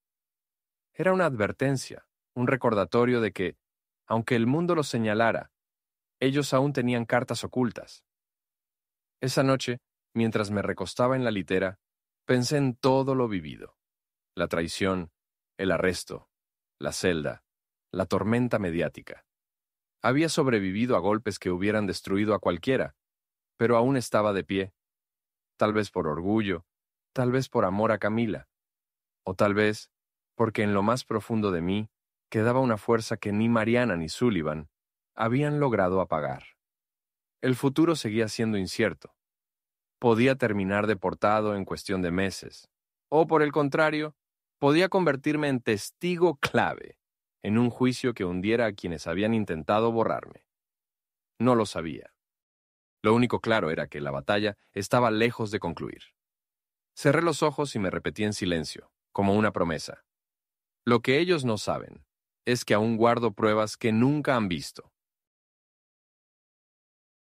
Era una advertencia, un recordatorio de que, aunque el mundo los señalara, ellos aún tenían cartas ocultas. Esa noche, mientras me recostaba en la litera, pensé en todo lo vivido. La traición, el arresto, la celda, la tormenta mediática. Había sobrevivido a golpes que hubieran destruido a cualquiera, pero aún estaba de pie. Tal vez por orgullo, tal vez por amor a Camila, o tal vez porque en lo más profundo de mí quedaba una fuerza que ni Mariana ni Sullivan habían logrado apagar. El futuro seguía siendo incierto. Podía terminar deportado en cuestión de meses, o por el contrario, podía convertirme en testigo clave en un juicio que hundiera a quienes habían intentado borrarme. No lo sabía. Lo único claro era que la batalla estaba lejos de concluir. Cerré los ojos y me repetí en silencio, como una promesa. Lo que ellos no saben es que aún guardo pruebas que nunca han visto.